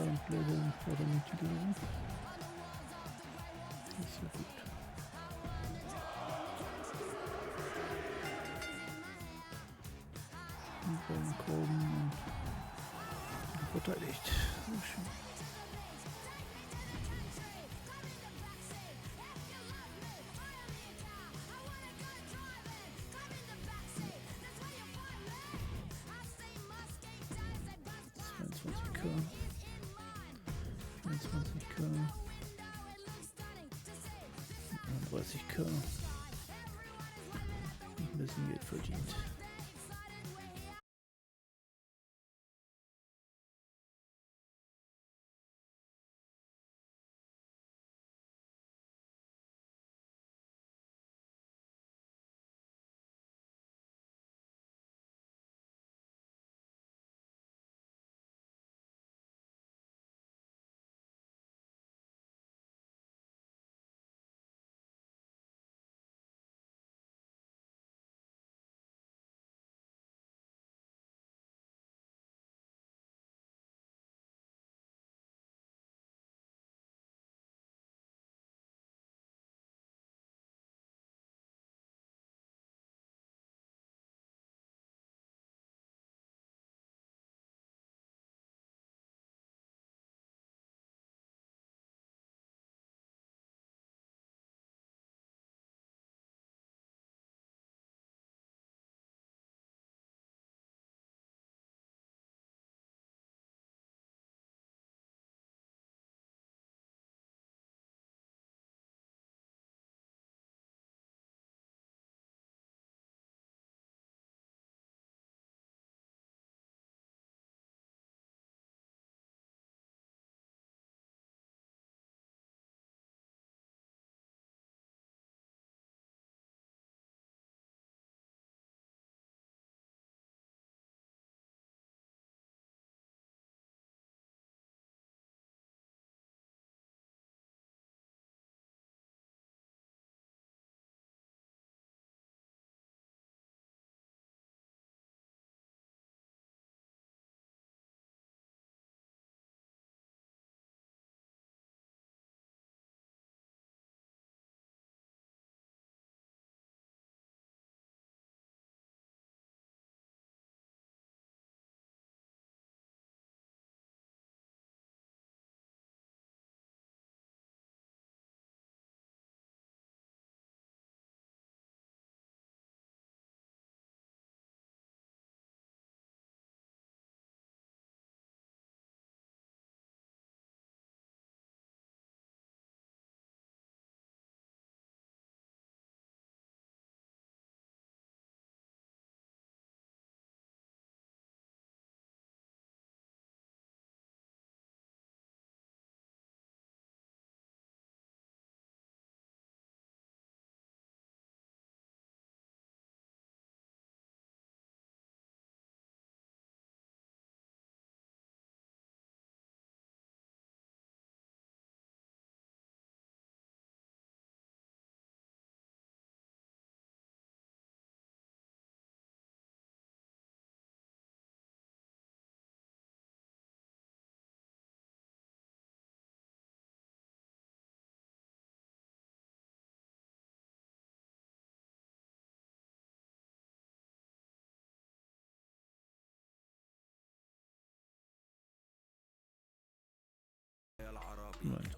und leider war der nicht Titel gewonnen. Nicht so gut. Und beim Korben und verteidigt. Sehr schön. Ein bisschen Geld verdient.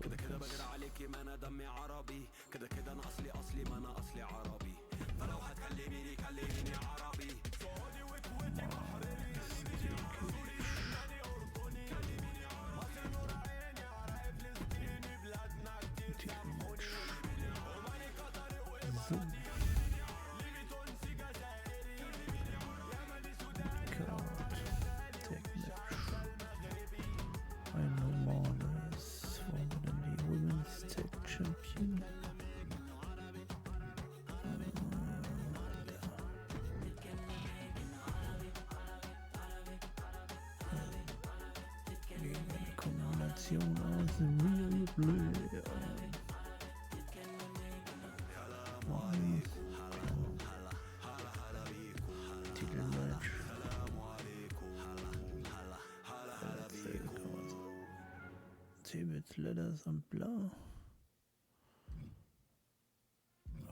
كده كده بغير عليكي ما انا دمي عربي كده كده انا اصلي ما انا اصلي عربي فلو هتكلميني كلميني عربي سعودي وكويتي بحريني سوري لبناني اردني كلميني عربي مصر نور عيني عراقي فلسطيني بلادنا كتير سامحوني عماني قطري واماراتي كلميني عربي ليبي تونسي جزائري كلميني عربي يمني سوداني I'm Morales, formerly Women's Tech Champion. Eine Kombination aus Real Blue. Titelmatch. Tables, Ladders und bla. Na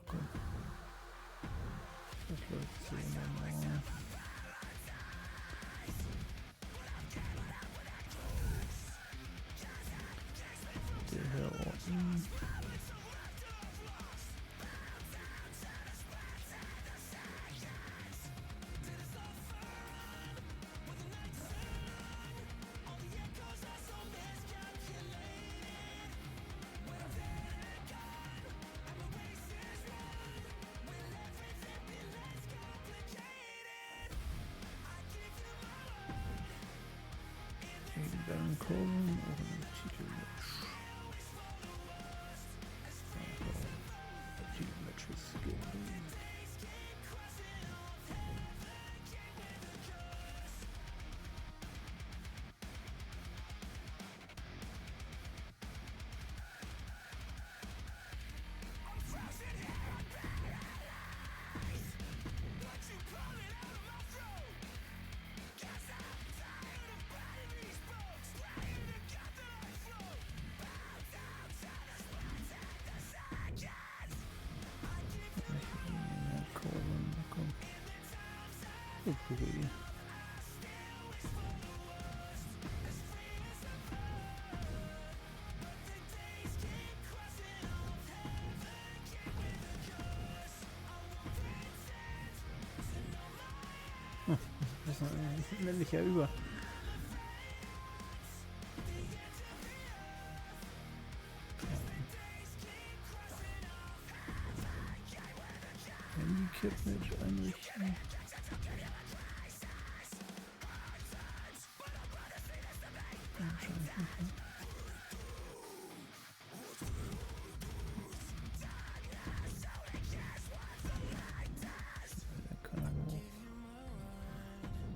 komm. Das läuft so normal. Der Herr Orton. Baron Corbin, auch in einem Titelmatch. Titelmatches gewinnen. Okay. Das ist ein männlicher Über. Handicap-Match einrichten.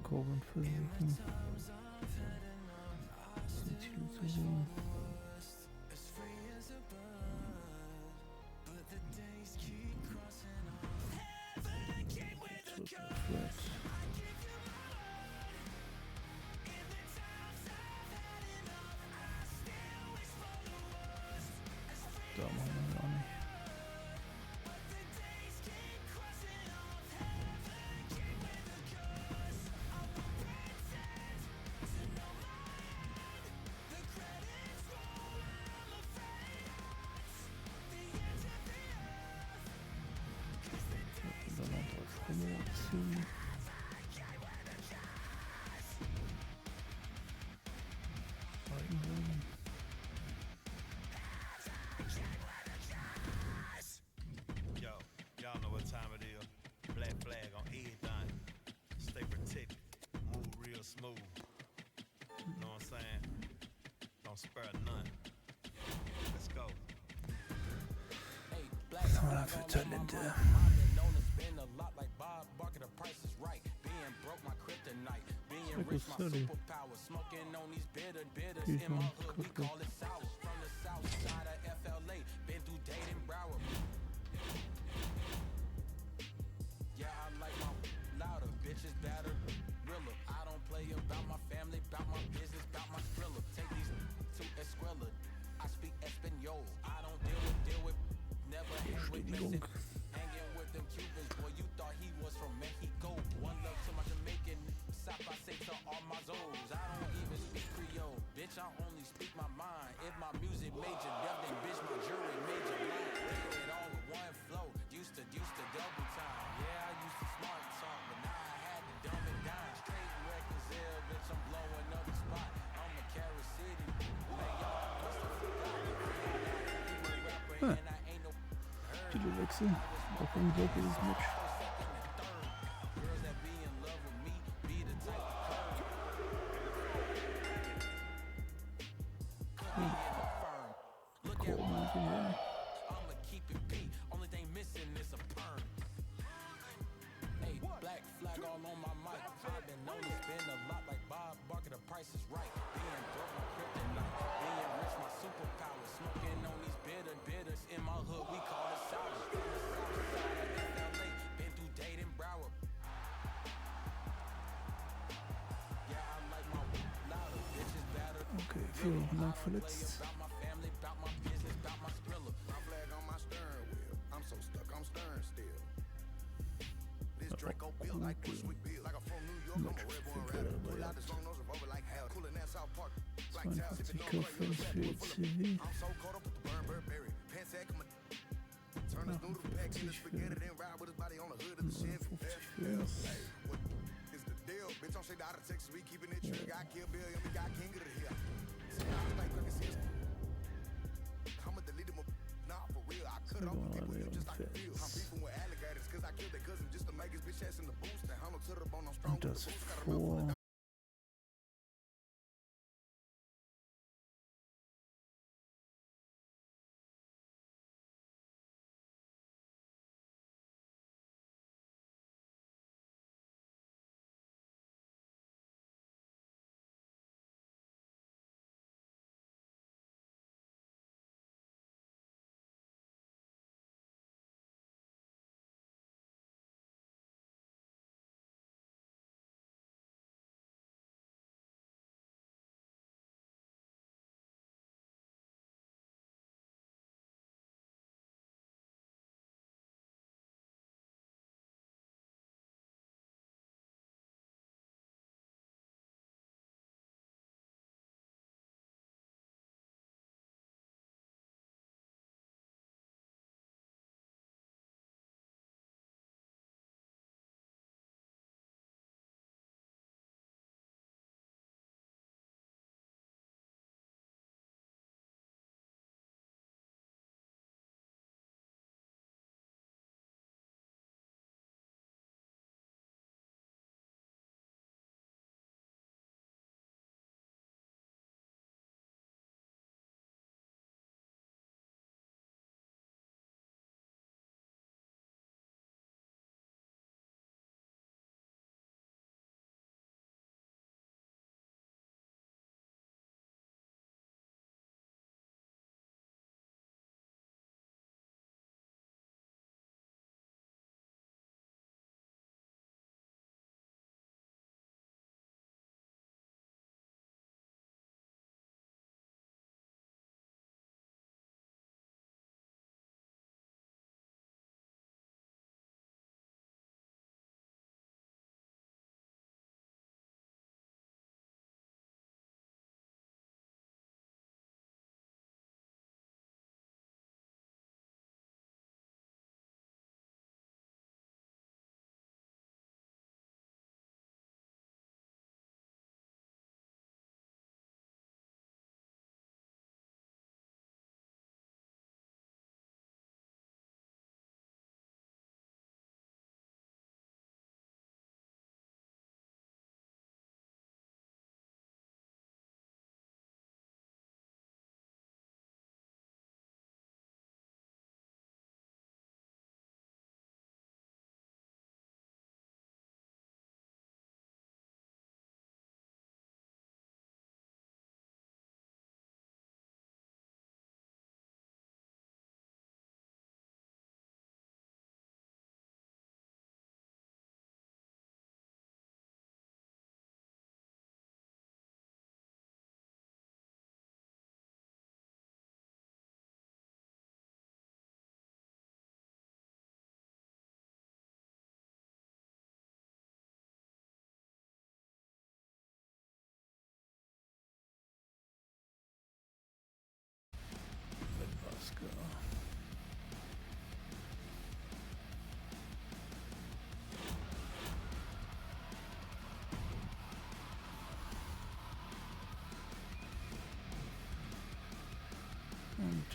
Corbin versuchen, den Titel zu holen. Da machen wir gar nicht. Promotion. Yo, y'all know what time it is. Black flag on everything. Stay protected. Move real smooth. Know what I'm saying? Don't spare none. Let's go. Für Talente. Circus City. Diesmal Cookbook. Bestätigung. I only speak my mind. If my music made you deaf, then bitch, my jury made you blind. Did it all with one flow. Used to double time. Yeah, I used to smart talk, but now I had to dumb it down. Straight records ill, bitch, I'm blowing up the spot. I'm a Carrot City. Man, y'all must have forgot. And I ain't no Titelwechsel. Auch ein glückliches Match. Okay, 4 Wochen lang verletzt. CV. Und das vor.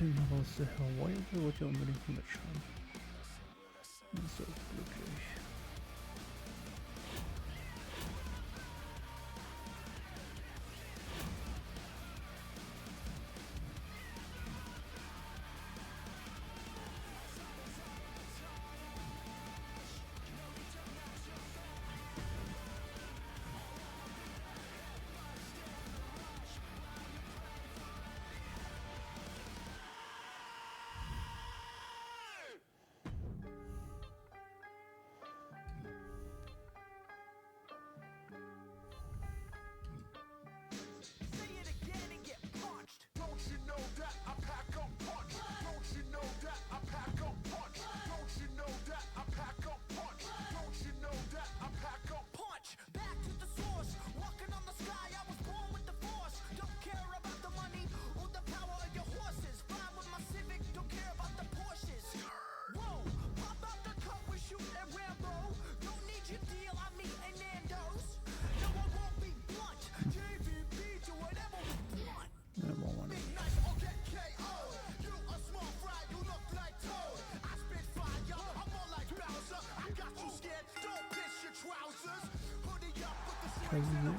Den aus der Hawaii wollte ja unbedingt mitschauen. Bin so glücklich. sehen.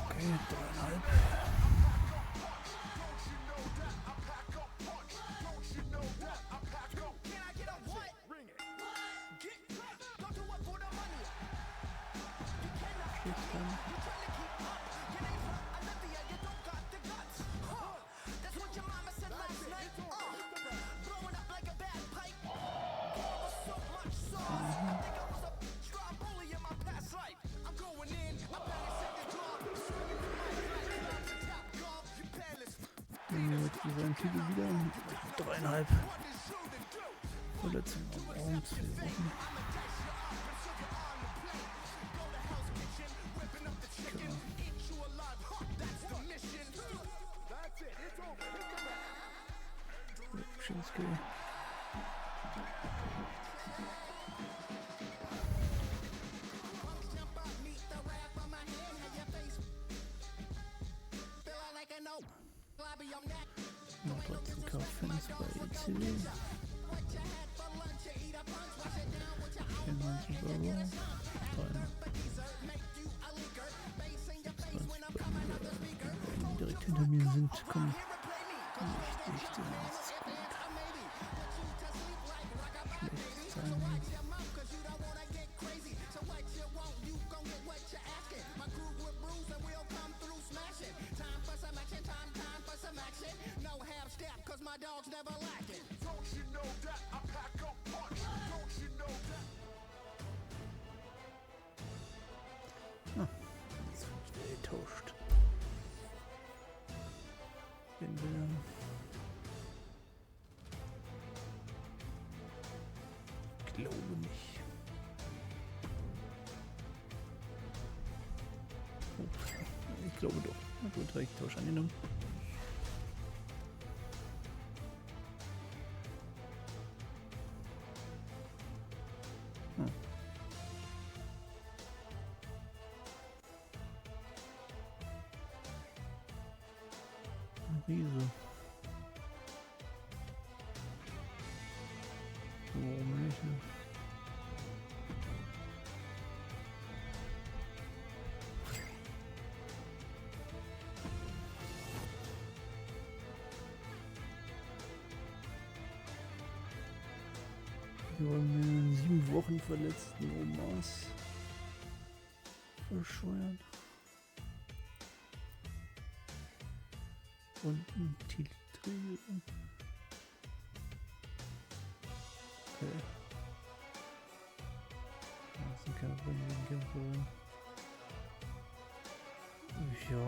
Okay, 3,5. Sein Titel wieder 3,5. Verletzung am Arm, 2 Wochen. Schinski. Fans bei ECW. 94 Euro. Die direkt hinter mir sind, kommen nicht echt das ist gut. Schlecht sein. My dogs never lacking. Don't you know that I pack a punch? Don't you know that? Jetzt bin ich wieder getauscht. Den Bildern. Ich glaube nicht. Oh, ich glaube doch. Na gut, habe ich Tausch angenommen. Riese. Warum nicht? Ne? Wir wollen einen 7 Wochen verletzten Omas verscheuern. Und ein Titelträger. Okay. Das sind Kämpferin gegen Kämpferin. Ja.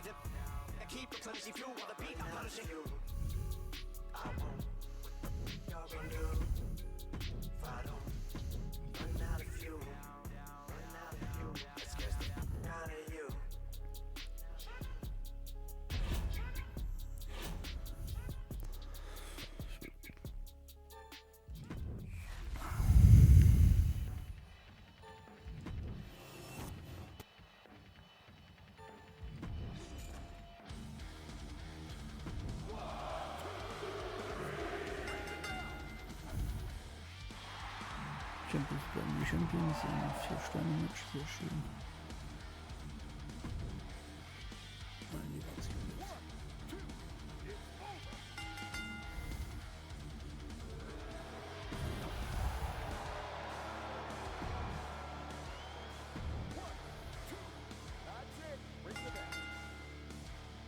breathe it. I keep replenishing fuel while the beat I'm punishing you. I won't. Y'all gonna do if I don't run out of fuel. Run out of fuel. It scares the f out of you. Champions bleiben die Champions in 4-Sterne-Match, sehr schön. Mein lieber Ziel.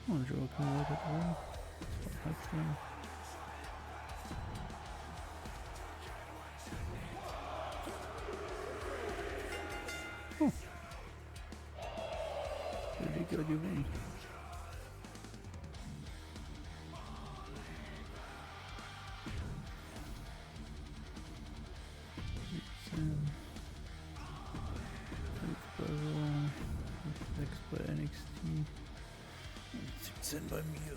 Und Joker weiter drin. 2,5 Sterne. Der gewonnen. Bei NXT 17 bei mir.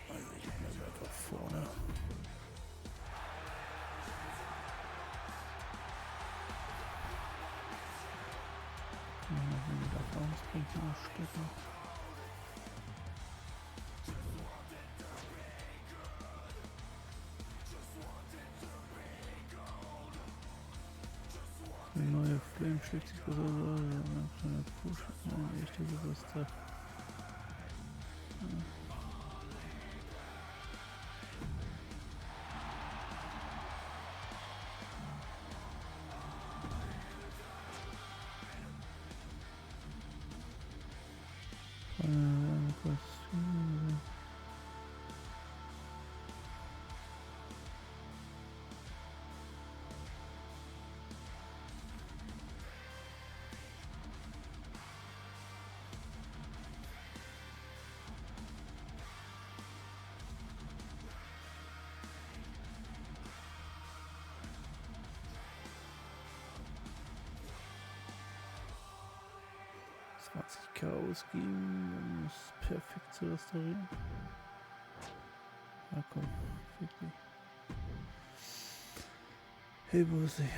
Also ich bin also einfach vorne. Noch mit Erfahrungspunkten ausstecken. Die neue Flame schlägt sich besser aus. Ein kleiner Push. Ein echter Superstar. Ausgeben, um es perfekt zu restaurieren. Na komm, wirklich. Hey, wo ist sie?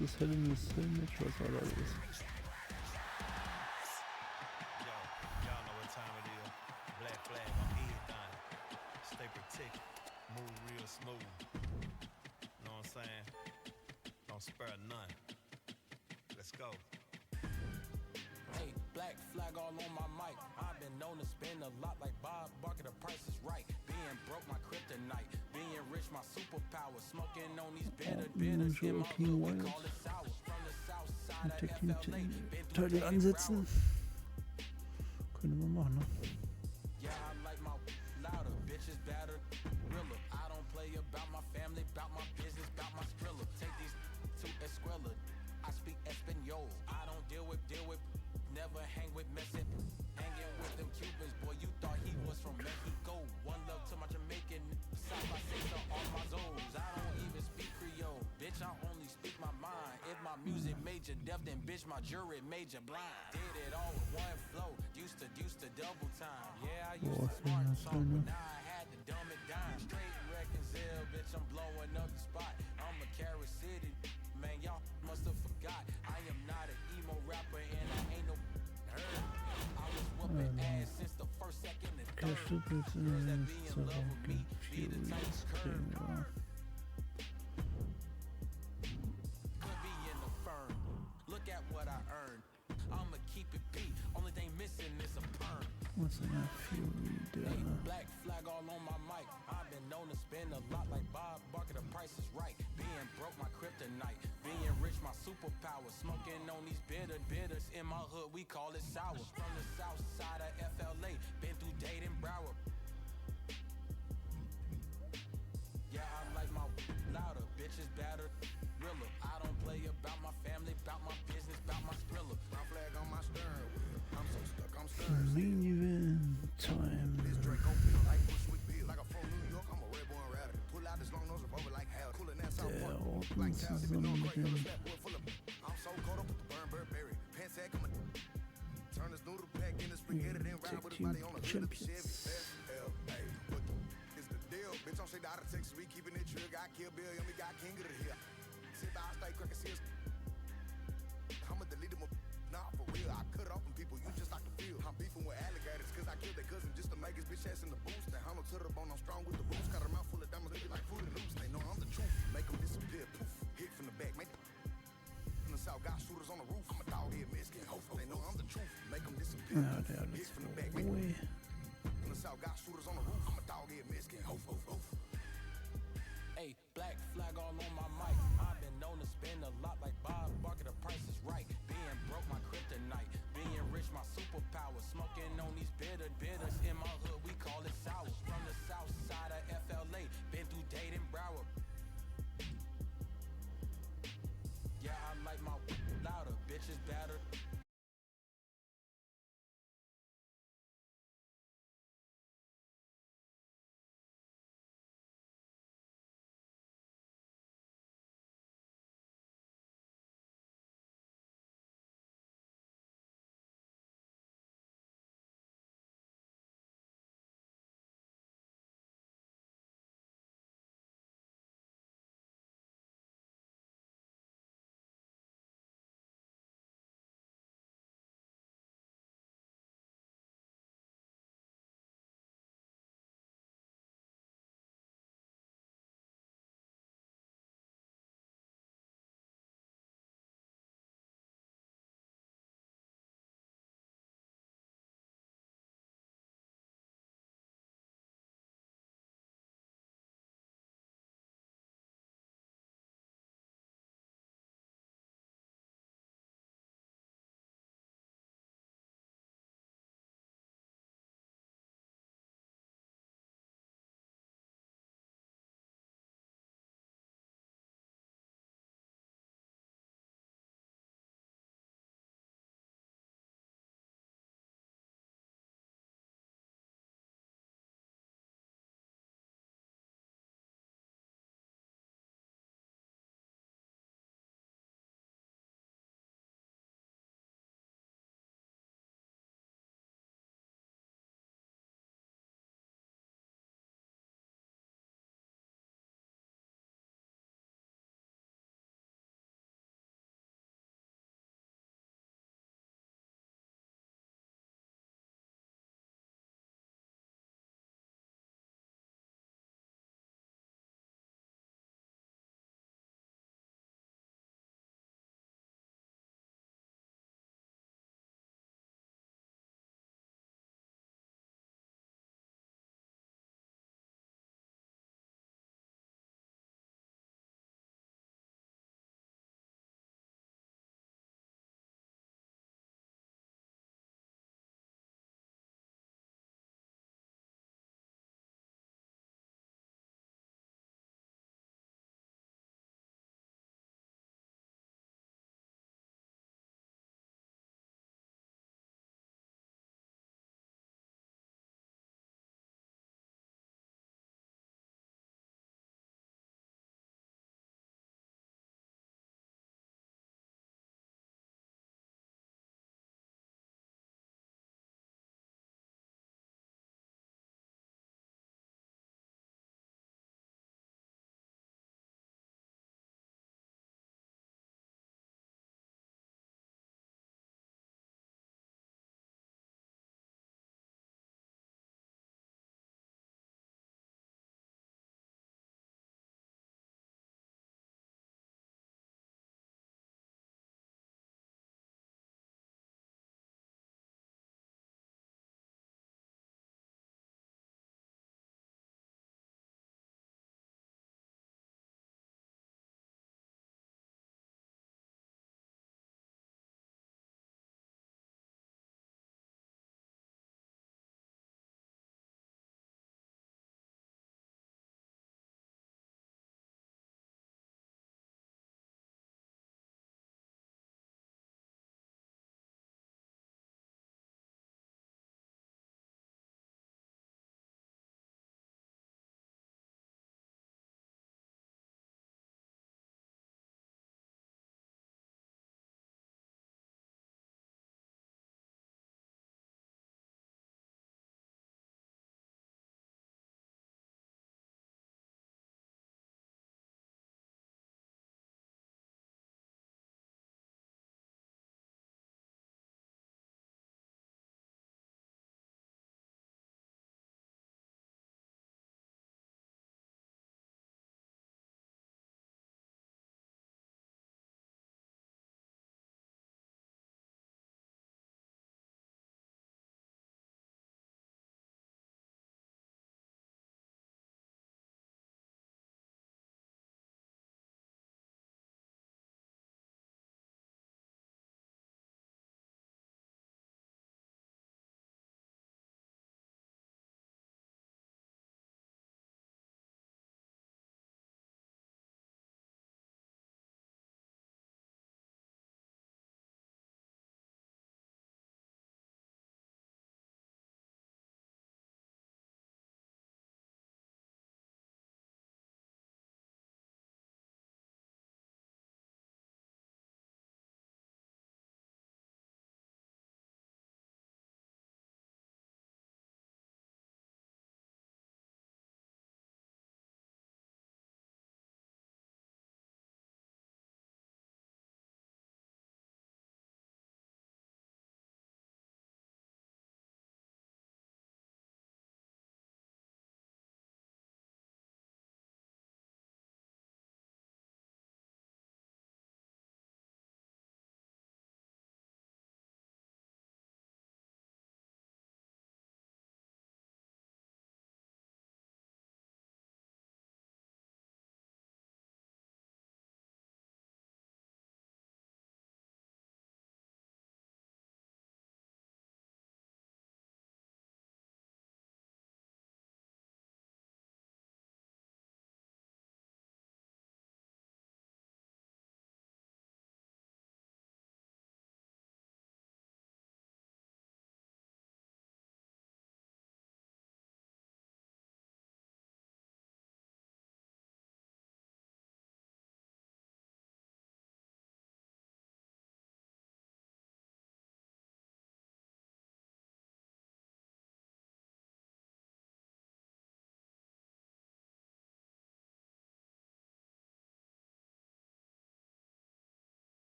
erstes Hell in a Cell Match, was war da los? Yo, y'all know what time it is. Black flag on everything. Stay protected. Move real smooth. Know what I'm saying? Don't spare none. Let's go. Hey, black flag all on my mic. I've been known to spend a lot like Bob Barker, the price is right. Being broke, my kryptonite. Being rich, my superpower. Smoking on these bitters in my hood, we call it sour. From the south side of FLA. Been through Titel ansetzen. Könnte man machen, ne? Yeah, I like my louder, bitches better, realer. I don't play about my family, about my business, about my skrilla. Take these to Esquella. I speak Espanol. I don't deal with, never hang with Messi. Hanging with them Cubans, boy, you thought he was from Mexico. One love to my Jamaican, South by six on all my zones. I don't even speak Creole, bitch, I only speak my mind. If my music made you deaf, then bitch, my jury made you blind. Did it all with one flow, used to double time. Yeah, I used to smart talk, but now I had to dumb it down. Straight reconcile, bitch, I'm blowing up the spot. I'm a Carrot City, man, y'all must have forgot. I am not an emo rapper and I ain't no herd. I was whooping ass since the first, second, and third. Girls that be in love with me, be the type of curve. Could be in the firm. Look at what I earned. I'ma keep it beat. Only thing missing is a perm. What's in that Fury da? Hey, black flag all on my mic. I've been known to spend a lot like Bob Barker, the price is right. Being broke, my kryptonite. Being rich, my superpower. Smoking on these bitters in my hood, we call it sour. From the south side of FLA, been through Dade and Broward. Yeah, I like my louder, bitches better, realer. I don't play about my family, about my business, about my skrilla. My flag on my stern wheel. I'm so stuck, I'm stern. Main Event Time. This Drake gon' feel like Bushwick Bill. Like a from New York, I'm a red born ratter. Pull out this long nose revolver like hell. Coolin' that South Park, like Towers. If you know I'm great, I'm a fat boy full of. I'm so caught up with the burn Burberry. Pants sack, I'm a. Turn this noodle pack in the spaghetti, then ride with his body on a hood of Chevy. L.A. What is the deal? Bitch, I'm straight out of Texas. We keeping it true. Got Kill Bill, and we got King of the Hill. Sit by, I stay cracking seals. I'ma delete him. Nah, for real. I cut it off from people. You just like to feel. I'm beefing with alligators, cause I killed their cousin just to make his bitch ass in the boost. They handle to the bone, I'm strong with the boost. Got a mouth full of diamonds, they be like food and loose. They know I'm the truth. Make them disappear. Poof. Hit from the back. Make from the south, got shooters on the roof. I'm a dog head Mexican. They know I'm the truth. Make them disappear. Ja, der hat Hit jetzt from the back. away. From the south, got shooters on the roof. I'm a dog head Mexican. Hey, black flag all on my mic. I've been known to spend a lot like Bob Barker, the price is right. Being broke, my kryptonite. Being rich, my superpower. Smoking on these bitters in my hood, we call it sour. From the south side of FLA, been through Dade and Broward. Yeah, I like my louder, bitches better.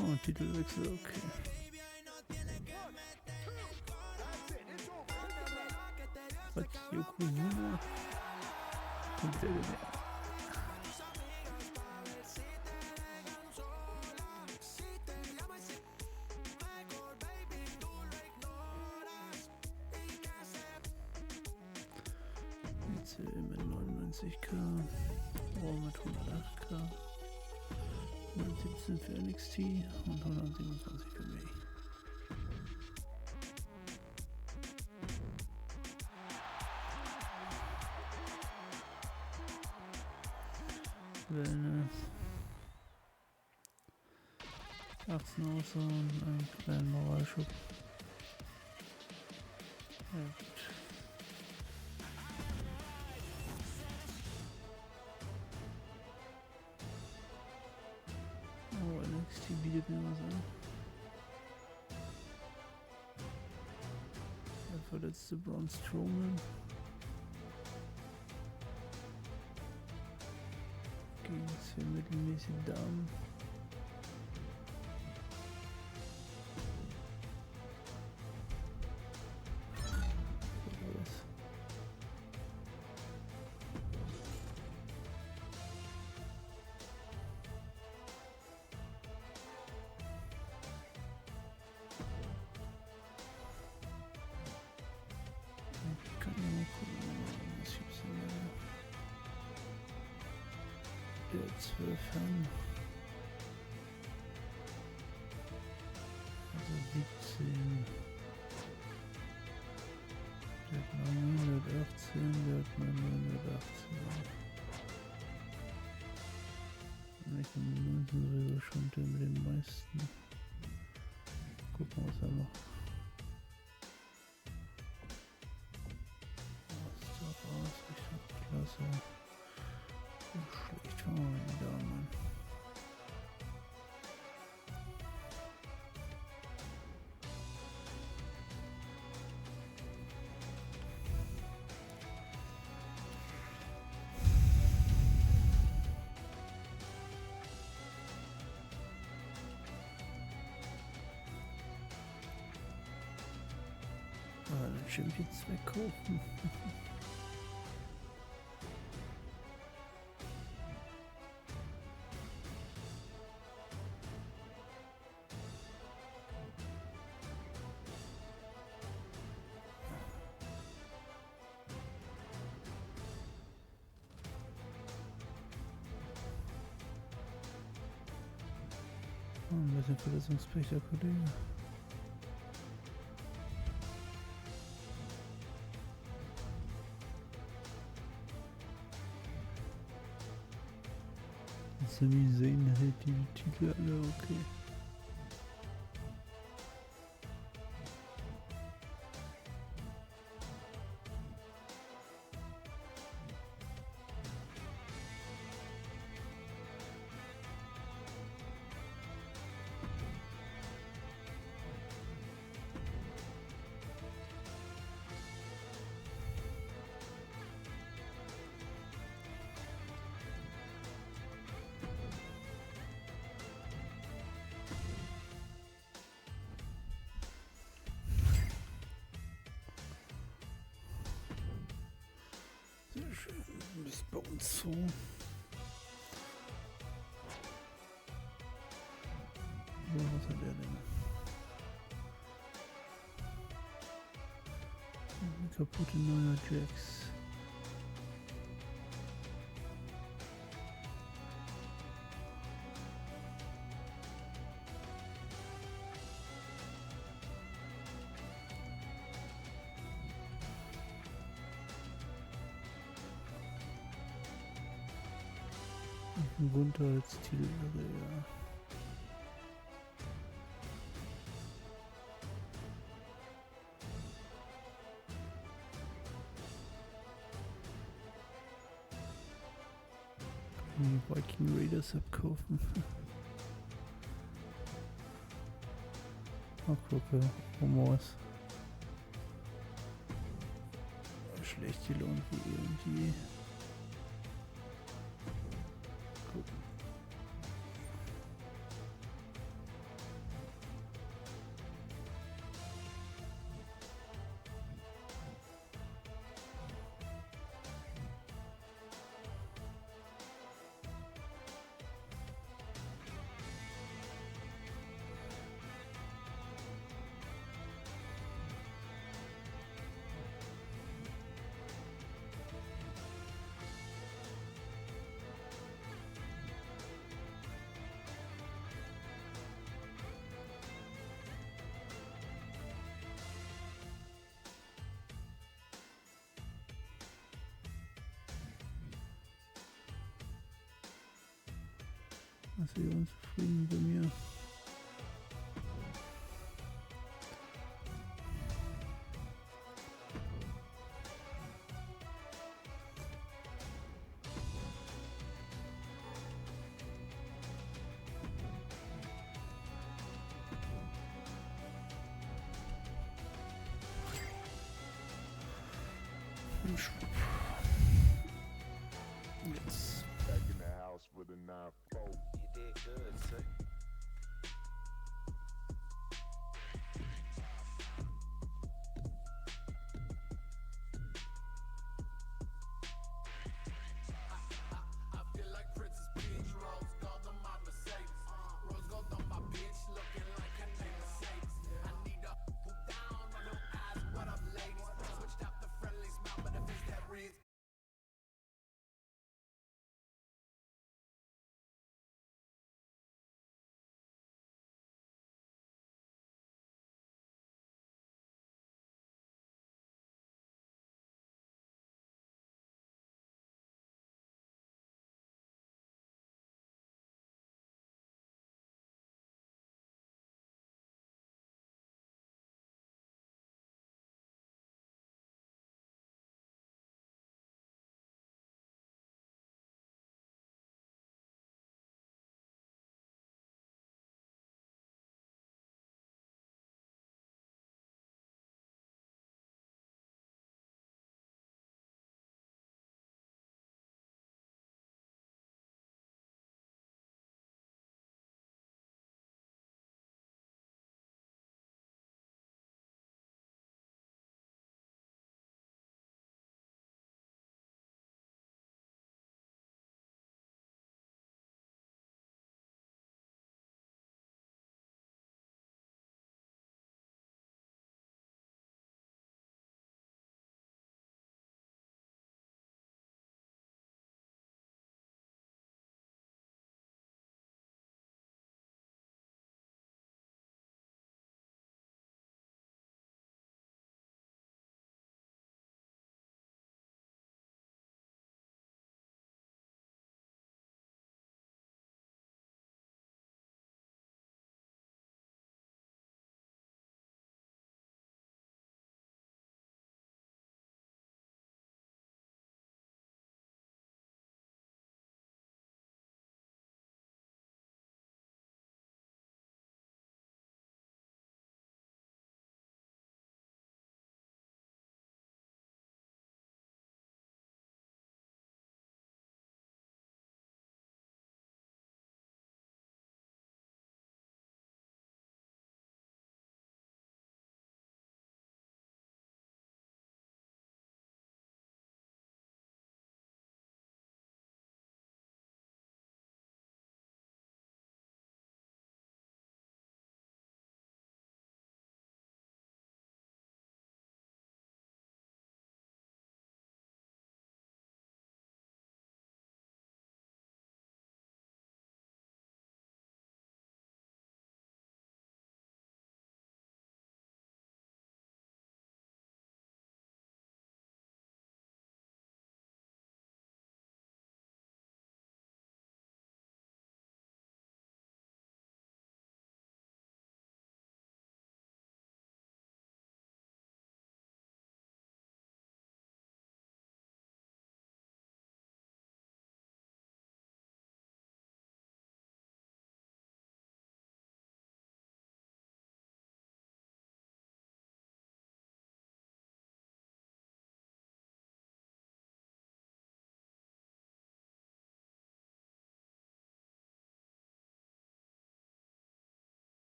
Oh, Titelwechsel, okay. Was, Yokozuna? Kommt der denn her? Jetzt mit 99k, oh, mit 108k, 117 für NXT und 127 für mich. Wellness. 18 Aussauen, einen kleinen Moralschub. Ja, gut. Oh, NXT bietet mir was an. Der verletzte Braun Strowman. Gegen 2 mittelmäßige Damen. Der 12 haben. Also 17. Der hat 918, der hat 918. Ich bin mit 19 sowieso schon der mit den meisten. Gucken, was er macht. Was da raus, Richtung Klasse. Schlecht von meinen Damen. Den Champions wegkaufen. Ein bisschen Verletzungspech der Kollege. Sami Zayn hält die Titel alle, okay. Sehr schön, bis bei uns so. So, was hat er denn? Eine kaputte neuer Jax. Gunther als Titelträger. Die Viking Raiders abkaufen. Mal gucken, Humors. Schlecht gelohnt wie irgendwie. ist sie unzufrieden bei mir? Jetzt. Back in the house with a 9-4. You did good, sir.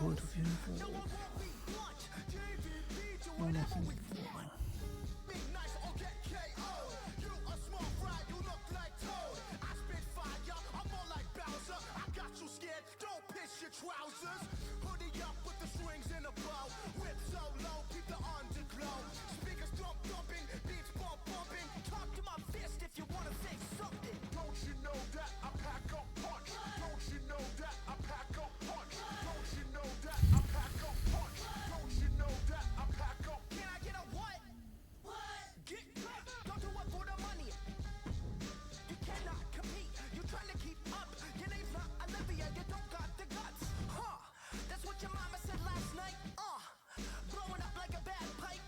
holt auf jeden Fall auf. Nur noch so vorne. Trousers, hoodie up with the strings in a bow. Whip so low, keep the underglow. Speakers thumping, beats bumping. Talk to my fist if you wanna say something. Don't you know that I pack a punch? Don't you know that I pack a punch? Don't you know that I pack a punch? Don't you know that I pack a? Can I get a what? What? Get cut. Don't do it for the money. You cannot compete. You trying to keep up. Your name's not Olivia. You don't got the guts. That's what your mama said last night. Blowing up like a bad pipe.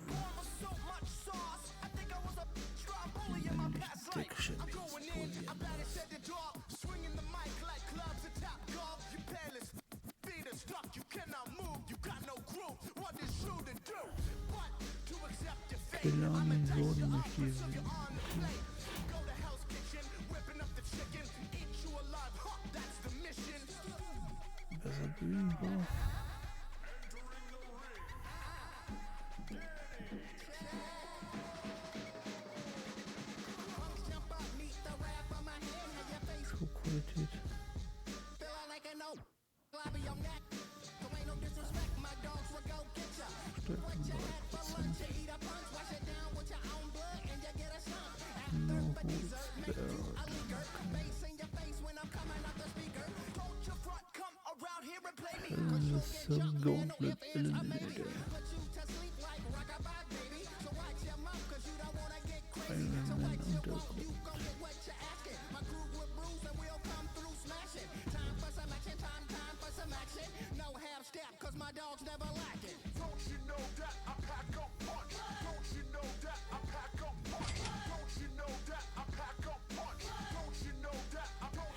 Born with so much sauce. I think I was a straw bully in my past life. I'm going in. I'm about to set the door. Swinging the mic like clubs and top golf. You palace. Feet are stuck. You cannot move. You got no groove. What is true to do? But to accept your fate. I'm a dice. I'm put you on the plate. Go to Hell's Kitchen. Whipping up the chicken. Eat you alive. That's the mission. Besser drüber. Qualität. Some gauntlet eliminator. Iron Man undercoat. Cause my dogs never lack it. Don't you know that I pack a punch? Don't you know that I pack a punch? Don't you know that I pack a punch? Don't you know that I don't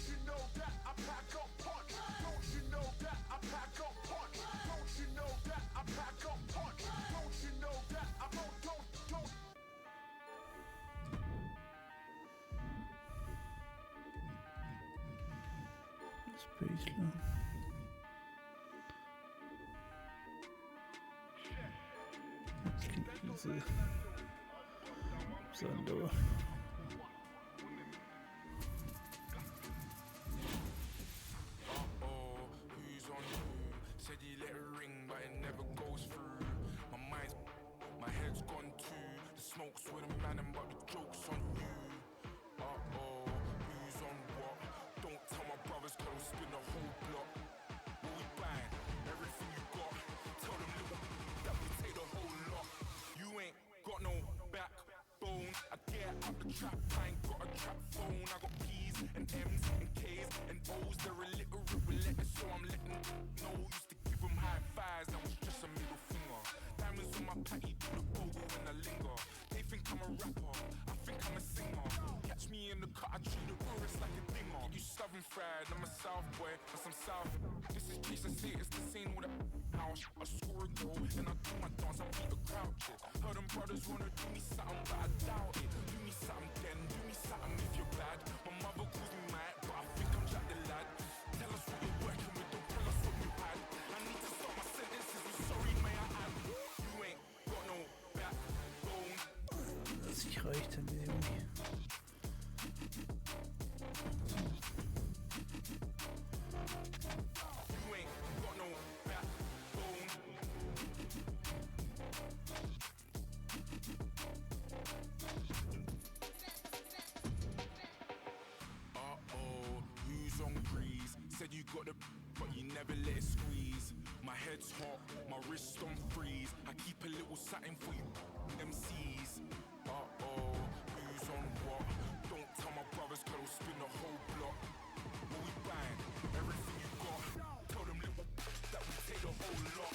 you know that I pack a punch? Don't you know that I pack a punch? Don't you know that I pack a punch? Don't you know that I don't Spaceland. Diese Sandor. Who's on who? Said you let it ring, but it never goes through. My head's gone too. The smoke's with a man, but the joke's on you. Who's on what? Don't tell my brothers, cause I'll spin the whole block. What we buying? Everything you got. Tell them little that we take the whole lot. You ain't got no backbone. I get out the trap, I ain't got a trap phone. I got P's and M's and K's and O's. They're illiterate with letters, so I'm letting know. Used to give them high fives, that was just a middle finger. Diamonds on my patty, do the bogle when I linger. They think I'm a rapper, I think I'm a singer. Catch me in the cut, I treat the chorus like a dinger. You southern fried, I'm a south boy, but some south. This is Jason say it's the same with a house. I score a goal, and I do my dance, I beat the crowd shit. Heard them brothers wanna do me something, but I doubt it. Do me something then, do me something if you're bad. My mother calls me mad, but I think I'm Jack the lad. Tell us what you're working with, don't tell us what you had. I need to stop my sentences, I'm sorry, may I add. You ain't got no backbone. Das reicht dann irgendwie. You ain't got no backbone. Who's on grease? Said you got the but you never let it squeeze. My head's hot, my wrist on freeze. I keep a little satin for you MCs. Who's on what? Don't tell my brothers, cause I'll spin the whole block. What we buying? Everything you got. Tell them little that we take the whole lot.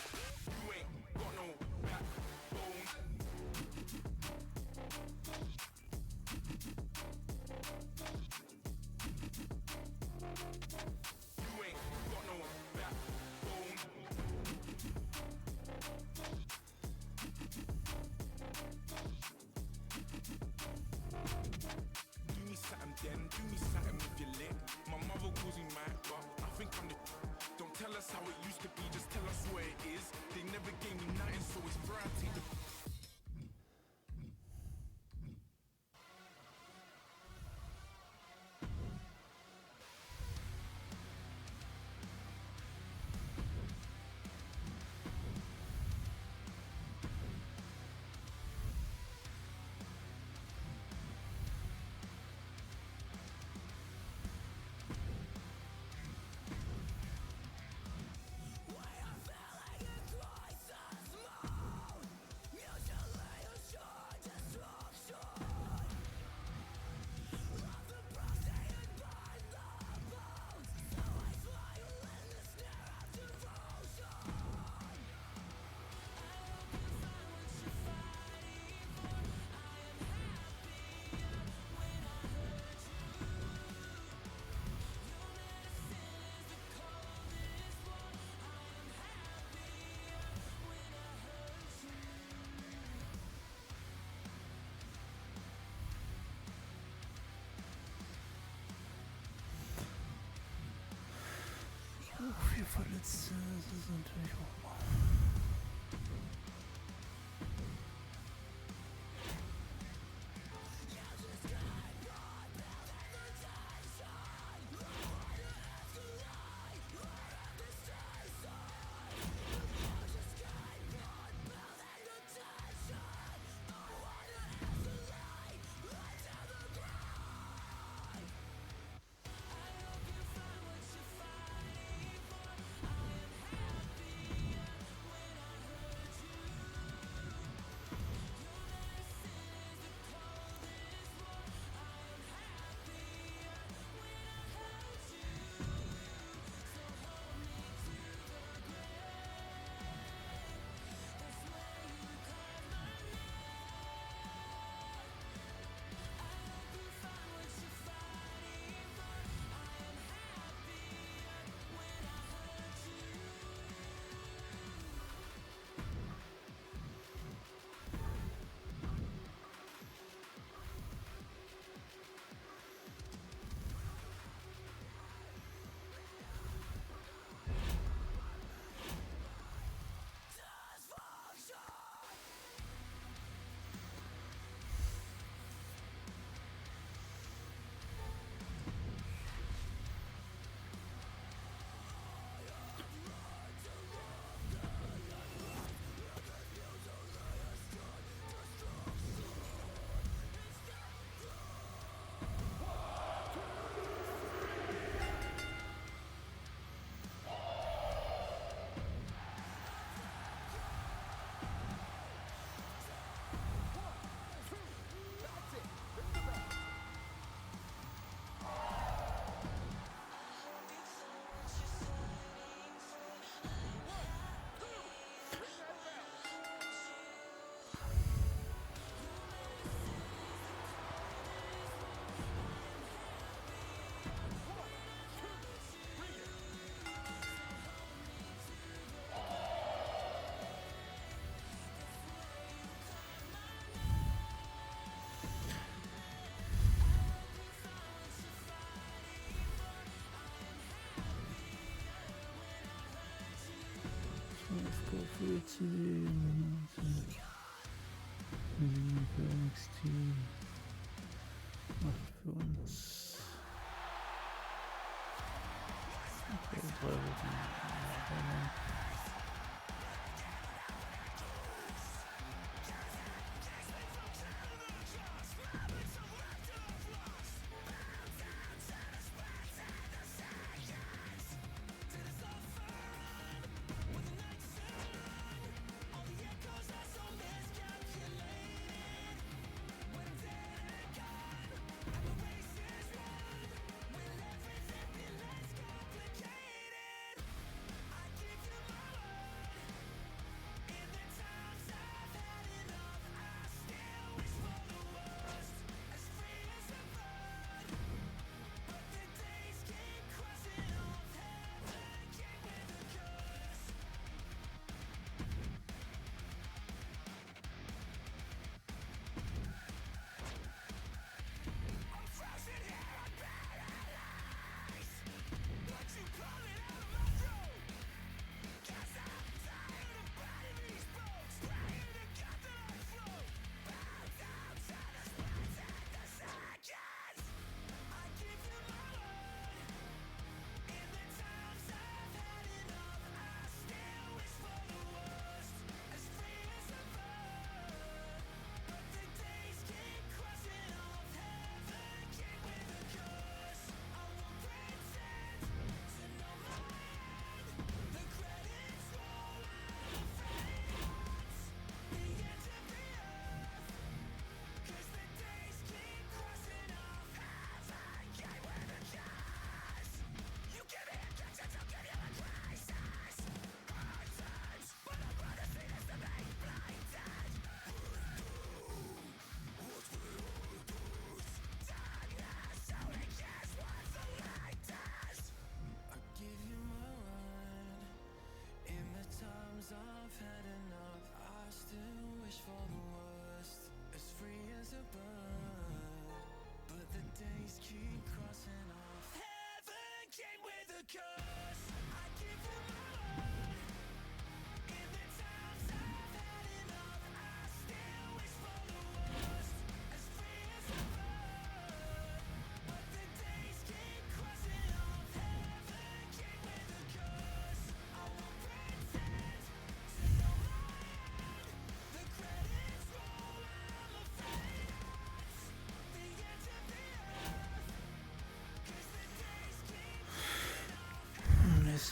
You ain't got no backbone. You ain't got no backbone. Do me something then, do me something if you're lit. My mother calls me mad, but I think I'm the tell us how it used to be, just tell us where it is. They never gave me nothing, so it's variety. Vier Verletzte, das ist natürlich auch mal. Aufgabe für ECW, für NXT, macht für uns 3 Wochen.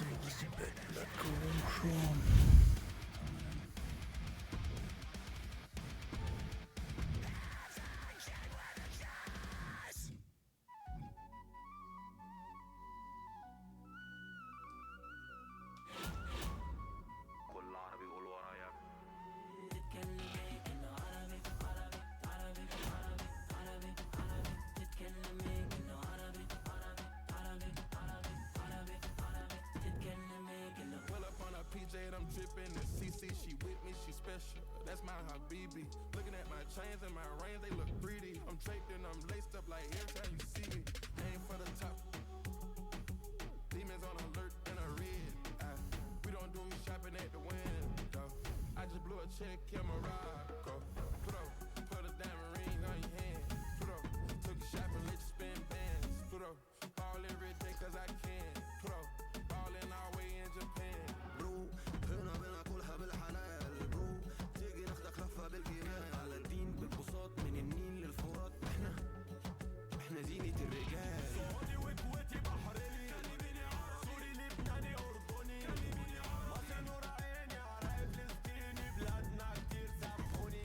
So, die Bettlackung schon. Well up on a PJ, I'm dripping. The CC, she with me, she special. That's my Habibi. Looking at my chains and my rings, they look pretty. I'm draped and I'm laced up like every time you see me. Aim for the top. Demons on alert and a red eye. We don't do shopping at the window. I just blew a check in Morocco. Put a diamond ring on your hand. Took a shopping, let you spend bands. Ball every day cause I can. Ball in our way in Japan. برو هنا بنا كلها بالحلال برو تيجي ناخدك لفة بالجمال على الدين بالبساط من النيل للفرات احنا زينة الرجال سعودي وكويتي بحريني سوري لبناني أردني مصر نور عيني عرايب فلسطيني بلادنا كتير سامحوني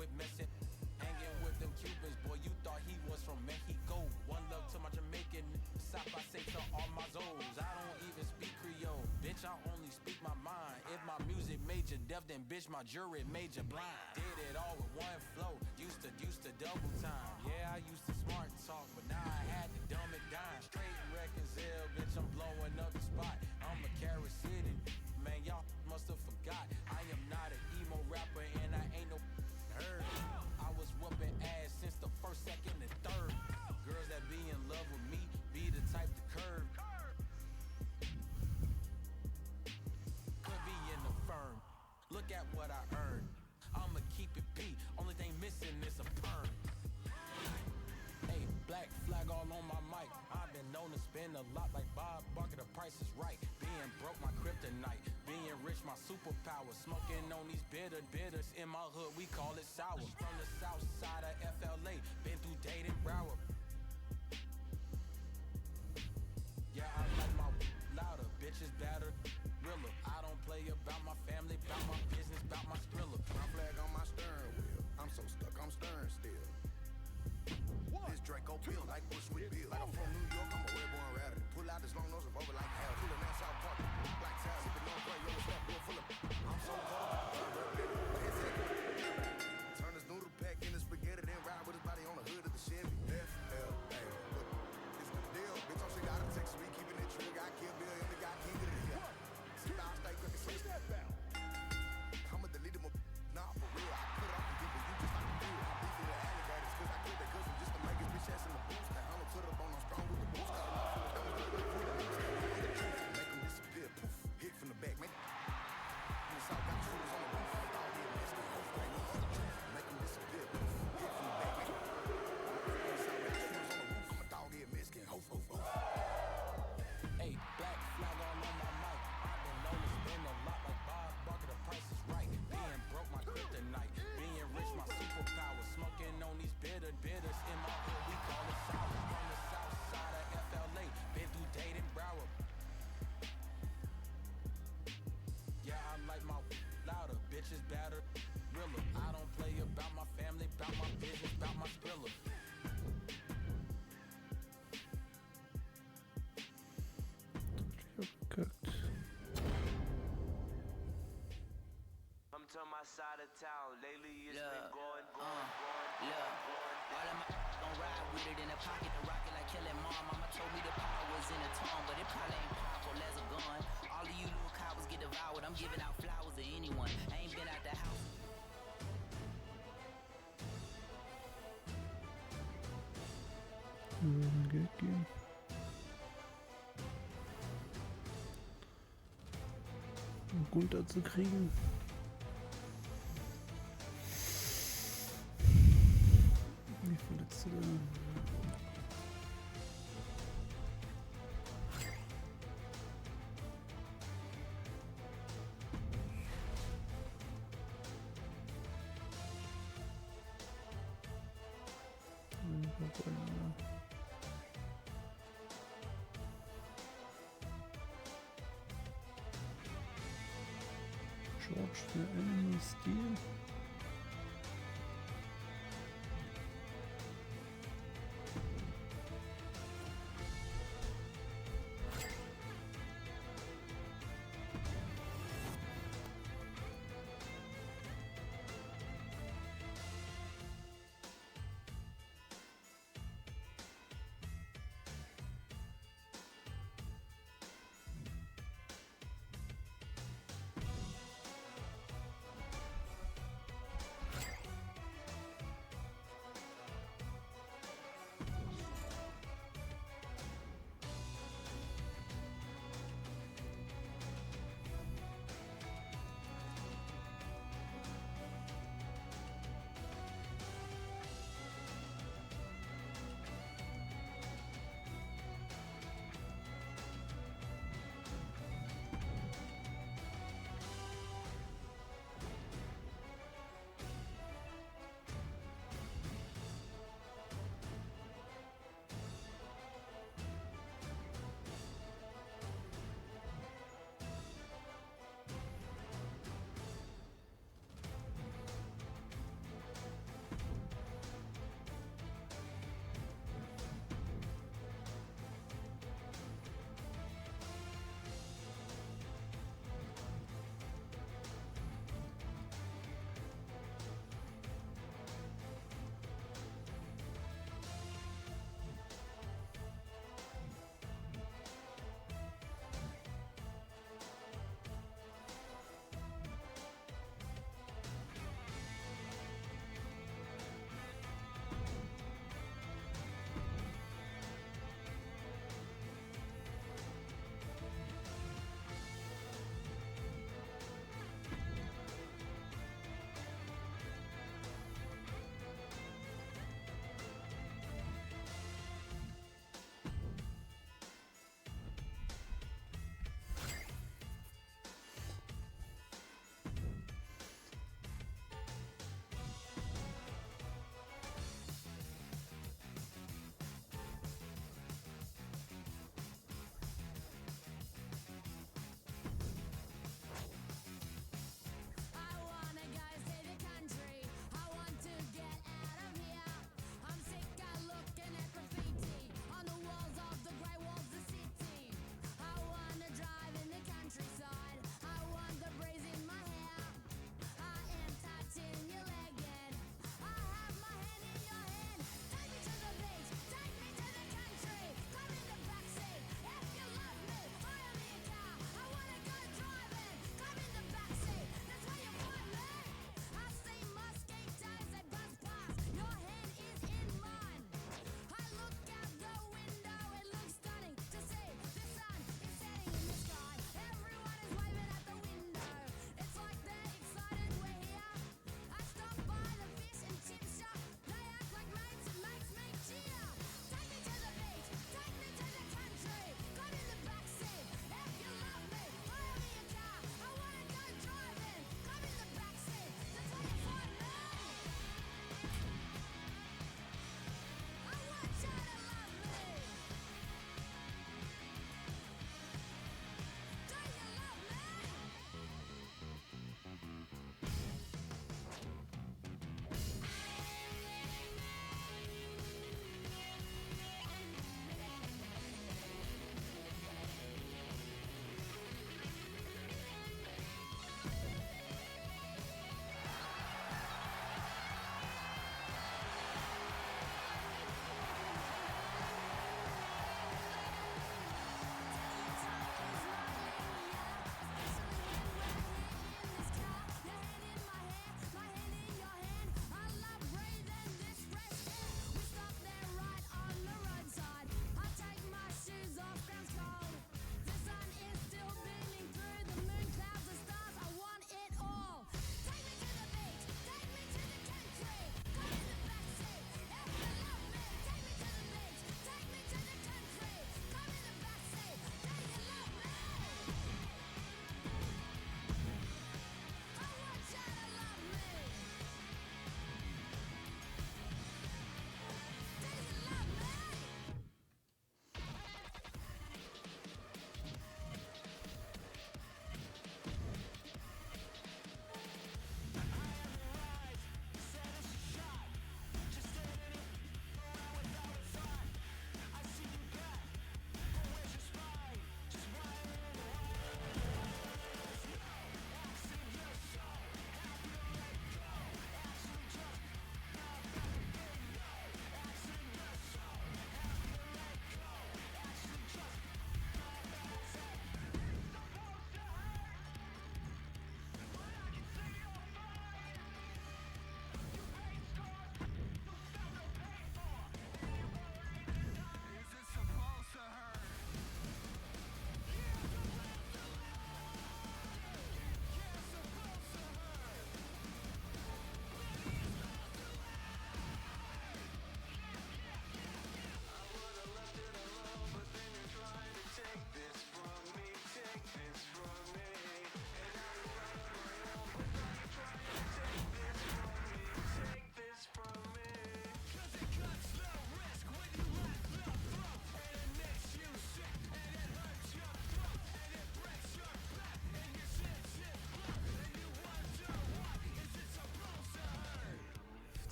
with Messi. Hanging with them Cubans, boy, you thought he was from Mexico. One love to my Jamaican, Sapa say to all my Zoes. I don't even speak Creole, bitch, I only speak my mind. If my music made you deaf, then bitch, my jury made you blind. Did it all with one flow, used to double time. Yeah, I used to smart talk, but now I had to dumb it down. Straight reconcile, bitch, I'm blowing up the spot. I'm a Carrot City, man, y'all must have forgot. I am not an emo rapper and I ain't no heard. I was whooping ass since the first, second, and third. Girls that be in love with me be the type to curve. Could be in the firm. Look at what I earned. I'ma keep it P. Only thing missing is a perm. Hey, black flag all on my mic. I've been known to spend a lot like Bob Barker. The price is right. Being broke, my kryptonite. Being rich, my superpower. Smoking on these bitters. In my hood, we call it sour. From the south side of FLA. Been through Dayton, Broward. Yeah, I like my louder. Bitches better. Realer. I don't play about my family, about my business, about my skrilla. My flag on my stern wheel. I'm so stuck, I'm stern still. This Draco built like Bush with Bill. Like I'm from New York, I'm a red born ratter. Pull out this long nose revolver like hell. Pulling that South Park, black towel, sipping on gray, yellow snap, boy full of. I'm so cold. Turn this noodle pack in the spaghetti, then ride with his body on the hood of the Chevy. FLA, look, it's the deal. Bitch, I'm shit out of Texas, we keeping it true. Got Kill Bill and the guy king of the hill. See, I stay cooking, switch that bound. I'ma delete him, nah, for real. I put it off the people, you just like to do it. I'm beefing with alligators, cause I killed their cousin just to make his bitch ass in the boost. That I'ma put up on them strong with the boost. Cut him off from the stomach, look like food. Make him disappear, poof, hit from the back, man. This all got shooters on the roof. All hit nasty, hopefully ain't no other truth. Make him disappear, poof, hit from the back, man. This all got shooters on the roof. I'm a dog head Mexican, hoof, hoof, hoof. Hey, black flag all on my mic. I've been known to spend a lot like Bob Barker. The price is right. Being broke, my kryptonite. Being rich, my superpower. Smoking on these bitters. In my hood, we call it sour. From the south side of FLA. Been through Dayton, Broward. Yeah, I like my louder. Bitches better. Realer. I don't play about my family, about my business, about my skrilla. I'm to my side of town. Lately it's been going. All of my gon' ride with it in the pocket, the rocket like killing mom. Mama told me the power was in the tongue, but it probably ain't powerful as a gun. All of you little cowards get devoured. I'm giving out flowers to anyone. I ain't been out the house. Runterzukriegen. Wie viel letzte da? George für Enemy Steel.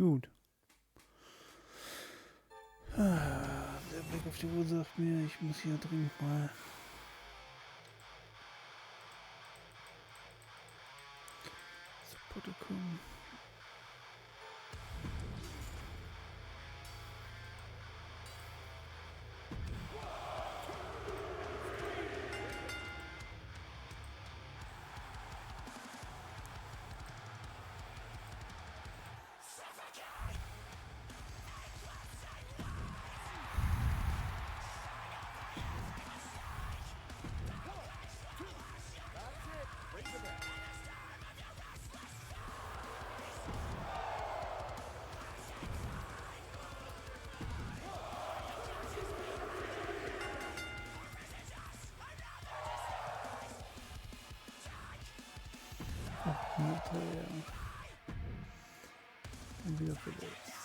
Gut. Der Blick auf die Uhr sagt mir, ich muss hier dringend mal zu Potte kommen. Dann wieder verletzt.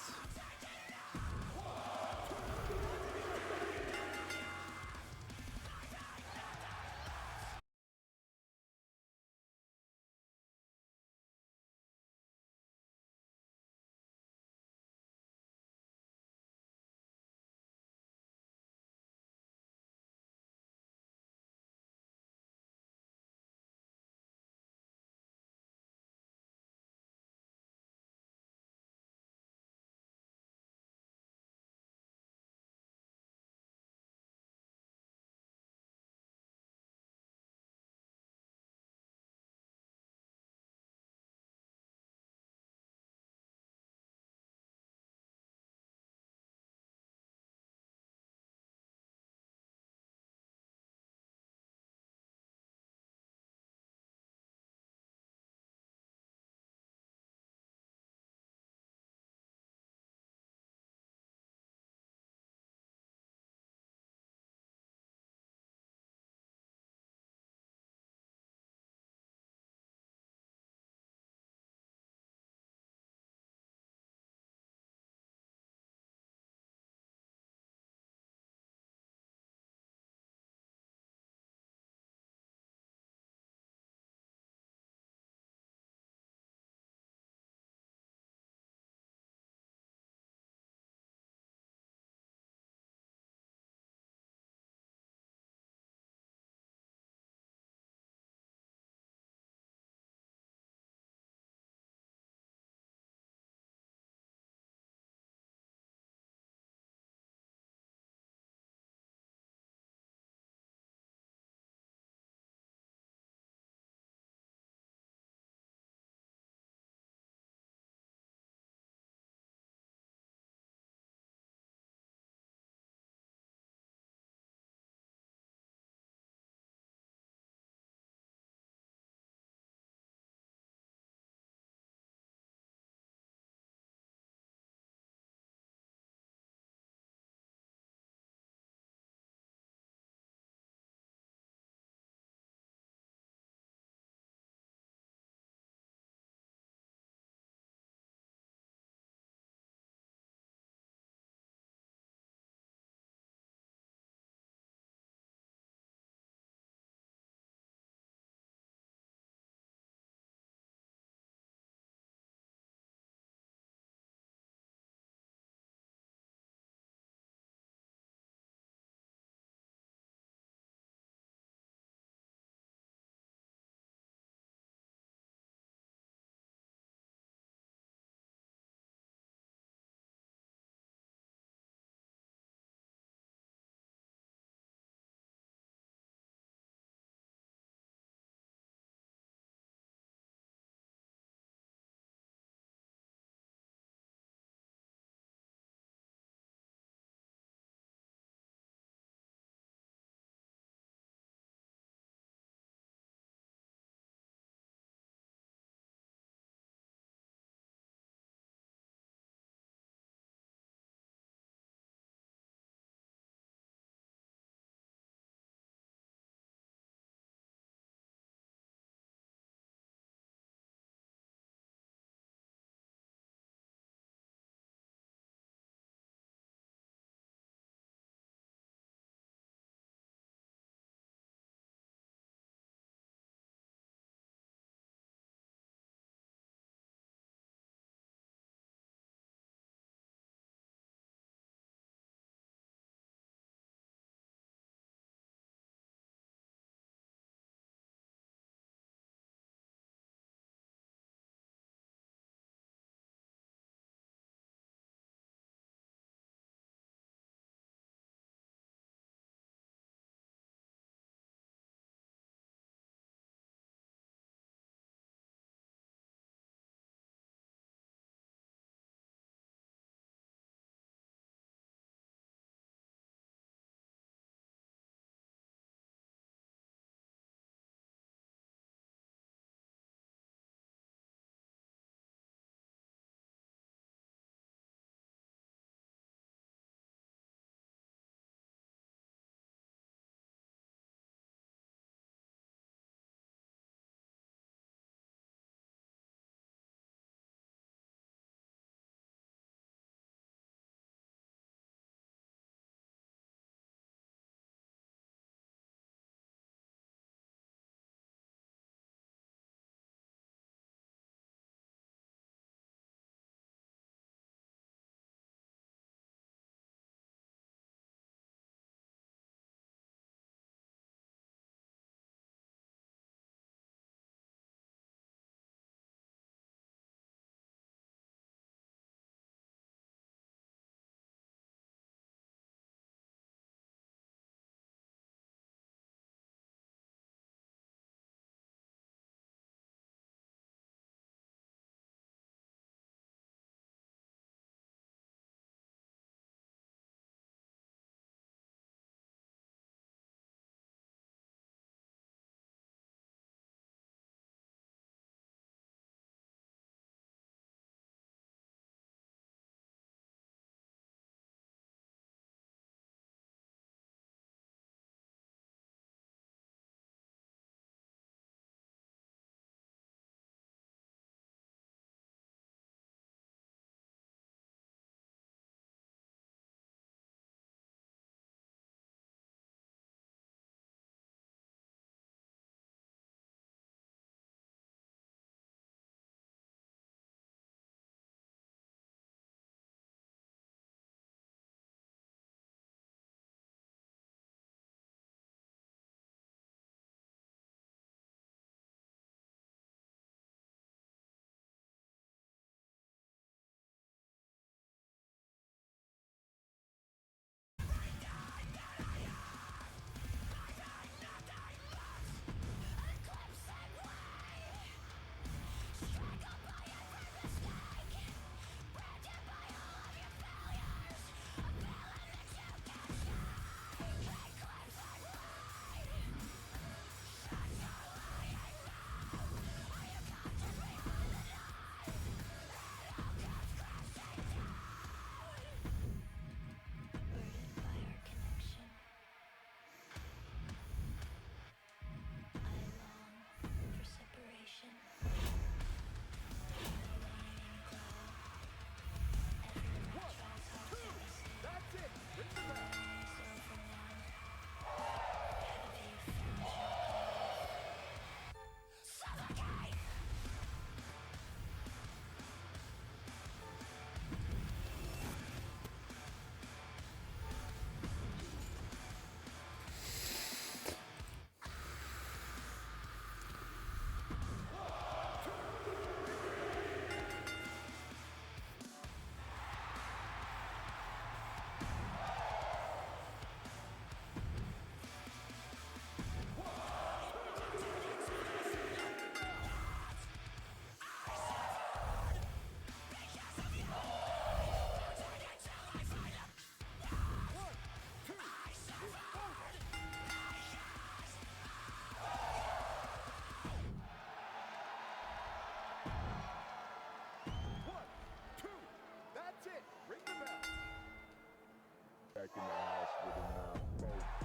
back in the house with a 9-4.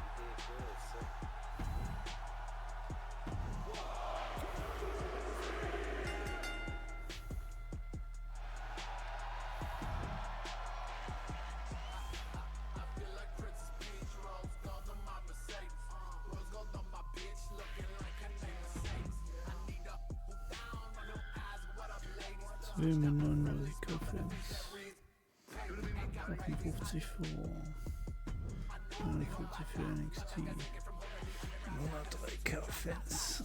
Fans. 58 für 49 für NXT. 103k Fans.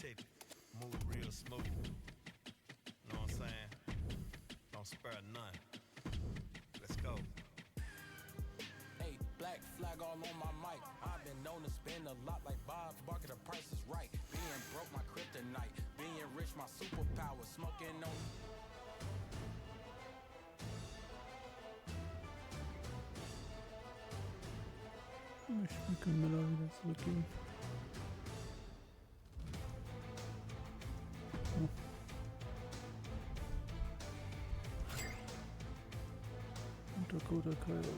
tick, move real smooth. Know what I'm saying? Don't spare none. Let's go. Hey, black flag all on my mic. I've been known to spend a lot like Bob Barker. The price is right. Being broke, my kryptonite. Being rich, my superpower. Smoking on. Wie können wir da wieder zurückgehen? Oh. Dakota Kaido.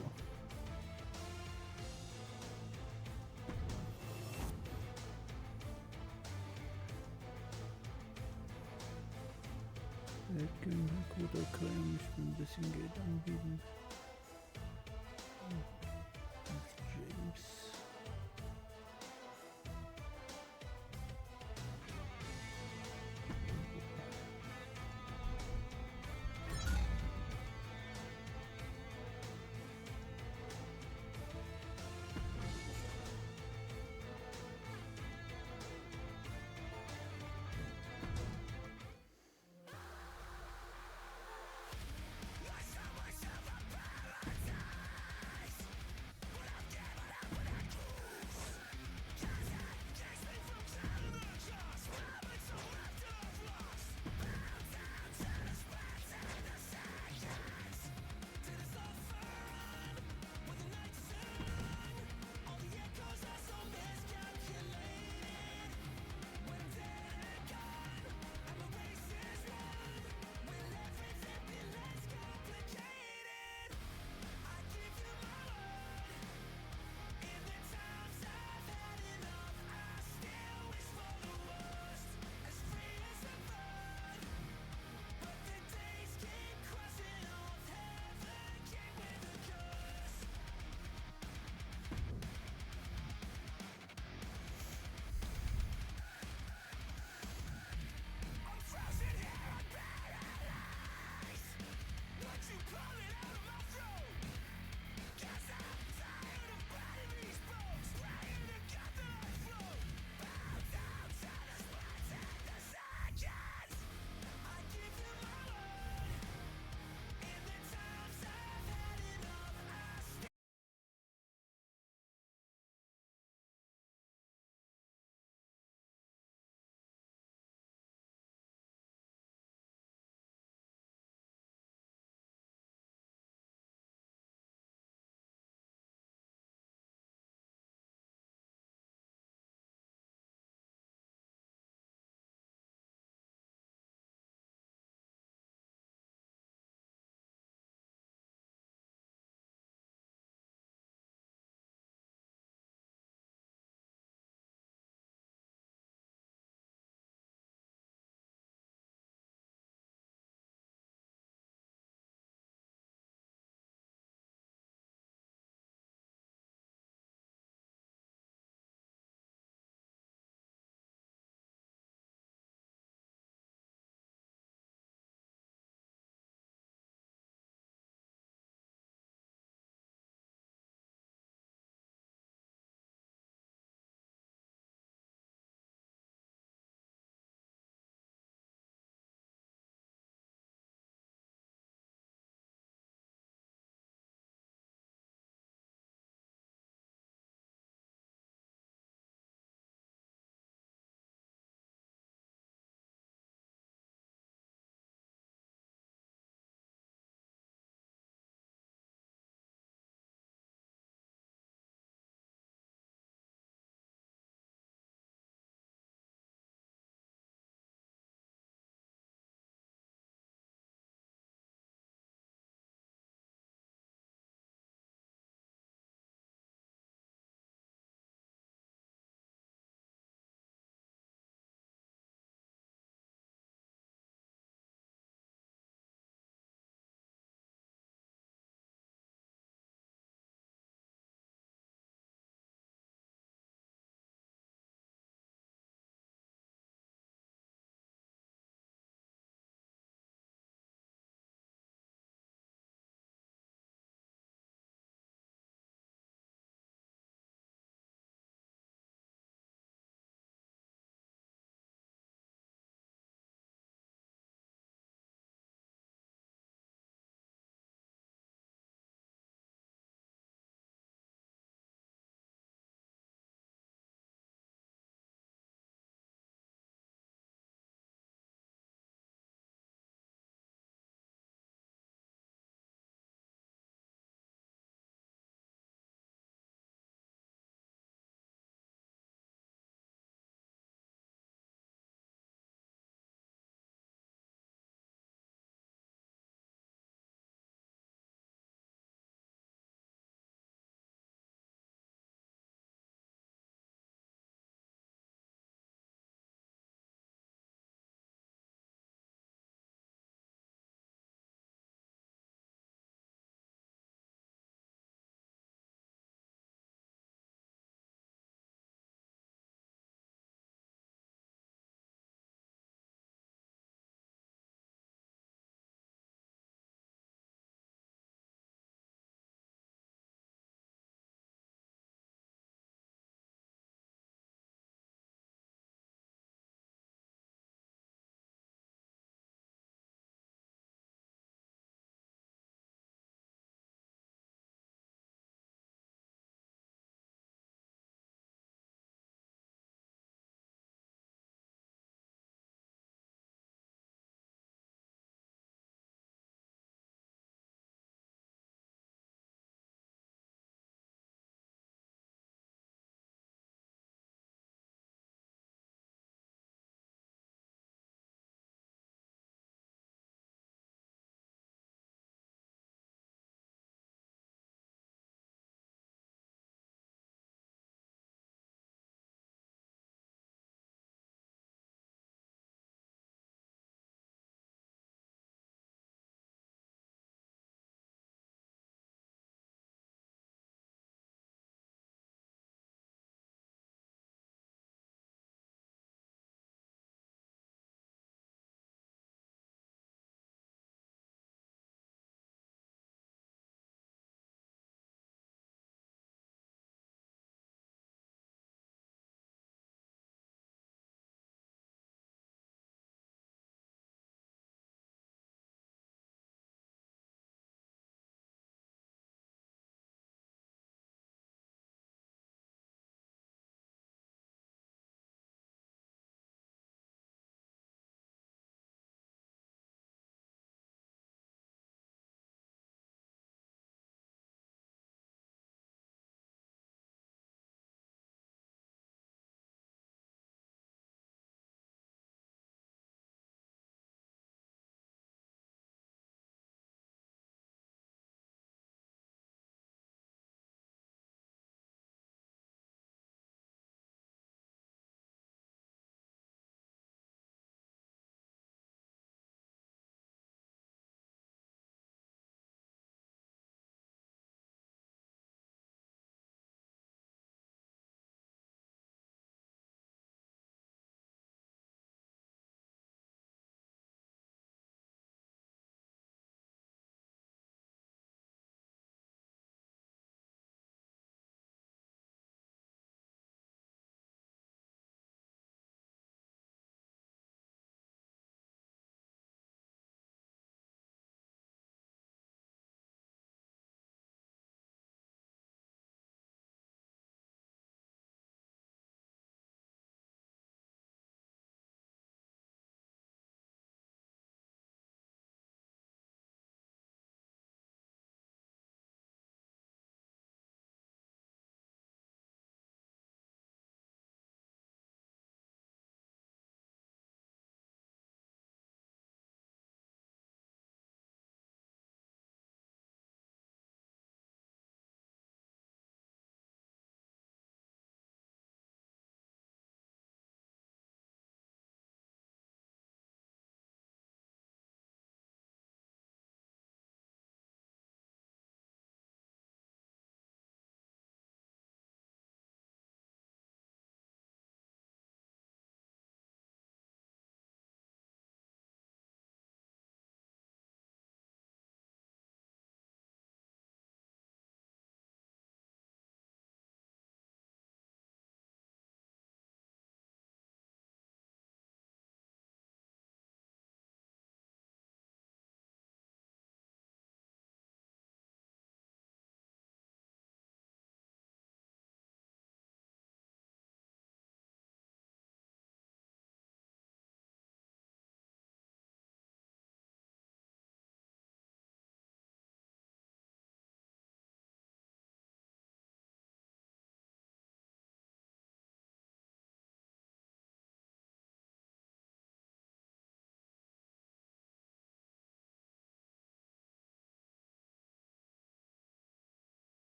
Dakota Kaido möchte mir ein bisschen Geld anbieten. James.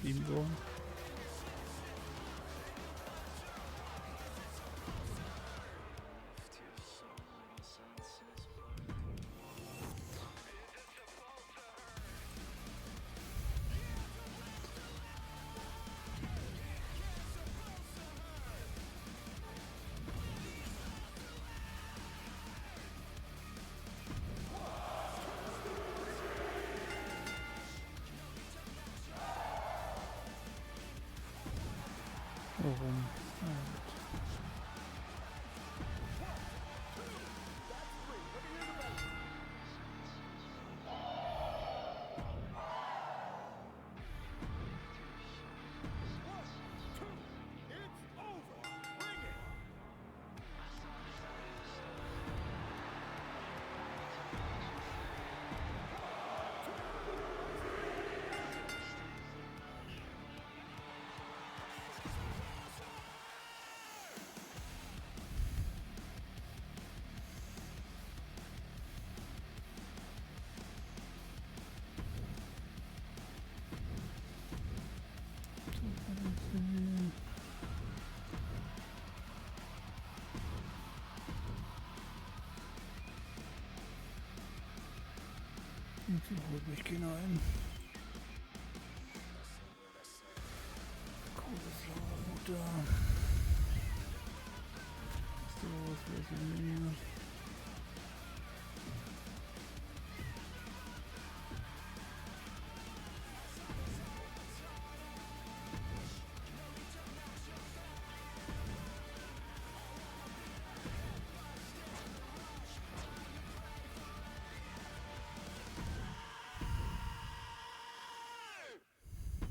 geschrieben worden. Warum? Wie holt mich keiner ein? Kohlensäure, so, was weiß ich nicht.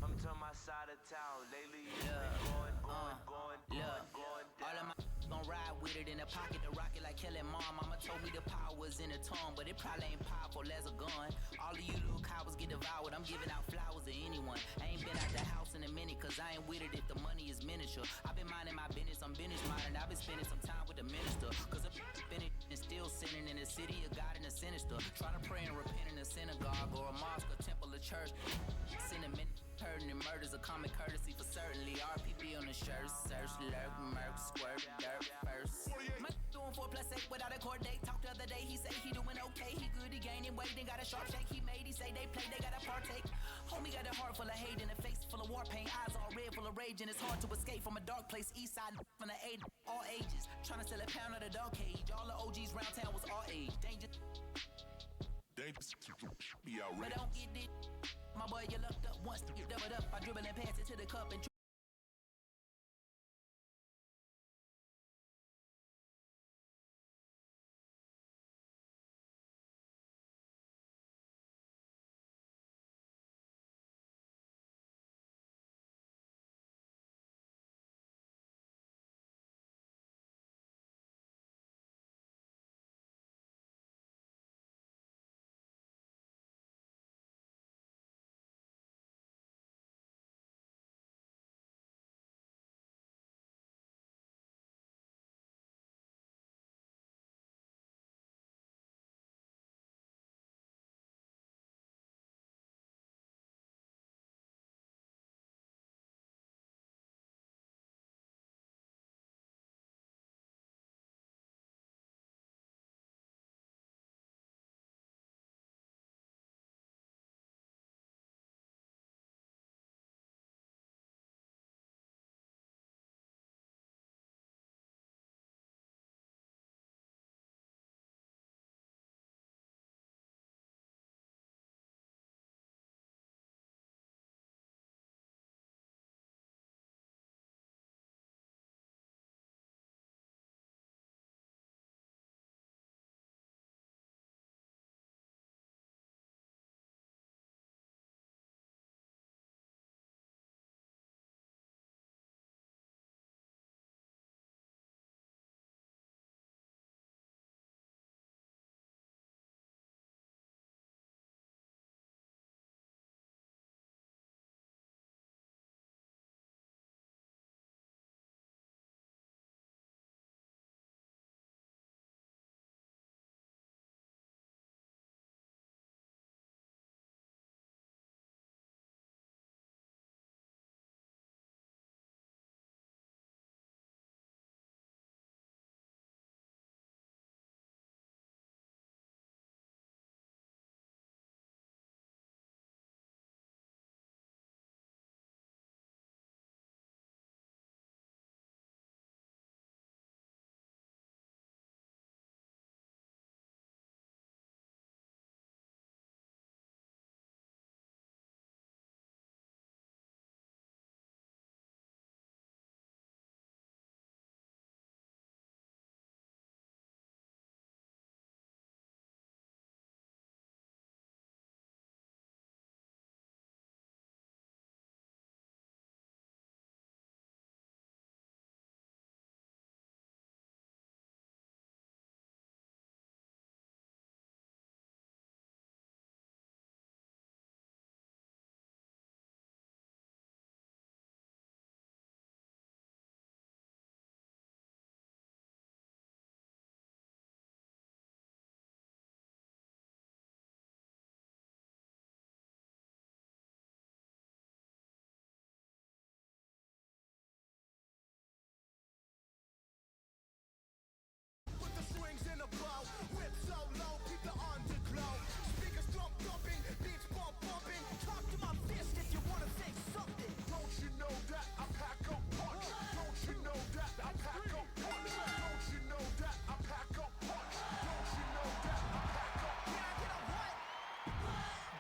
I'm to my side of town. Lately, it's been going. All of my gon' ride with it in the pocket to rock it like Kelly Mom. Mama told me the power was in the tongue, but it probably ain't powerful as a gun. All of you little cowards get devoured. I'm giving out flowers to anyone. I ain't been out the house in a minute, cause I ain't with it if the money is miniature. I've been minding my business, I'm business minding. I've been spending some time with the minister, cause I'm spinning and still sinning in the city of God and the sinister. Try to pray and repent in a synagogue or a mosque, a temple, a church. Sentiment, hurting and murders, a common courtesy for certainly. RPP on the shirt, search, lurk, murk, squirt, dirt, first. My doing 4+8 without a court date. Talked the other day, he say he doing okay. He good, he gaining weight, then got a sharp shake. He made, he say they play, they gotta partake. Homie got a heart full of hate and a face full of war paint. Eyes all red, full of rage, and it's hard to escape from a dark place. East side from the 8, all ages. Trying to sell a pound of the dog cage. All the OGs round town was all age. Dangerous. Be But don't get it. My boy, you lucked up once, you doubled up. I dribble and pass it to the cup and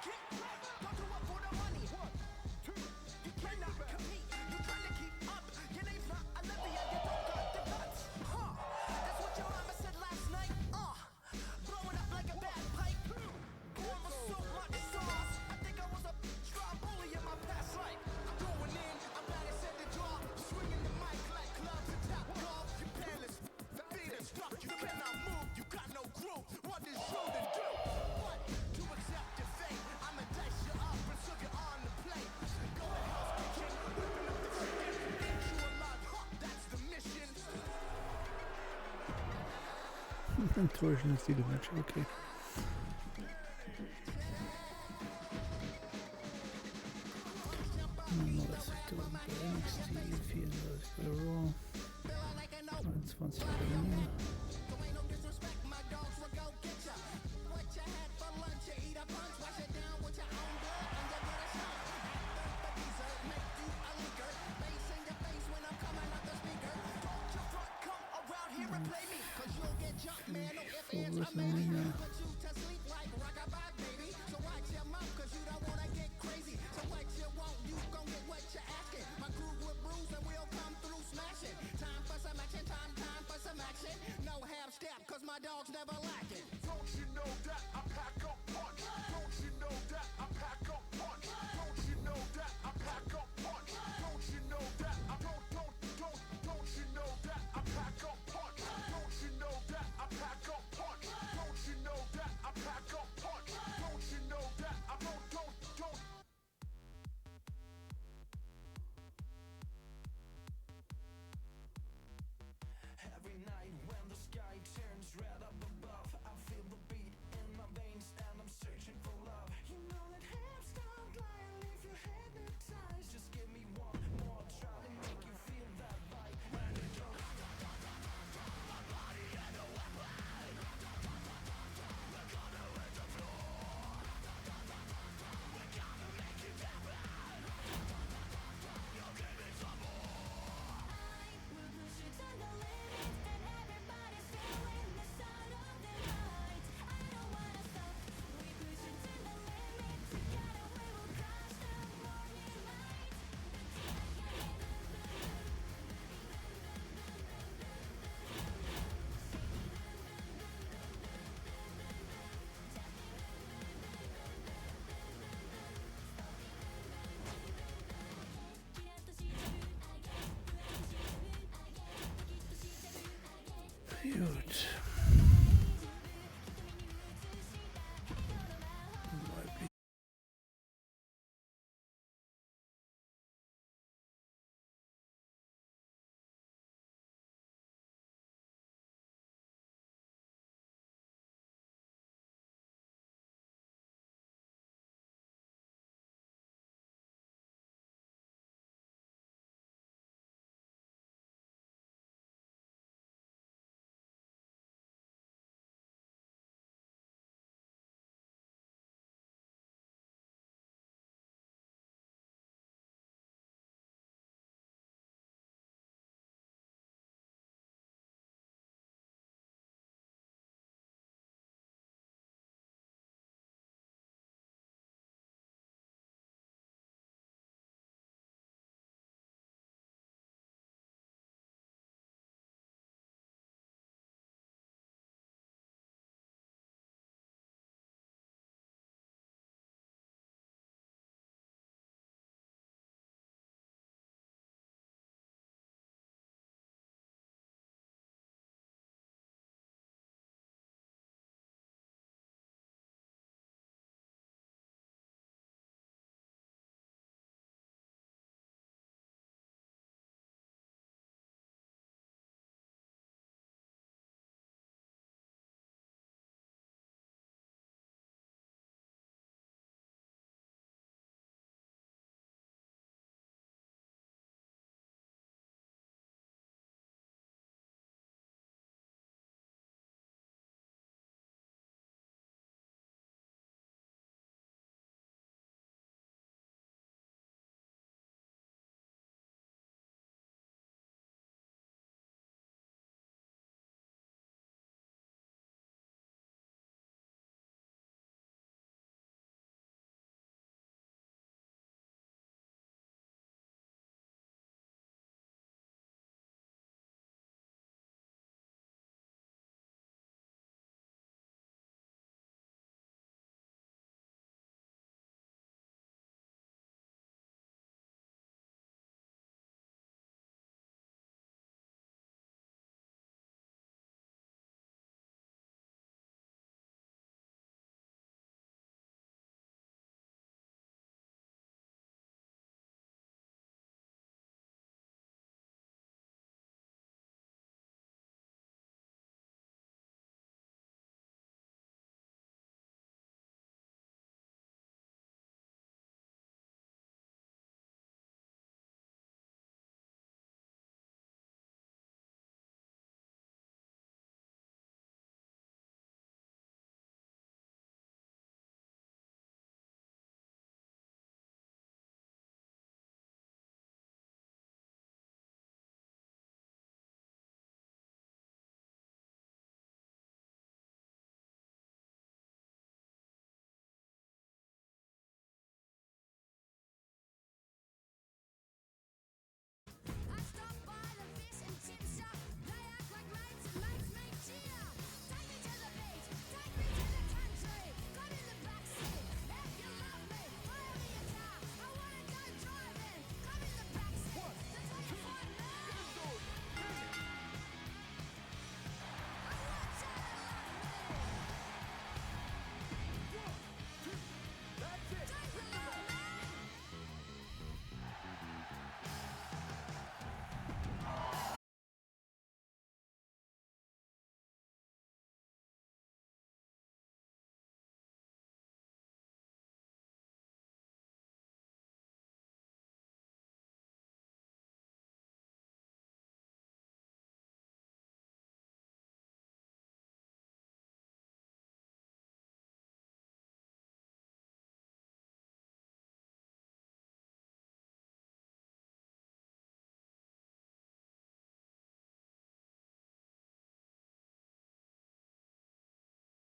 Don't do it for the money. You cannot compete. You trying to keep up. Your name's not Olivia. You don't got the guts. Huh? That's what your mama said last night. Blowing up like a bad pipe. Born with so much sauce. I think I was a strong bully in my past life. I'm going in. I'm glad I said the draw. Swinging the mic like clubs and top golf. You paneless. Feet are stuck. You cannot move. You got no groove. What is true to do? What? To accept your fate. I'ma dice you up and suck it on the plate. Go to Hell's Kitchen. Whipping up the chicken. Eat you alive. Huh, that's the mission. Enttäuschendes Titelmatch, okay. Neues Sektor bei NXT, 34 bei Raw, 21 bei Raw.